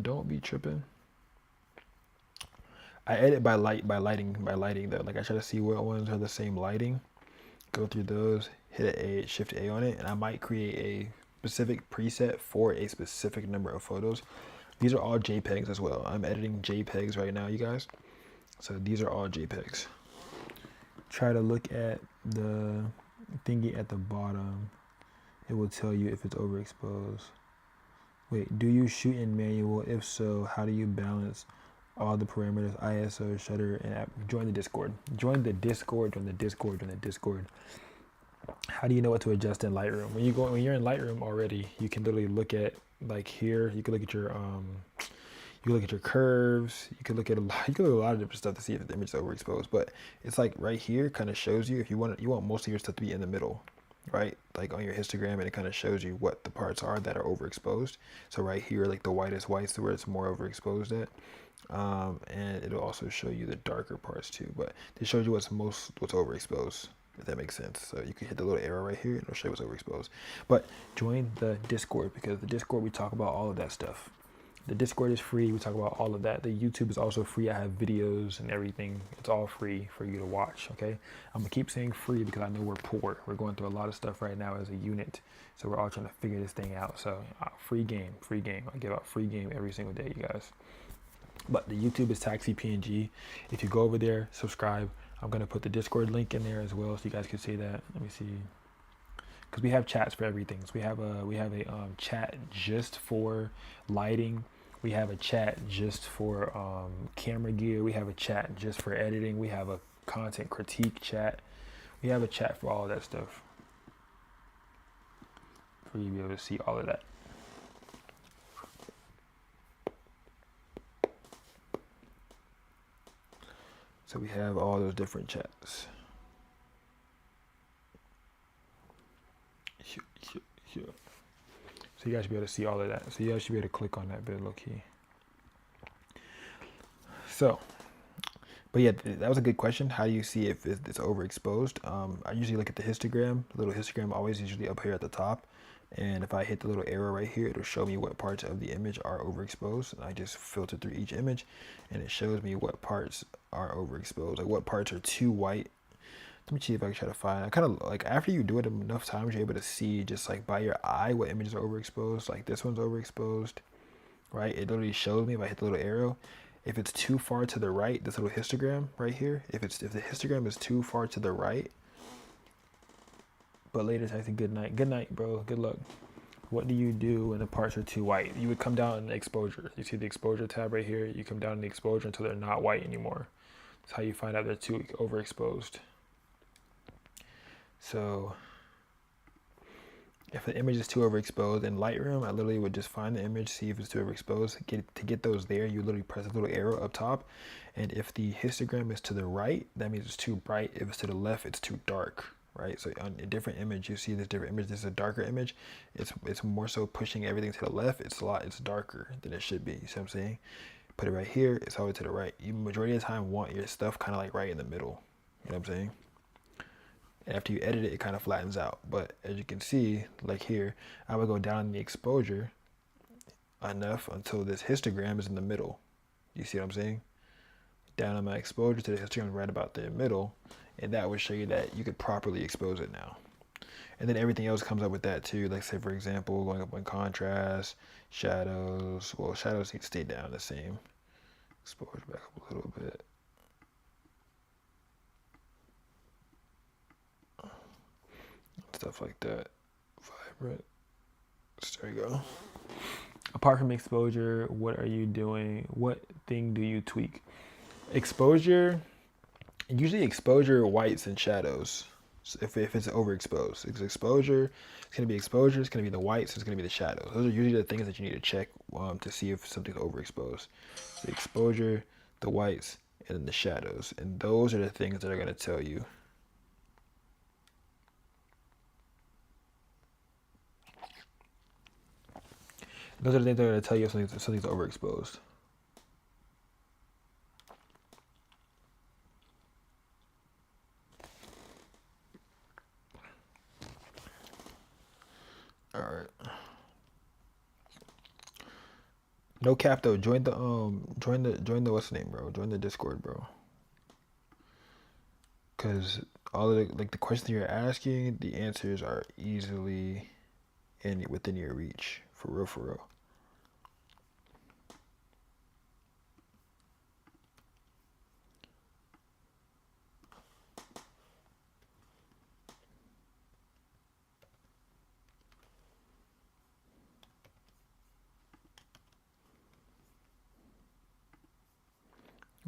[SPEAKER 3] Don't be tripping. I edit by lighting though. Like I try to see what ones are the same lighting. Go through those, hit a shift A on it, and I might create a specific preset for a specific number of photos. These are all JPEGs as well. I'm editing JPEGs right now, you guys. So these are all JPEGs. Try to look at the thingy at the bottom. It will tell you if it's overexposed. Wait, do you shoot in manual? If so, how do you balance all the parameters, ISO, shutter, and app? Join the Discord. Join the Discord. How do you know what to adjust in Lightroom? When you're in Lightroom already, you can literally look at like here. You can look at your curves. You can look at a lot of different stuff to see if the image is overexposed. But it's like right here, kind of shows you if you want most of your stuff to be in the middle, right? Like on your histogram, and it kind of shows you what the parts are that are overexposed. So right here, like the whitest whites, where it's more overexposed at. And it'll also show you the darker parts too, but it shows you what's overexposed, if that makes sense. So you can hit the little arrow right here and it'll show you what's overexposed. But join the Discord, because the Discord, we talk about all of that stuff. The Discord is free. We talk about all of that. The YouTube is also free. I have videos and everything. It's all free for you to watch, okay? I'm gonna keep saying free because I know we're poor. We're going through a lot of stuff right now as a unit. So we're all trying to figure this thing out. So free game. I give out free game every single day, you guys. But the YouTube is Taxi PNG. If you go over there, subscribe. I'm gonna put the Discord link in there as well, so you guys can see that. Let me see, because we have chats for everything. So we have a chat just for lighting. We have a chat just for camera gear. We have a chat just for editing. We have a content critique chat. We have a chat for all of that stuff, for you to be able to see all of that. So we have all those different chats. So you guys should be able to see all of that. So you guys should be able to click on that bit low key. So, but yeah, that was a good question. How do you see if it's overexposed? I usually look at the histogram. The little histogram always usually up here at the top. And if I hit the little arrow right here, it'll show me what parts of the image are overexposed. And I just filter through each image, and it shows me what parts are overexposed, like what parts are too white. Let me see if I can try to find. I kind of like, after you do it enough times, you're able to see just like by your eye what images are overexposed. Like this one's overexposed, right? It literally shows me if I hit the little arrow. If it's too far to the right, this little histogram right here, if the histogram is too far to the right. But later texting, good night, bro, good luck. What do you do when the parts are too white? You would come down in the exposure. You see the exposure tab right here. You come down in the exposure until they're not white anymore. That's how you find out they're too overexposed. So if the image is too overexposed in Lightroom, I literally would just find the image, see if it's too overexposed. To get those there, you literally press a little arrow up top. And if the histogram is to the right, that means it's too bright. If it's to the left, it's too dark. Right, so on a different image, you see this different image. This is a darker image. It's more so pushing everything to the left. It's darker than it should be. You see what I'm saying? Put it right here. It's always to the right. You majority of the time want your stuff kind of like right in the middle. You know what I'm saying? And after you edit it, it kind of flattens out. But as you can see, like here, I would go down in the exposure enough until this histogram is in the middle. You see what I'm saying? Down on my exposure to the histogram right about the middle. And that would show you that you could properly expose it now. And then everything else comes up with that too. Like say, for example, going up on contrast, shadows. Well, shadows need to stay down the same. Exposure back up a little bit. Stuff like that. Vibrant. There you go. Apart from exposure, what are you doing? What thing do you tweak? Exposure. Usually exposure, whites, and shadows. So if it's overexposed, it's exposure. It's gonna be exposure. It's gonna be the whites. It's gonna be the shadows. Those are usually the things that you need to check to see if something's overexposed. The exposure, the whites, and then the shadows. And those are the things that are gonna tell you. Those are the things that are gonna tell you if something's overexposed. All right. No cap though. Join the what's the name, bro? Join the Discord, bro. Cause all of the questions you're asking, the answers are easily within your reach. For real, for real.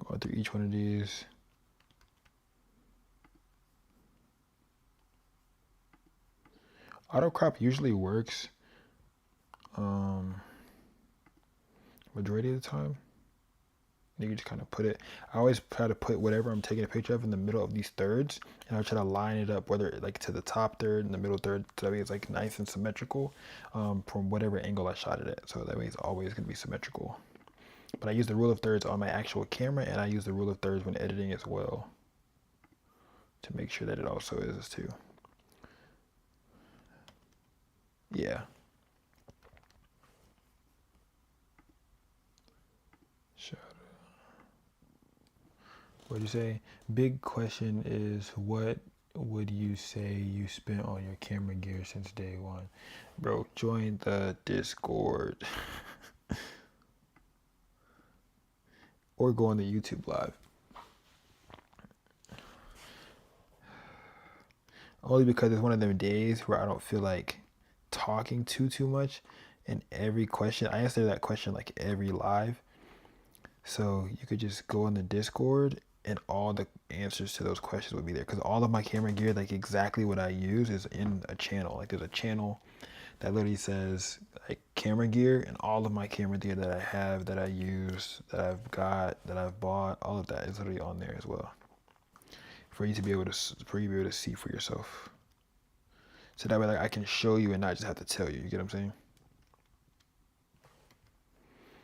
[SPEAKER 3] Going through each one of these. Auto crop usually works majority of the time. You just kind of put it. I always try to put whatever I'm taking a picture of in the middle of these thirds, and I try to line it up, whether like to the top third and the middle third, so that way it's like nice and symmetrical from whatever angle I shot it at. So that way it's always gonna be symmetrical. But I use the rule of thirds on my actual camera, and I use the rule of thirds when editing as well to make sure that it also is too. Yeah. What'd you say? Big question is, what would you say you spent on your camera gear since day one? Bro, join the Discord. Or go on the YouTube live. Only because it's one of them days where I don't feel like talking too much. And every question, I answer that question like every live. So you could just go on the Discord and all the answers to those questions would be there. Because all of my camera gear, like exactly what I use, is in a channel. Like there's a channel that literally says like camera gear, and all of my camera gear that I have, that I use, that I've got, that I've bought, all of that is literally on there as well. For you to be able to see for yourself. So that way like I can show you and not just have to tell you. You get what I'm saying?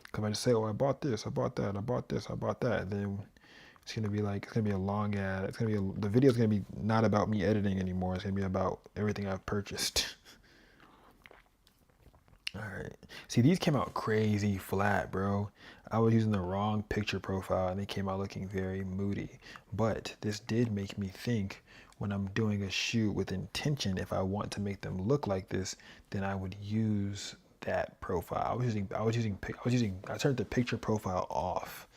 [SPEAKER 3] Because I just say, oh, I bought this, I bought that, I bought this, I bought that. And then it's going to be like, it's going to be a long ad. It's going to be, the video's going to be not about me editing anymore. It's going to be about everything I've purchased. All right. See, these came out crazy flat, bro. I was using the wrong picture profile and they came out looking very moody. But this did make me think, when I'm doing a shoot with intention, if I want to make them look like this, then I would use that profile. I turned the picture profile off,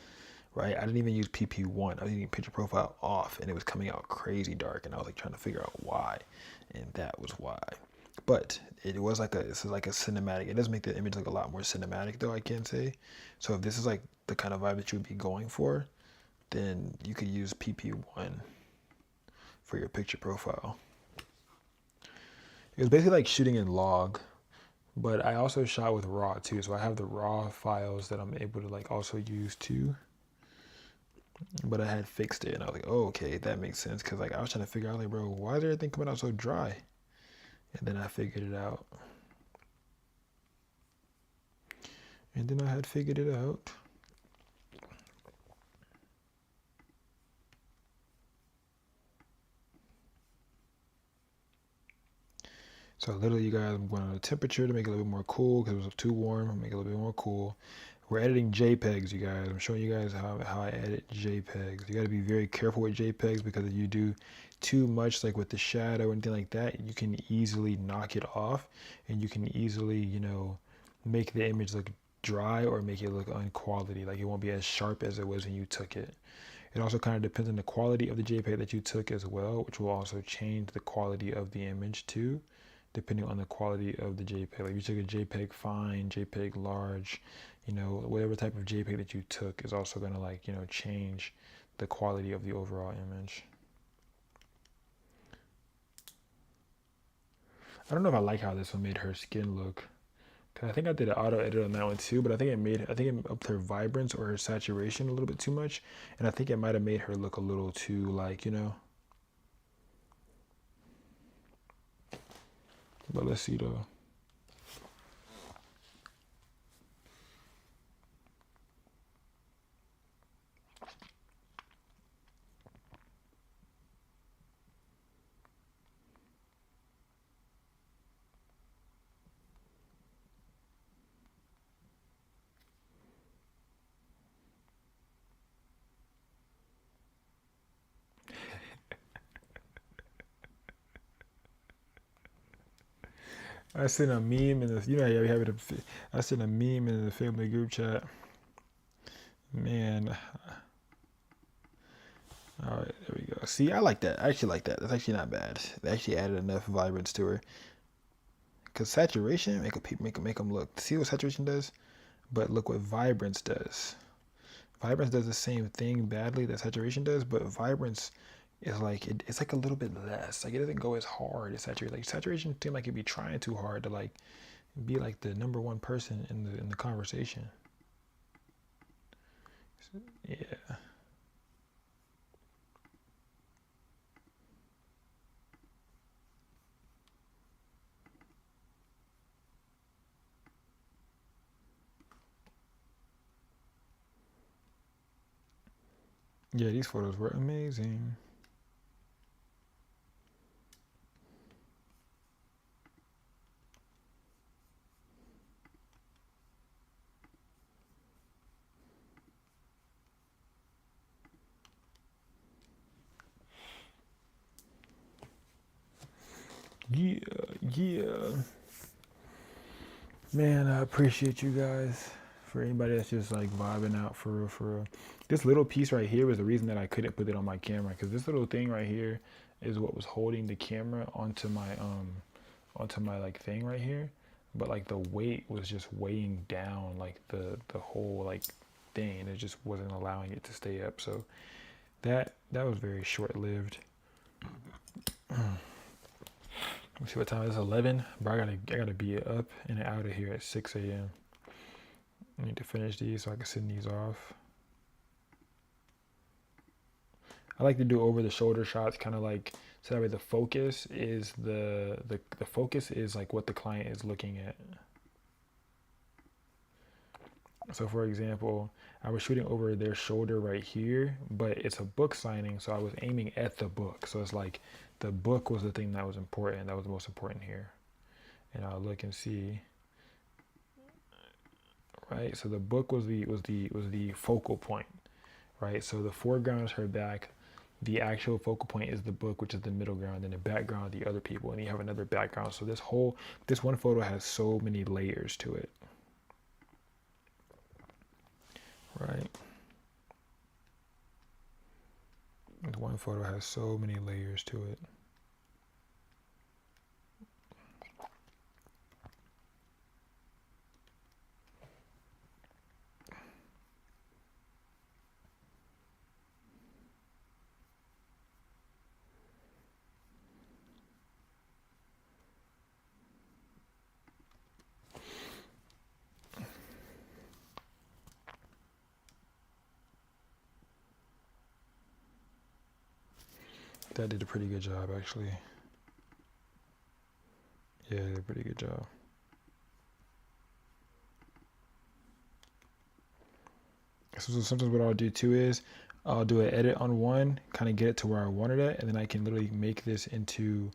[SPEAKER 3] right? I didn't even use PP1. I was using picture profile off, and it was coming out crazy dark, and I was like trying to figure out why, and that was why. But it was like this is like a cinematic. It does make the image look a lot more cinematic, though, I can say. So if this is like the kind of vibe that you would be going for, then you could use PP1 for your picture profile. It was basically like shooting in log. But I also shot with RAW too, so I have the RAW files that I'm able to like also use too. But I had fixed it, and I was like, oh, okay, that makes sense. Because like I was trying to figure out, like, bro, why is everything coming out so dry? And then I figured it out. So literally, you guys, I'm going on the temperature to make it a little bit more cool because it was too warm. I'll make it a little bit more cool. We're editing JPEGs, you guys. I'm showing you guys how I edit JPEGs. You got to be very careful with JPEGs, because if you do too much, like with the shadow or anything like that, you can easily knock it off, and you can easily, you know, make the image look dry or make it look unquality. Like it won't be as sharp as it was when you took it. It also kind of depends on the quality of the JPEG that you took as well, which will also change the quality of the image too, depending on the quality of the JPEG. Like if you took a JPEG fine, JPEG large, you know, whatever type of JPEG that you took is also going to, like, you know, change the quality of the overall image. I don't know if I like how this one made her skin look. Cause I think I did an auto edit on that one too, but I think it upped her vibrance or her saturation a little bit too much. And I think it might have made her look a little too, like, you know. But let's see though. I sent a meme in the, you know, you have it. I sent a meme in the family group chat. Man, all right, there we go. See, I like that. I actually like that. That's actually not bad. They actually added enough vibrance to her. Cause saturation make them look. See what saturation does, but look what vibrance does. Vibrance does the same thing badly that saturation does, but vibrance is like it's like a little bit less. Like it doesn't go as hard as saturation. Like saturation seems like it'd be trying too hard to like be like the number one person in the conversation. Yeah. Yeah, these photos were amazing. Yeah, yeah. Man, I appreciate you guys. For anybody that's just like vibing out for real, for real. This little piece right here was the reason that I couldn't put it on my camera, because this little thing right here is what was holding the camera onto my like thing right here. But like the weight was just weighing down like the whole like thing, and it just wasn't allowing it to stay up. So that was very short lived. Let's see what time it is. 11. But I gotta be up and out of here at 6 a.m. I need to finish these so I can send these off. I like to do over the shoulder shots, kind of like, so that way the focus is the focus is like what the client is looking at. So for example, I was shooting over their shoulder right here, but it's a book signing, so I was aiming at the book. So it's like the book was the thing that was important. That was the most important here. And I'll look and see. Right, so the book was the focal point, right? So the foreground is her back, the actual focal point is the book, which is the middle ground, and the background the other people, and you have another background. So this one photo has so many layers to it, right? The one photo has so many layers to it. That did a pretty good job, actually. Yeah, did a pretty good job. So sometimes what I'll do too is I'll do an edit on one, kind of get it to where I wanted it, and then I can literally make this into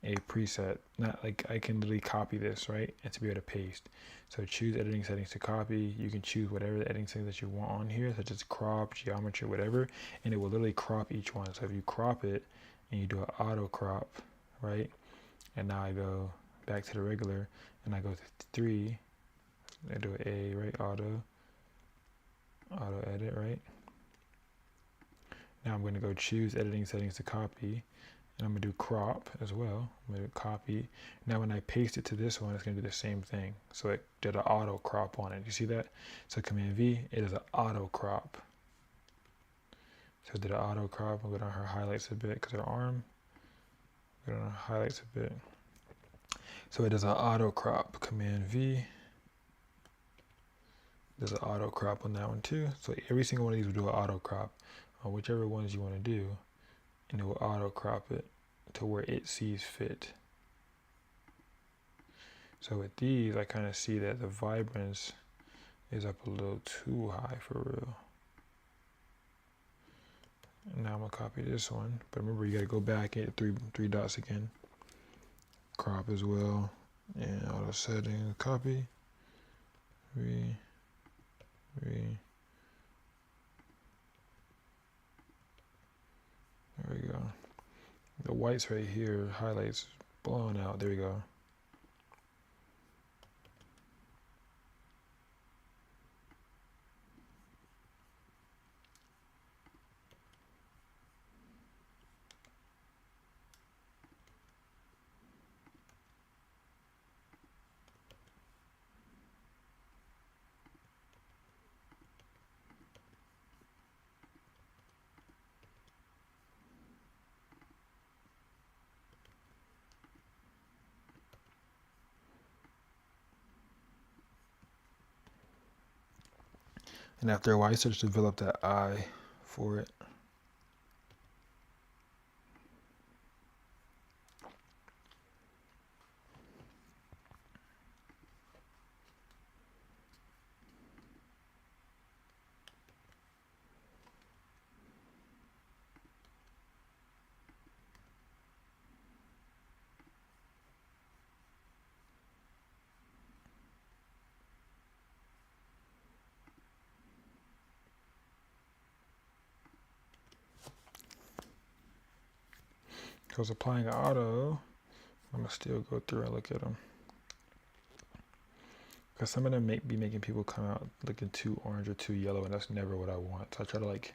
[SPEAKER 3] a preset. Not like I can literally copy this, right? And to be able to paste. So choose editing settings to copy. You can choose whatever the editing settings that you want on here, such as crop, geometry, whatever, and it will literally crop each one. So if you crop it and you do an auto crop, right? And now I go back to the regular and I go to 3, I do an A, right? Auto edit, right? Now I'm going to go choose editing settings to copy, and I'm going to do crop as well. I'm going to copy. Now when I paste it to this one, it's going to do the same thing. So it did an auto crop on it. You see that? So Command V, it is an auto crop. So it did an auto crop. I'll go down her highlights a bit because her arm. Go down her highlights a bit. So it does an auto crop. Command V. There's an auto crop on that one too. So every single one of these will do an auto crop on whichever ones you want to do, and it will auto crop it to where it sees fit. So with these, I kind of see that the vibrance is up a little too high for real. And now I'm gonna copy this one, but remember you gotta go back at three dots again. Crop as well, and auto setting, copy. There we go. The whites right here, highlights blown out. There we go. And after a while, I started to develop that eye for it. Because applying auto, I'm going to still go through and look at them. Because some of them may be making people come out looking too orange or too yellow, and that's never what I want. So I try to like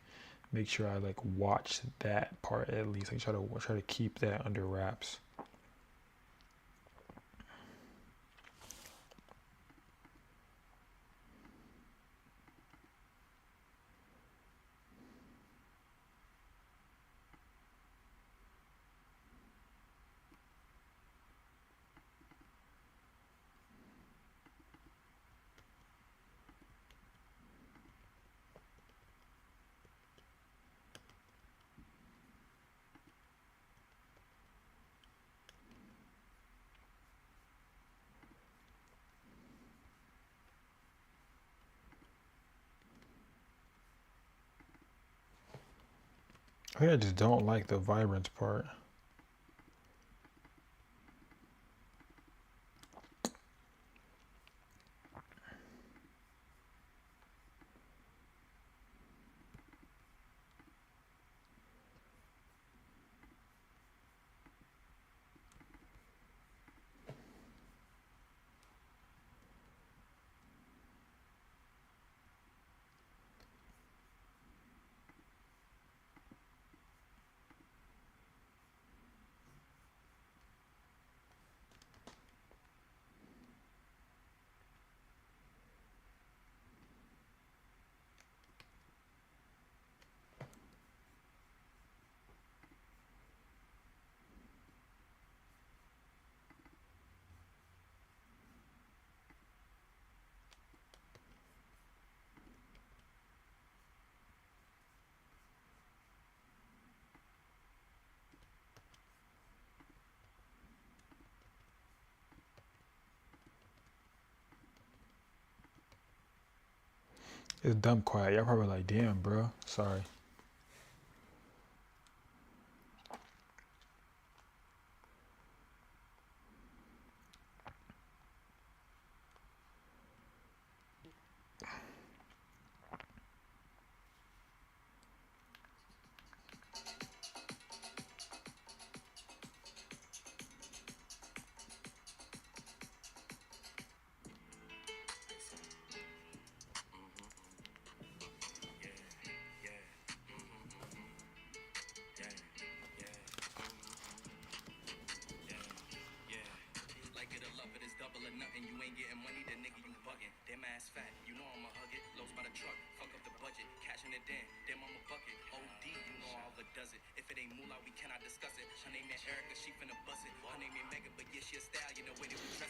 [SPEAKER 3] make sure I like watch that part at least. I try to keep that under wraps. I think I just don't like the vibrance part. It's dumb quiet. Y'all probably like, damn, bro. Sorry.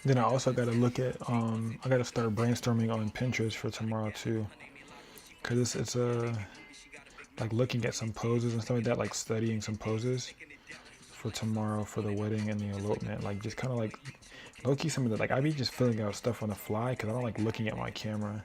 [SPEAKER 3] Then I also got to look at, I got to start brainstorming on Pinterest for tomorrow too. Because it's like looking at some poses and stuff like that, like studying some poses for tomorrow for the wedding and the elopement. Like just kind of like low-key some of the, like I be just filling out stuff on the fly because I don't like looking at my camera.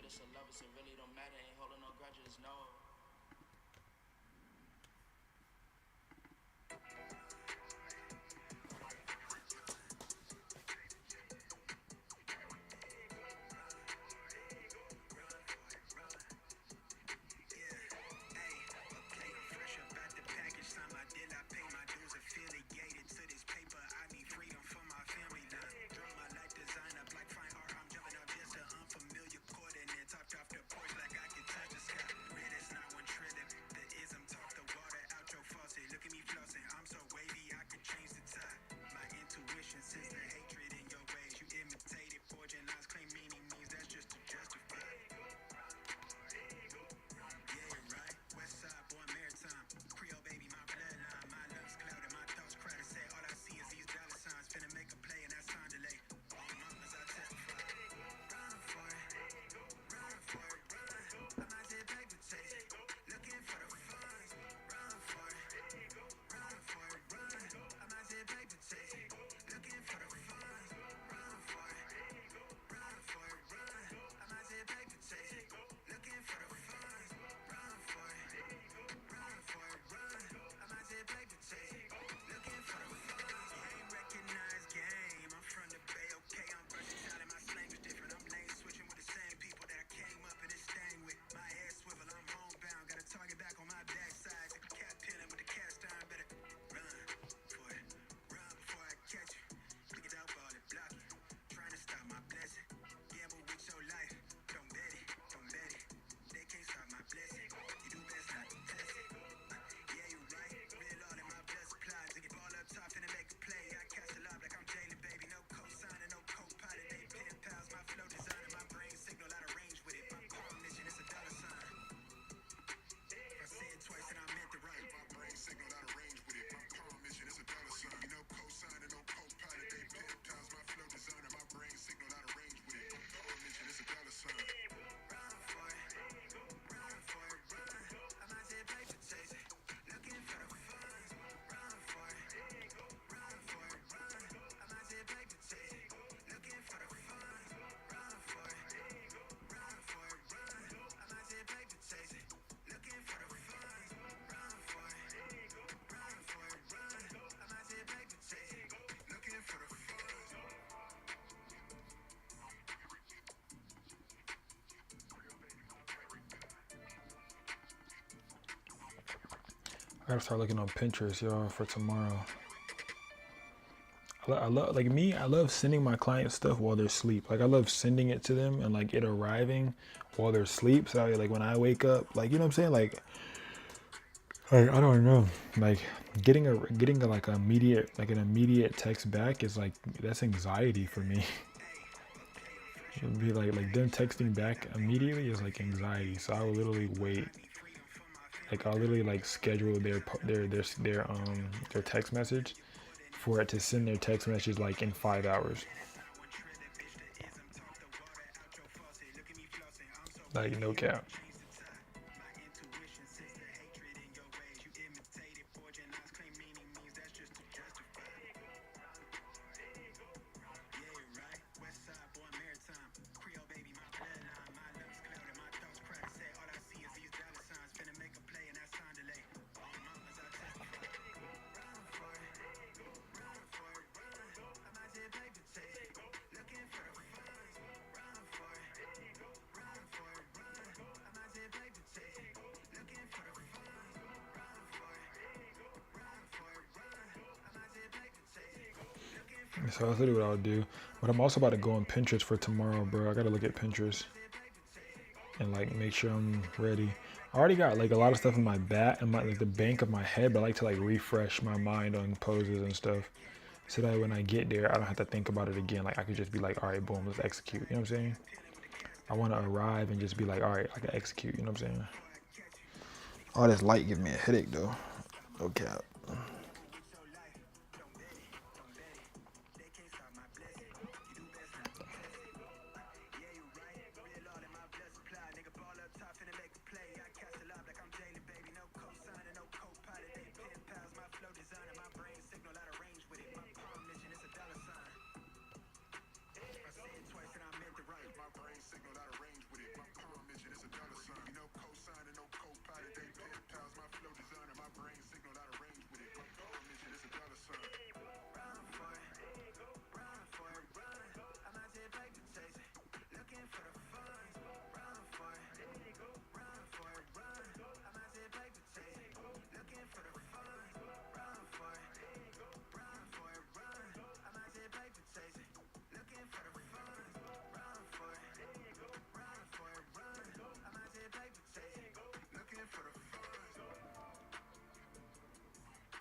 [SPEAKER 2] it's a love, it really don't matter. Ain't holding no grudges, no.
[SPEAKER 3] I gotta start looking on Pinterest, y'all, for tomorrow. I love, like me, I love sending my clients stuff while they're asleep. Like I love sending it to them and like it arriving while they're asleep. So like when I wake up, like, you know what I'm saying? Like I don't know. Like getting a like an immediate text back is like, that's anxiety for me. It'd be like them texting back immediately is like anxiety. So I will literally wait. Like I'll literally like schedule their text message for it to send their text message like in 5 hours. Like no cap. So that's literally what I'll do. But I'm also about to go on Pinterest for tomorrow, bro. I gotta look at Pinterest and like make sure I'm ready. I already got like a lot of stuff in my bat and like the bank of my head, but I like to like refresh my mind on poses and stuff, so that when I get there, I don't have to think about it again. Like I could just be like, all right, boom, let's execute. You know what I'm saying? I want to arrive and just be like, all right, I can execute. You know what I'm saying? All this light give me a headache though. No cap.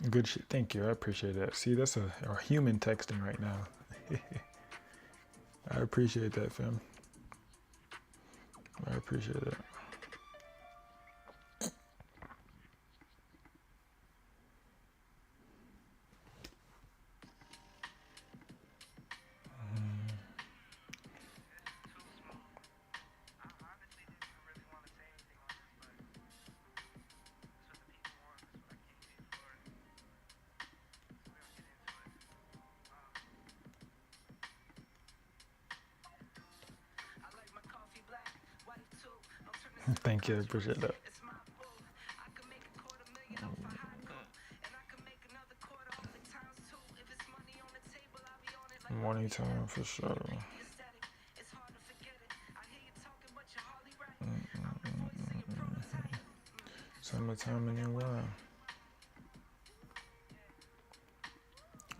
[SPEAKER 3] Good shit. Thank you. I appreciate that. See, that's a human texting right now. I appreciate that, fam. I appreciate that. Thank you. I appreciate that. Morning time for sure. Summertime in your wild.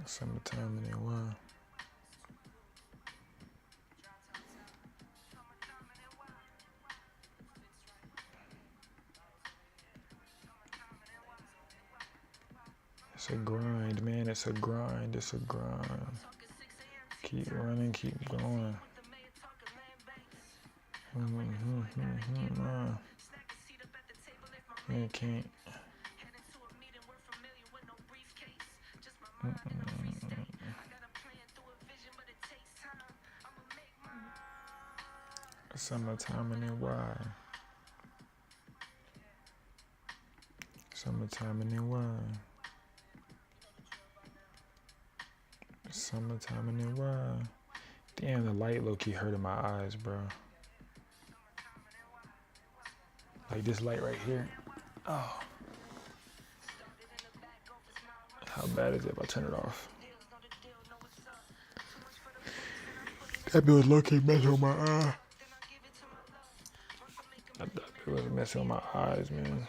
[SPEAKER 3] Summertime in your wild. It's a grind, man. It's a grind. It's a grind. Keep running, keep going. You can't. Summertime in your wild. Summertime in your wild. Summertime in your wild. Damn, the light low-key hurting my eyes, bro. Like this light right here. Oh. How bad is it if I turn it off? That bill was low-key messing with my eye. That bill was messing with my eyes, man.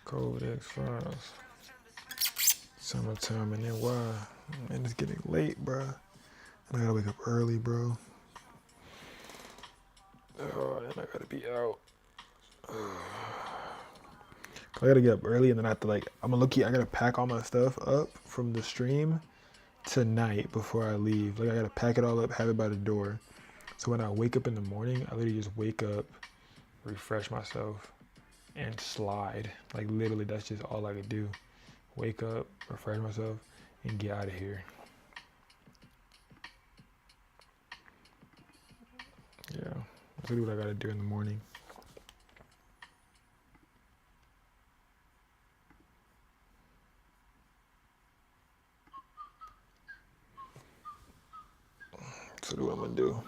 [SPEAKER 3] COVID X-Files. Summertime in there, why? Man, it's getting late, bro. And I gotta wake up early, bro. Oh, and I gotta be out. I gotta get up early, and then I have to I'm gonna I gotta pack all my stuff up from the stream tonight before I leave. I gotta pack it all up, have it by the door. So when I wake up in the morning, I literally just wake up, refresh myself, and slide. Literally, that's just all I could do. Wake up, refresh myself, and get out of here. Yeah, that's really what I gotta do in the morning. So what I'm gonna do.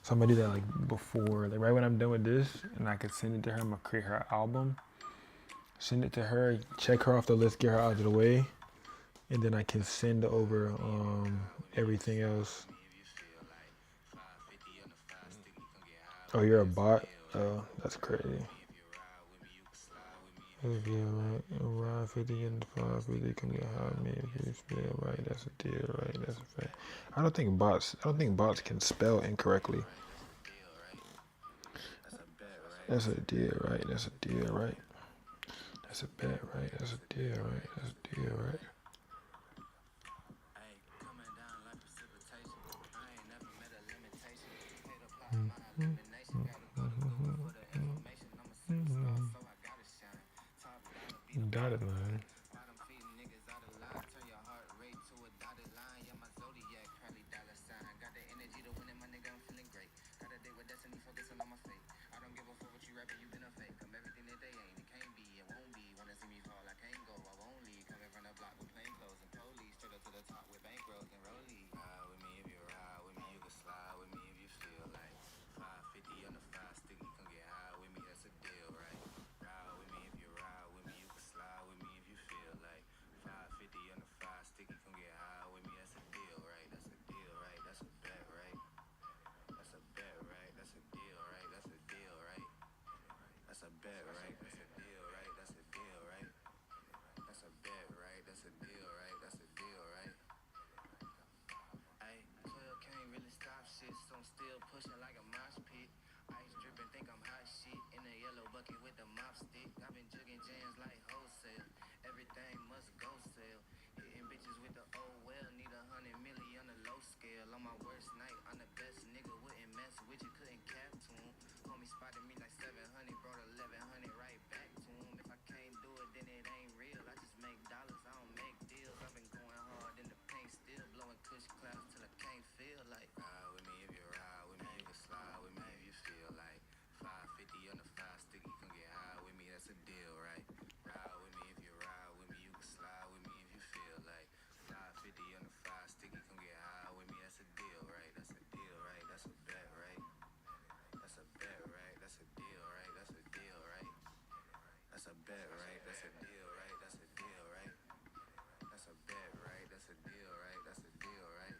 [SPEAKER 3] So I'm gonna do that before, right when I'm done with this, and I could send it to her. I'm gonna create her album, send it to her, check her off the list, get her out of the way, and then I can send over everything else. Oh, you're a bot? Oh, that's crazy. If you're right, ride 50 and 550 can get high me if you spell right. That's a deal, right? That's a fact. I don't think bots can spell incorrectly. That's a deal, right? That's a deal, right? That's a bet, right? That's a deal, right? That's a deal, right? Dotted line.
[SPEAKER 4] Still pushing like a mosh pit. Ice dripping, think I'm hot shit. in a yellow bucket with the mop stick. I've been jugging jams like wholesale. Everything must go sell. Hitting bitches with the oh well. Need 100 million on a low scale. On my worst night, I'm the best nigga. Wouldn't mess with you, couldn't cap to him. Homie spotted me like 700, brought 1100 right back to him. If I can't do it, then it ain't real. I just make dollars, I don't make deals. I've been going hard in the paint, still blowing kush clouds till I can't feel like. Ride with me if you ride with me, you can slide with me if you feel like. 550 on the 5 sticky, come get high with me, that's a deal, right? Ride with me if you ride with me, you can slide with me if you feel like. 550 on the 5 sticky, come get high with me, that's a deal, right? That's a deal, right? That's a bet, right? That's a bet, right? That's a deal, right? That's a deal, right? That's a bet, right? That's a deal, right? That's a deal, right? That's a bet, right? That's a deal, right? That's a deal, right?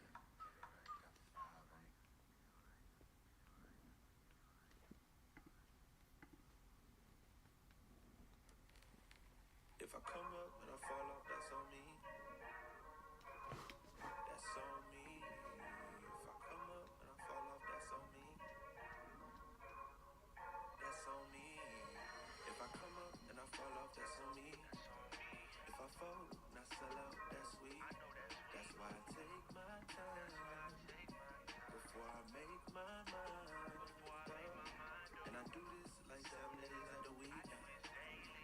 [SPEAKER 2] If I come up and I fall off, that's on me. That's on me. If I come up and I fall off, that's on me. That's on me. If I come up and I fall off, that's on me. If I fall and I sell out, that's sweet. That's why I take my time before I make my mind. And I do this like 7 days out the week.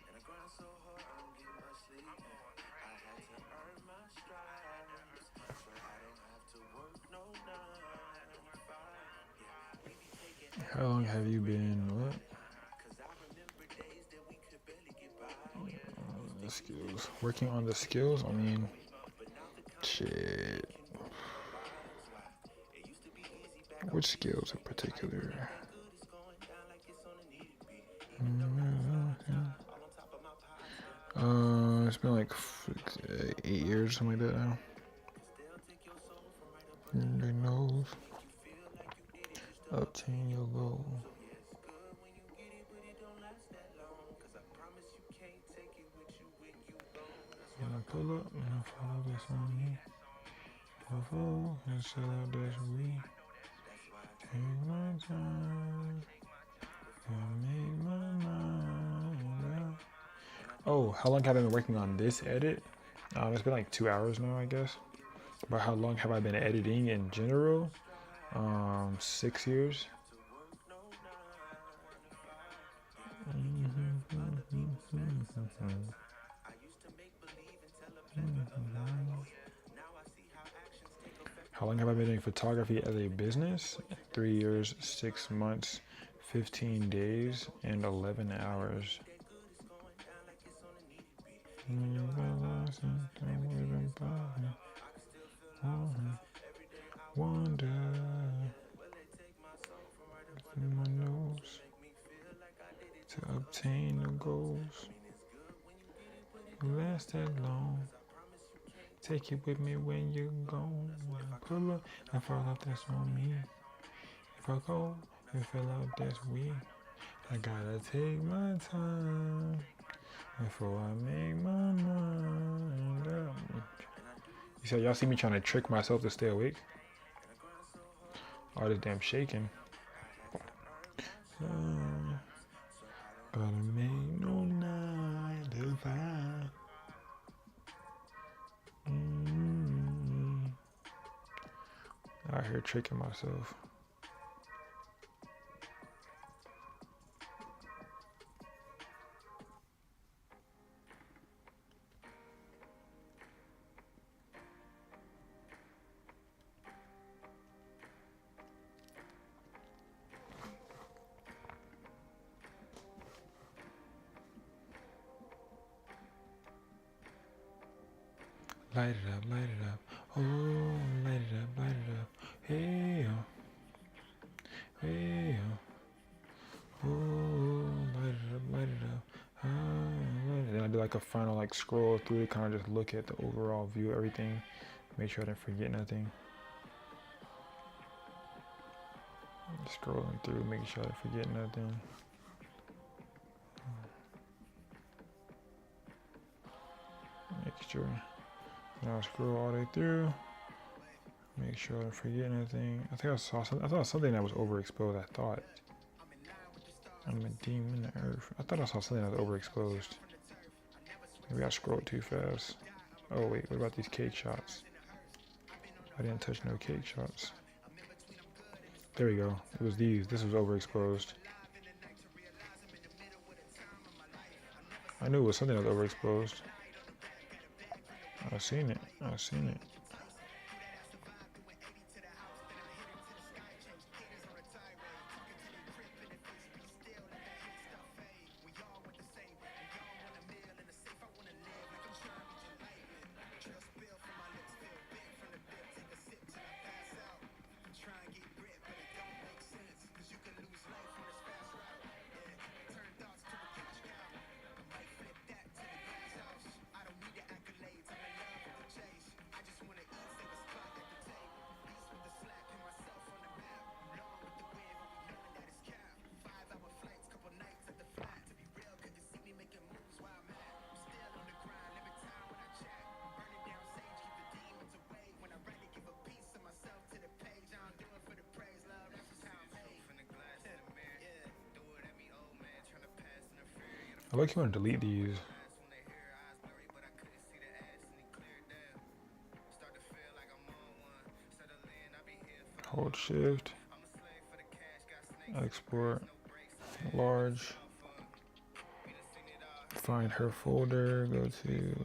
[SPEAKER 2] And I grind so hard, I don't get much sleep. I had to earn my stripes, so I don't have to work no 9 to 5. Yeah, we be taking
[SPEAKER 3] How long have you been? What?
[SPEAKER 2] cause I remember days that we could barely get by.
[SPEAKER 3] The skills. Working on the skills. I mean, shit. Which skills in particular? It's been like 8 years, something like that now. Your nose. Obtain your goal. When I pull up, and I follow this on me. Follow and sell out this week. Take my time and make my mind up. Oh, how long have I been working on this edit? It's been like 2 hours now, I guess. But how long have I been editing in general? 6 years. How long have I been doing photography as a business? 3 years, 6 months, 15 days, and 11 hours. Wonder in my nose to obtain the goals. Last that long. Take it with me when you're gone. When I pull up, I fall off, that's on me. If I go, and fell out, that's we. I gotta take my time before I make my mind up. You said y'all see me trying to trick myself to stay awake? All this damn shaking. Gotta make no 9 to 5. Out here tricking myself. Light it up, light it up. Oh, light it up, light it up. Hey, oh. Hey, oh. Oh, light it up, light it up. Then I do like a final like scroll through to kind of just look at the overall view of everything. Make sure I didn't forget nothing. Scrolling through, making sure I didn't forget nothing. Make sure. Now scroll all the way through. Make sure I don't forget anything. I think I saw something that was overexposed. I thought. I'm a demon of earth. I thought I saw something that was overexposed. Maybe I scrolled too fast. Oh wait, what about these cake shots? I didn't touch no cake shots. There we go. It was these. This was overexposed. I knew it was something that was overexposed. I seen it. I seen it. I like you want to delete these. Hold shift. Export. Large. Find her folder. Go to.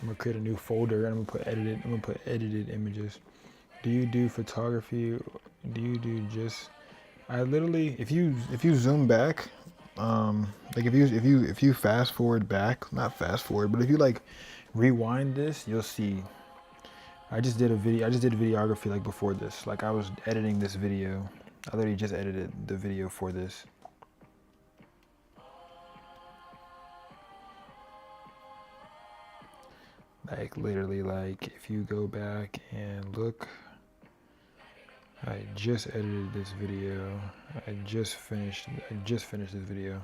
[SPEAKER 3] I'm gonna create a new folder and I'm gonna put edited images. Do you do photography? Do you do just? I literally, if you zoom back, like if you fast forward back, not fast forward, but if you like rewind this, you'll see. I just did videography like before this. Like I was editing this video. I literally just edited the video for this. Like literally, like if you go back and look, I just edited this video. I just finished this video.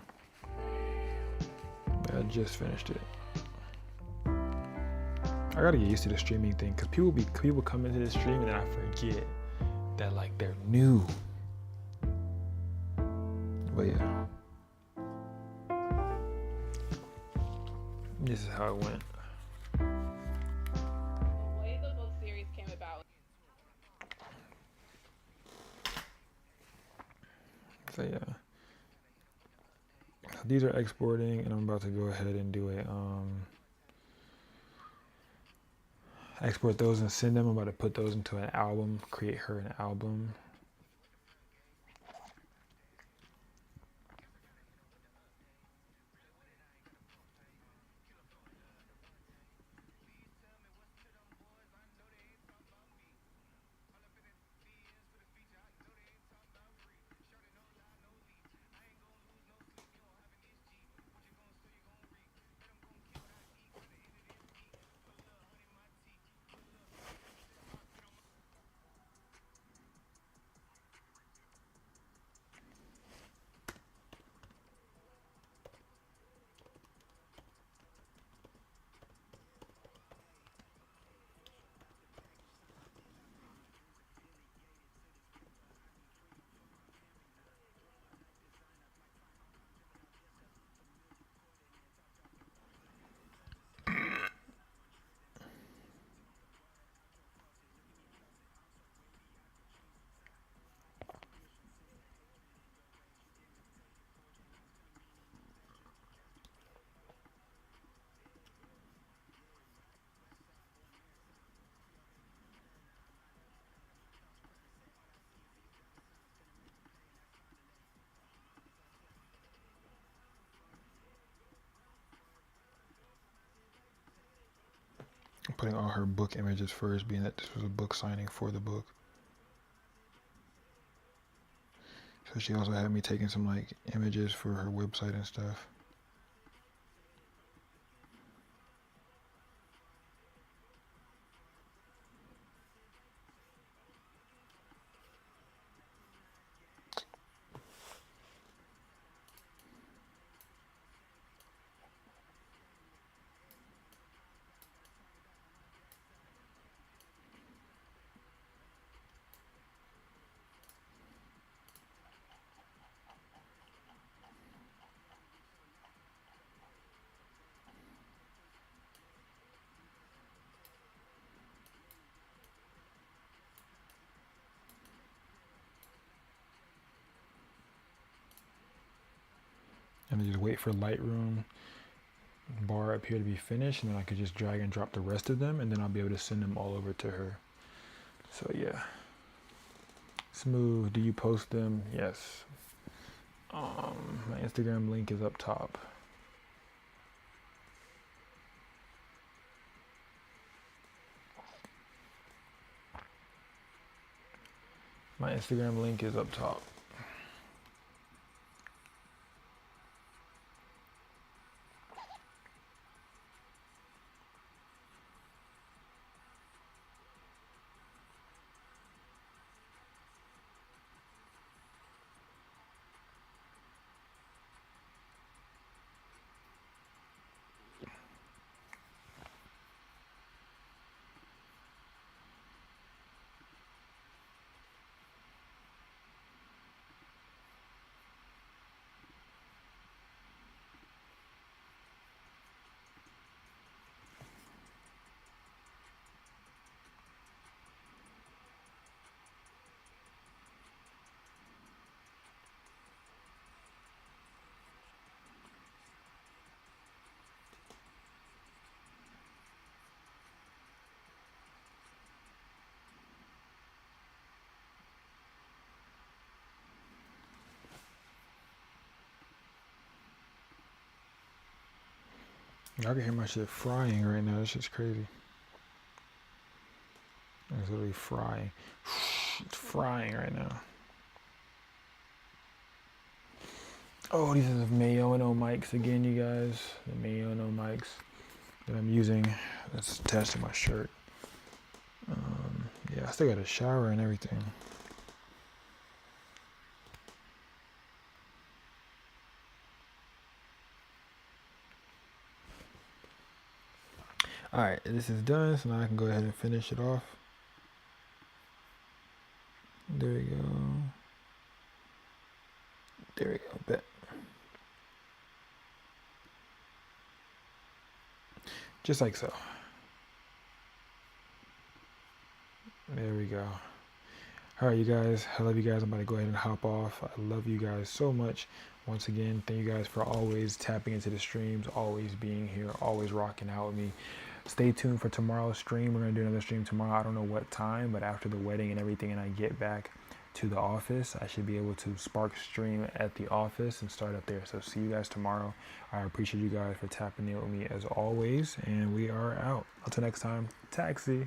[SPEAKER 3] I just finished it. I gotta get used to the streaming thing, cause people come into the stream and then I forget that like they're new. But yeah, this is how it went. So yeah, these are exporting, and I'm about to go ahead and do a export those and send them. I'm about to put those into an album, create her an album. I'm putting all her book images first, being that this was a book signing for the book. So she also had me taking some like images for her website and stuff. And then just wait for Lightroom bar up here to be finished, and then I could just drag and drop the rest of them, and then I'll be able to send them all over to her. So yeah. Smooth. Do you post them? Yes. My Instagram link is up top. My Instagram link is up top. Y'all can hear my shit frying right now. This shit's crazy. It's literally frying. It's frying right now. Oh, these are the Mayo mics again, you guys. The Mayo mics that I'm using. That's attached to my shirt. Yeah, I still got a shower and everything. Alright, this is done, so now I can go ahead and finish it off. There we go. There we go, bet. Just like so. There we go. Alright, you guys, I love you guys. I'm about to go ahead and hop off. I love you guys so much. Once again, thank you guys for always tapping into the streams, always being here, always rocking out with me. Stay tuned for tomorrow's stream. We're going to do another stream tomorrow. I don't know what time, but after the wedding and everything and I get back to the office, I should be able to spark stream at the office and start up there. So see you guys tomorrow. I appreciate you guys for tapping in with me as always, and we are out. Until next time, taxi.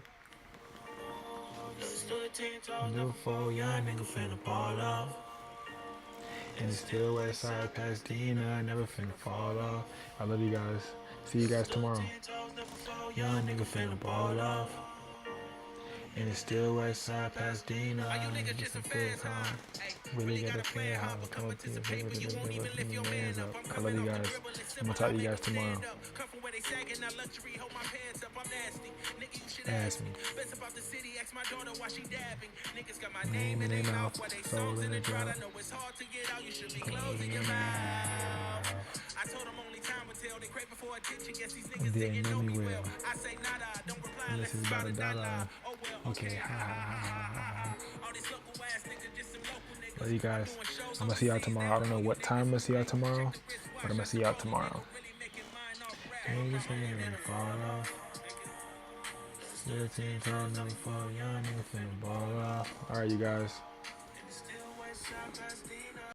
[SPEAKER 3] And it's still west side Pasadena, never finna fall off. I love you guys. See you guys tomorrow. Young nigga finna ball off. And it's still west side Pasadena. Get some feds on. Really gotta feel how I'm coming to the paper to the hands up. I love you guys. I'm gonna talk to you guys tomorrow. Ask me. Name in their mouth, soul in a drop. Closing your mouth. I told them only time will tell. They crave for attention. Guess these niggas didn't know me well. I say nada, don't reply unless it's about $1. Okay, ha ha ha ha. All these local ass niggas, just some local niggas. Love you guys. I'm gonna see y'all tomorrow. I don't know what time I'm gonna see y'all tomorrow, but I'm gonna see y'all tomorrow. Alright, you guys.